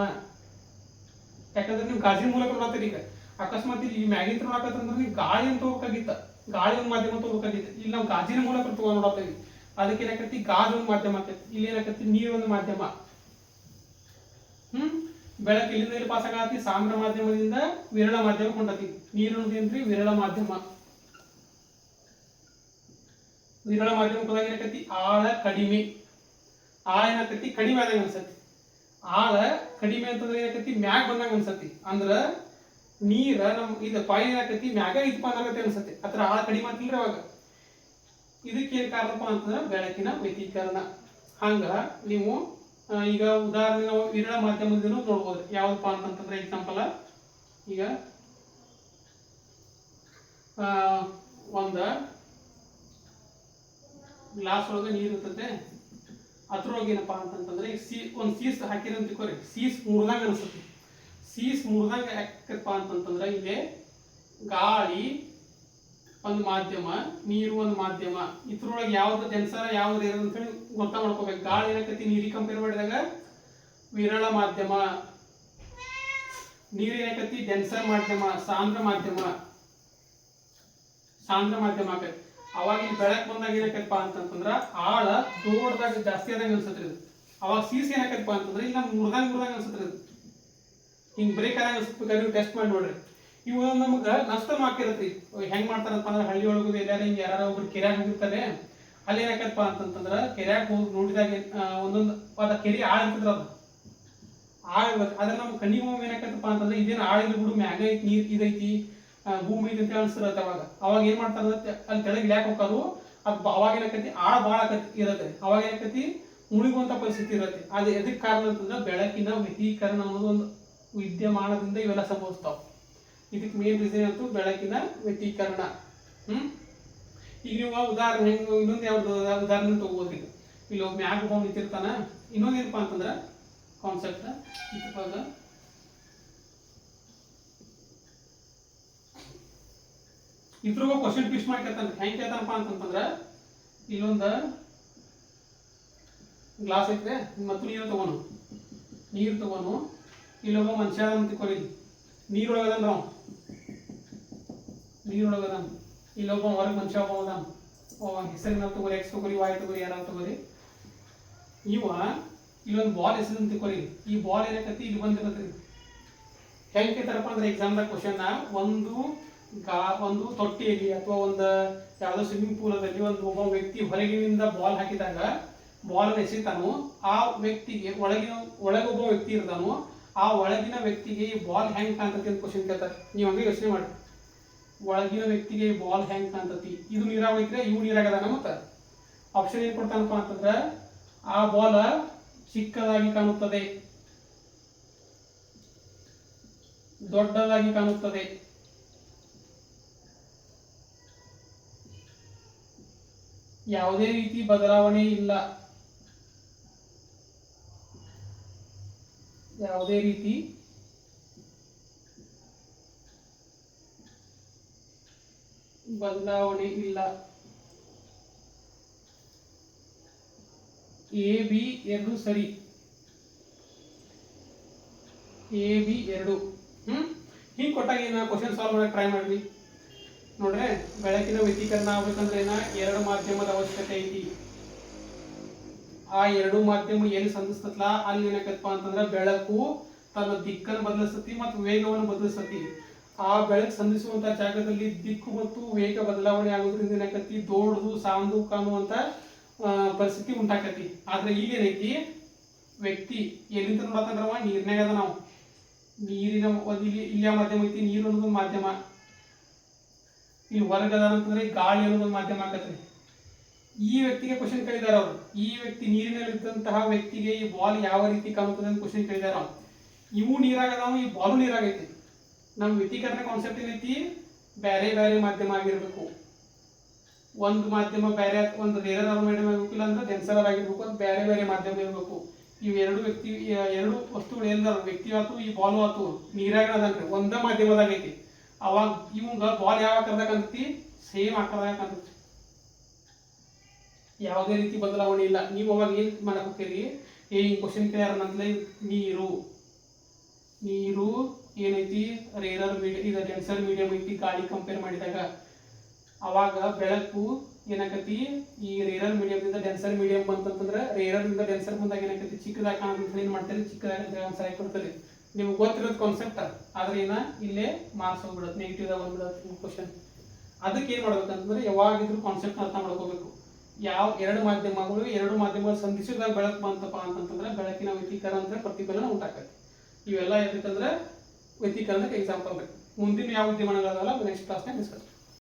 ಯಾಕಂದ್ರೆ ನೀವು ಗಾಜಿನ ಮೂಲಕ ನೋಡತ್ತೀರಿ. ಈಗ ಅಕಸ್ಮಾತ್ ಇಲ್ಲಿ ಮ್ಯಾಗಿಂತ ನೋಡಕತ್ತಂದ್ರೆ ನೀವು ಗಾಳಿ ಅಂತ ಹೋಗ್ಬೇಕಾಗಿತ್ತ, ಗಾಳಿ ಒಂದು ಮಾಧ್ಯಮ ತಗೋಬೇಕಾಗಿತ್ತು. ಇಲ್ಲಿ ನಾವು ಗಾಜಿನ ಮೂಲಕ ತಗೊಂಡ್ ನೋಡತ್ತೀವಿ. ಅದಕ್ಕೆ ಏನಾಕತಿ, ಗಾಜ್ ಒಂದು ಮಾಧ್ಯಮ ಆಕೈತಿ. ಇಲ್ಲಿ ಏನಾಕತಿ, ನೀರು ಒಂದು ಮಾಧ್ಯಮ. ಬೆಳಕು ಇಲ್ಲಿಂದ ಇಲ್ಲಿ ಪಾಸ್ ಆಗತಿ, ಸಾಂದ್ರ ಮಾಧ್ಯಮದಿಂದ ವಿರಳ ಮಾಧ್ಯಮ ಕೊಂಡತಿ. ನೀರು ಅನ್ನೋದೇನ್ರಿ, ವಿರಳ ಮಾಧ್ಯಮ. ವಿರಳ ಮಾಧ್ಯಮ ಹೋದಾಗ ಏನಾಕತಿ, ಆಳ ಕಡಿಮೆ. ಆಳ ಏನಾಕತಿ, ಕಡಿಮೆ ಆದಂಗ ಅನ್ಸತಿ. ಆಳ ಕಡಿಮೆ ಅಂತಂದ್ರೆ ಏನಾಕತಿ, ಮ್ಯಾಗ್ ಬಂದಂಗ ಅನ್ಸತಿ. ಅಂದ್ರ ನೀರ ನಮ್ ಇದು ಕಾಯಿನ್ ಏನಾಕತಿ, ಮ್ಯಾಗ ಇದ್ಪ ಅನ್ನಕತಿ ಅನ್ಸತಿ. ಅದ್ರ ಆಳ ಕಡಿಮೆ ಅಂತಿಲ್ರಿ ಅವಾಗ. ಇದಕ್ಕೆ ಏನ್ ಕಾರಣಪ್ಪ ಅಂತಂದ್ರೆ ಬೆಳಕಿನ ವ್ಯತೀಕರಣ. ಹಂಗ ನೀವು ಈಗ ಉದಾಹರಣೆ ನಾವು ವಿರಳ ಮಾಧ್ಯಮದಿಂದ ನೋಡ್ಬೋದು. ಯಾವ್ದಪ್ಪ ಅಂತಂದ್ರೆ ಎಕ್ಸಾಂಪಲ್, ಈಗ ಒಂದ ಗ್ಲಾಸ್ ಒಳಗೆ ನೀರು ಇರ್ತದೆ. ಅದ್ರೊಳಗೆ ಏನಪ್ಪಾ ಅಂತಂದ್ರೆ ಒಂದು ಸೀಸ್ ಹಾಕಿರಂತ ತಿಳ್ಕೊರಿ, ಸೀಸ್ ಮುರಿದಂಗ ಅನ್ಸುತ್ತೆ. ಸೀಸ್ ಮುರಿದಂಗ ಯಾಕಪ್ಪ ಅಂತಂದ್ರೆ ಇಲ್ಲಿ ಗಾಳಿ ಒಂದು ಮಾಧ್ಯಮ, ನೀರು ಒಂದು ಮಾಧ್ಯಮ. ಇದ್ರೊಳಗೆ ಯಾವ್ದು ಡೆನ್ಸರ ಯಾವ್ದು ರೇರ್ ಅಂತ ಹೇಳಿ ಗೊತ್ತಾ ಮಾಡ್ಕೋಬೇಕು. ಗಾಳಿ ಏನಕತಿ, ನೀರಿಗೆ ಕಂಪೇರ್ ಮಾಡಿದಾಗ ವಿರಳ ಮಾಧ್ಯಮ. ನೀರು ಏನಕತಿ, ಡೆನ್ಸರ್ ಮಾಧ್ಯಮ, ಸಾಂದ್ರ ಮಾಧ್ಯಮ. ಸಾಂದ್ರ ಮಾಧ್ಯಮ ಆಕತಿ. ಅವಾಗ ಇಲ್ಲಿ ಬೆಳಕು ಬಂದಾಗ ಏನಕತ್ತಪ್ಪ ಅಂತಂದ್ರ ಆಳ ದೊಡ್ಡದಾಗ ಜಾಸ್ತಿ ಆದಂಗ ಅನ್ಸತ್ರಿ. ಅವಾಗ ಸೀಸ್ ಏನಕತ್ತಪ್ಪ ಅಂತಂದ್ರೆ ಇಲ್ಲ ಮುರ್ದಂಗ ಅನ್ಸತ್ರಿ. ಹಿಂಗ್ ಬ್ರೇಕ್ ಆದಂಗ ಅನ್ಸಬೇಕಾದ್ರೆ ನೀವು ಟೆಸ್ಟ್ ಮಾಡಿ ನೋಡ್ರಿ. ಇವು ನಮ್ಗ ನಷ್ಟನೂ ಹಾಕಿರತ್ರಿ. ಹೆಂಗ್ ಮಾಡ್ತಾರಪ್ಪ ಅಂದ್ರೆ ಹಳ್ಳಿ ಒಳಗು ಎಲ್ಲಾರ ಹಿಂಗ ಯಾರು ಒಬ್ರು ಕೆರೆಯಾಗ ಹೋಗಿರ್ತಾರೆ. ಅಲ್ಲಿ ಏನಕತ್ತಪ್ಪ ಅಂತಂದ್ರ ಕೆರೆಯಾಗ ಹೋಗಿ ನೋಡಿದಾಗ ಒಂದೊಂದು ಅದ ಕೆರೆ ಆಳ ಇರ್ತದ್ರ, ಅದು ಆಳ ಇರ್ಬೇಕು. ಅದ್ರ ನಮ್ ಕಣ್ಣಿಗೆ ಹೋಗಿ ಏನಕತ್ತಪ್ಪ ಅಂತಂದ್ರೆ ಇದೇನು ಆಳ ಇಲ್ಲ ಬಿಡು, ಮ್ಯಾಗ ಐತಿ, ನೀರ್ ಇದೈತಿ, ಭೂಮಿ ಐತಿ ಅಂತ ಅನ್ಸಿರತ್ತೆ. ಅವಾಗ ಏನ್ ಮಾಡ್ತಾರ, ಅಲ್ಲಿ ಕೆಳಗೆ ಇಳ್ಯಾಕ ಹೋಗಾರು. ಅದು ಅವಾಗ ಏನಕತಿ, ಆಳ ಬಾಳ ಇರತ್ತೆ. ಅವಾಗ ಏನಕತಿ, ಮುಳುಗುವಂತ ಪರಿಸ್ಥಿತಿ ಇರತ್ತೆ. ಅದು ಎದಕ್ ಕಾರಣ ಅಂತಂದ್ರೆ ಬೆಳಕಿನ ವ್ಯತೀಕರಣ ಅನ್ನೋದು ಒಂದು ವಿದ್ಯಮಾನದಿಂದ ಇವೆಲ್ಲ ಸಂಭವಿಸ್ತಾವ. ಇದಕ್ಕೆ ಮೇನ್ ರೀಸನ್ ಅಂತೂ ಬೆಳಕಿನ ವ್ಯತೀಕರಣ. ಈಗ ನೀವು ಉದಾಹರಣೆ ಹೆಂಗ್ ಇನ್ನೊಂದು ಯಾವ್ದು ಉದಾಹರಣೆ ತಗೋಬೋದ್ರಿ. ಇಲ್ಲಿ ಒಬ್ಬ ಮ್ಯಾಗ ಹೋಗಿ ನಿಂತಿರ್ತಾನ. ಇನ್ನೊಂದು ಏನಪ್ಪ ಅಂತಂದ್ರ ಕಾನ್ಸೆಪ್ಟ್ ಇದ್ರೊಳಗ ಕ್ವಶನ್ ಫಿಕ್ಸ್ ಮಾಡಿ ಕೇಳ್ತಾನೆ. ಹೆಂಗ್ ಕೇಳ್ತಾನಪ್ಪ ಅಂತಂದ್ರ ಇಲ್ಲೊಂದ ಗ್ಲಾಸ್ ಐತೆ ಮತ್ತು ನೀರು ತಗೋನು ಇಲ್ಲೊಬ್ಬ ಮನುಷ್ಯ ಅಂತ ತಿಳ್ಕೊಳ್ಳಿ. ನೀರೊಳಗದಾನ ಇಲ್ಲೊಬ್ಬ ಹೊರಗೆ ಮನುಷ್ಯ ಒಬ್ಬ ಅದಾನ. ಹೆಸರಿನ ತಗೋರಿ, ಎಕ್ಸ್ ತಗೋರಿ, ವಾಯ್ ತಗೋರಿ, ಯಾರು ತಗೋರಿ. ಇವ ಇಲ್ಲೊಂದು ಬಾಲ್ ಹೆಸರು ತಗೋರಿ. ಈ ಬಾಲ್ ಏನಾಕತಿ ಇಲ್ಲಿ ಬಂದಿರತ್ರಿ. ಹೆಂಗೆ ಕೇಳ್ತಾರಪ್ಪ ಅಂದ್ರೆ ಎಕ್ಸಾಮ್ದಾಗ ಕ್ವಶನ್, ಒಂದು ತೊಟ್ಟಿಯಲ್ಲಿ ಅಥವಾ ಒಂದು ಯಾವುದೋ ಸ್ವಿಮ್ಮಿಂಗ್ ಪೂಲದಲ್ಲಿ ಒಬ್ಬ ವ್ಯಕ್ತಿ ಹೊರಗಿನಿಂದ ಬಾಲ್ ಹಾಕಿದಾಗ ಬಾಲ್ ಎಸೆತಾನೋ ಆ ವ್ಯಕ್ತಿಗೆ ಒಳಗೊಬ್ಬ ವ್ಯಕ್ತಿ ಇರ್ತಾನೋ ಆ ಒಳಗಿನ ವ್ಯಕ್ತಿಗೆ ಈ ಬಾಲ್ ಹೆಂಗ್ ಕಾಣ್ತತಿ ಅಂತ ಕ್ವಶನ್ ಕೇಳ್ತಾರೆ. ನೀವು ಹಂಗೆ ಯೋಚನೆ ಮಾಡಿ, ಒಳಗಿನ ವ್ಯಕ್ತಿಗೆ ಈ ಬಾಲ್ ಹೆಂಗ್ ಕಾಣ್ತತಿ. ಇದು ನೀರಾಗ ಐತ್ರೆ, ಇವು ನೀರಾಗದಾನ. ಮತ್ತೆ ಆಪ್ಷನ್ ಏನ್ ಕೊಡ್ತಾನಪ್ಪ ಅಂತಂದ್ರೆ ಆ ಬಾಲ್ ಚಿಕ್ಕದಾಗಿ ಕಾಣುತ್ತದೆ, ದೊಡ್ಡದಾಗಿ ಕಾಣುತ್ತದೆ, ಯಾವುದೇ ರೀತಿ ಬದಲಾವಣೆ ಇಲ್ಲ, ಯಾವುದೇ ರೀತಿ ಬದಲಾವಣೆ ಇಲ್ಲ. ಎ ಬಿ ಎರಡು ಸರಿ, ಎ ಬಿ ಎರಡು. ಹಿಂಗೆ ಕೊಟ್ಟಾಗ ಏನ ಕ್ವಶನ್ ಸಾಲ್ವ್ ಮಾಡಕ್ಕೆ ಟ್ರೈ ಮಾಡ್ರಿ. ನೋಡ್ರೆ, ಬೆಳಕಿನ ವ್ಯತಿಕರಣ ಆಗ್ಬೇಕಂದ್ರೆ ಏನ ಎರಡು ಮಾಧ್ಯಮದ ಅವಶ್ಯಕತೆ ಐತಿ. ಆ ಎರಡು ಮಾಧ್ಯಮ ಎಲ್ಲಿ ಸಂಧಿಸ್ತತ್ಲ ಅಲ್ಲಿ ಏನಾಕತ್ತಪ್ಪ ಅಂತಂದ್ರೆ ಬೆಳಕು ತನ್ನ ದಿಕ್ಕನ್ನು ಬದಲಿಸ್ತತಿ ಮತ್ತು ವೇಗವನ್ನು ಬದಲಿಸ್ತತಿ. ಆ ಬೆಳಕು ಸಂಧಿಸುವಂತ ಜಾಗದಲ್ಲಿ ದಿಕ್ಕು ಮತ್ತು ವೇಗ ಬದಲಾವಣೆ ಆಗೋದ್ರಿಂದ ಏನಾಕತಿ ದೊಡ್ಡದು ಸಾಂದು ಕಾಣುವಂತ ಪರಿಸ್ಥಿತಿ ಉಂಟಾಕತಿ. ಆದ್ರೆ ಈಗ ಏನೈತಿ, ವ್ಯಕ್ತಿ ಎಲ್ಲಿಂದ ನೋಡತ್ತಂದ್ರವ ನೀರ್ನಾಗ ಅದ. ನಾವು ನೀರಿನ ಇಲ್ಲಿಯ ಮಾಧ್ಯಮ ಐತಿ, ನೀರು ಅನ್ನೋದೊಂದು ಮಾಧ್ಯಮ. ಇಲ್ಲಿ ಹೊರಗದ ಅಂತಂದ್ರೆ ಗಾಳಿ ಅನ್ನೋದೊಂದು ಮಾಧ್ಯಮ ಆಗತ್ರಿ. ಈ ವ್ಯಕ್ತಿಗೆ ಕ್ವಶನ್ ಕೇಳಿದಾರ ಅವರು. ಈ ವ್ಯಕ್ತಿ ನೀರಿನಲ್ಲಿದ್ದಂತಹ ವ್ಯಕ್ತಿಗೆ ಈ ಬಾಲ್ ಯಾವ ರೀತಿ ಕಾಣುತ್ತದೆ ಅಂತ ಕ್ವಶನ್ ಕೇಳಿದಾರ ಅವ್ರು. ಇವು ನೀರಾಗದಾವ, ಈ ಬಾಲು ನೀರಾಗೈತಿ. ನಮ್ಮ ವ್ಯತಿಕರಣ ಕಾನ್ಸೆಪ್ಟ್ ಏನೈತಿ, ಬೇರೆ ಬೇರೆ ಮಾಧ್ಯಮ ಆಗಿರ್ಬೇಕು. ಒಂದು ಮಾಧ್ಯಮ ಬೇರೆ, ಒಂದು ರೇರರ್ ಮೀಡಿಯಂ ಆಗಿರ್ಬೇಕು, ಇಲ್ಲ ಅಂದ್ರೆ ಡೆನ್ಸರ್ ಆಗಿರ್ಬೇಕು. ಅದು ಬೇರೆ ಬೇರೆ ಮಾಧ್ಯಮ ಇರಬೇಕು. ಇವು ಎರಡು ವಸ್ತುಗಳು ಏನಾರ ವ್ಯಕ್ತಿ ಆತು ಈ ಬಾಲು ಆತು ನೀರಾಗದನ್ರಿ, ಒಂದ ಮಾಧ್ಯಮದಾಗ ಐತಿ. ಅವಾಗ ಇವಂಗ ಬಾಲ್ ಯಾವ ಆಕಾರದಾಗ ಕಾಣ್ತೈತಿ, ಸೇಮ್ ಆಕಾರದಾಗ ಕಾಣ್ತೈತಿ, ಯಾವುದೇ ರೀತಿ ಬದಲಾವಣೆ ಇಲ್ಲ. ನೀವು ಅವಾಗ ಏನ್ ಮಾಡಕ್ ಹೋಗ್ತೀರಿ, ಹಿಂಗ್ ಕ್ವಶನ್ ಕೇಳ್ಯಾರ ನಂತಲೇ ನೀರು ಏನೈತಿ ರೇರರ್ ಮೀಡಿಯಂ, ಇದು ಡೆನ್ಸರ್ ಮೀಡಿಯಂ ಐತಿ. ಗಾಳಿ ಕಂಪೇರ್ ಮಾಡಿದಾಗ ಅವಾಗ ಬೆಳಕು ಏನಾಕತಿ ಈ ರೇರರ್ ಮೀಡಿಯಂದಿಂದ ಡೆನ್ಸರ್ ಮೀಡಿಯಂ ಬಂತಂದ್ರೆ ರೇರರ್ ಇಂದ ಡೆನ್ಸರ್ ಬಂದಾಗ ಏನಾಕತಿ ಚಿಕ್ಕದಾಗ ಕಾಣುತ್ತೆ. ಏನ್ ಮಾಡ್ತಾರೆ, ಚಿಕ್ಕದಾಗ ಆನ್ಸರ್ ಆಗಿ ಕೊಡ್ತಾರೆ. ನಿಮ್ಗೆ ಗೊತ್ತಿರೋದು ಕಾನ್ಸೆಪ್ಟ್, ಆದ್ರೆ ಏನ ಇಲ್ಲೇ ಮಾರ್ಕ್ಸ್ ಹೋಗ್ಬಿಡುತ್ತೆ, ನೆಗೆಟಿವ್ ಬಂದ್ಬಿಡುತ್ತೆ ಕ್ವಶನ್. ಅದಕ್ಕೆ ಏನ್ ಮಾಡ್ಬೇಕಂತಂದ್ರೆ ಯಾವಾಗಿದ್ರು ಕಾನ್ಸೆಪ್ಟ್ ಅರ್ಥ ಮಾಡ್ಕೋಬೇಕು. ಯಾವ ಎರಡು ಮಾಧ್ಯಮಗಳು ಸಂಧಿಸಿದಾಗ ಬೆಳಕು ಬಂತಪ್ಪ ಅಂತಂದ್ರೆ ಬೆಳಕಿನ ವ್ಯತಿಕರಣ ಅಂದ್ರೆ ಪ್ರತಿಫಲನ ಉಂಟಾಕತ್ತೆ. ಇವೆಲ್ಲ ಎದಕ್ಕಂದ್ರೆ ವ್ಯತಿಕರಣಕ್ಕೆ ಎಕ್ಸಾಂಪಲ್ ಬೇಕು. ಮುಂದಿನ ಯಾವ ವಿದ್ಯಮಾನಗಳಲ್ಲ ನೆಕ್ಸ್ಟ್ ಕ್ಲಾಸ್ನಾಗ ಡಿಸ್ಕಸ್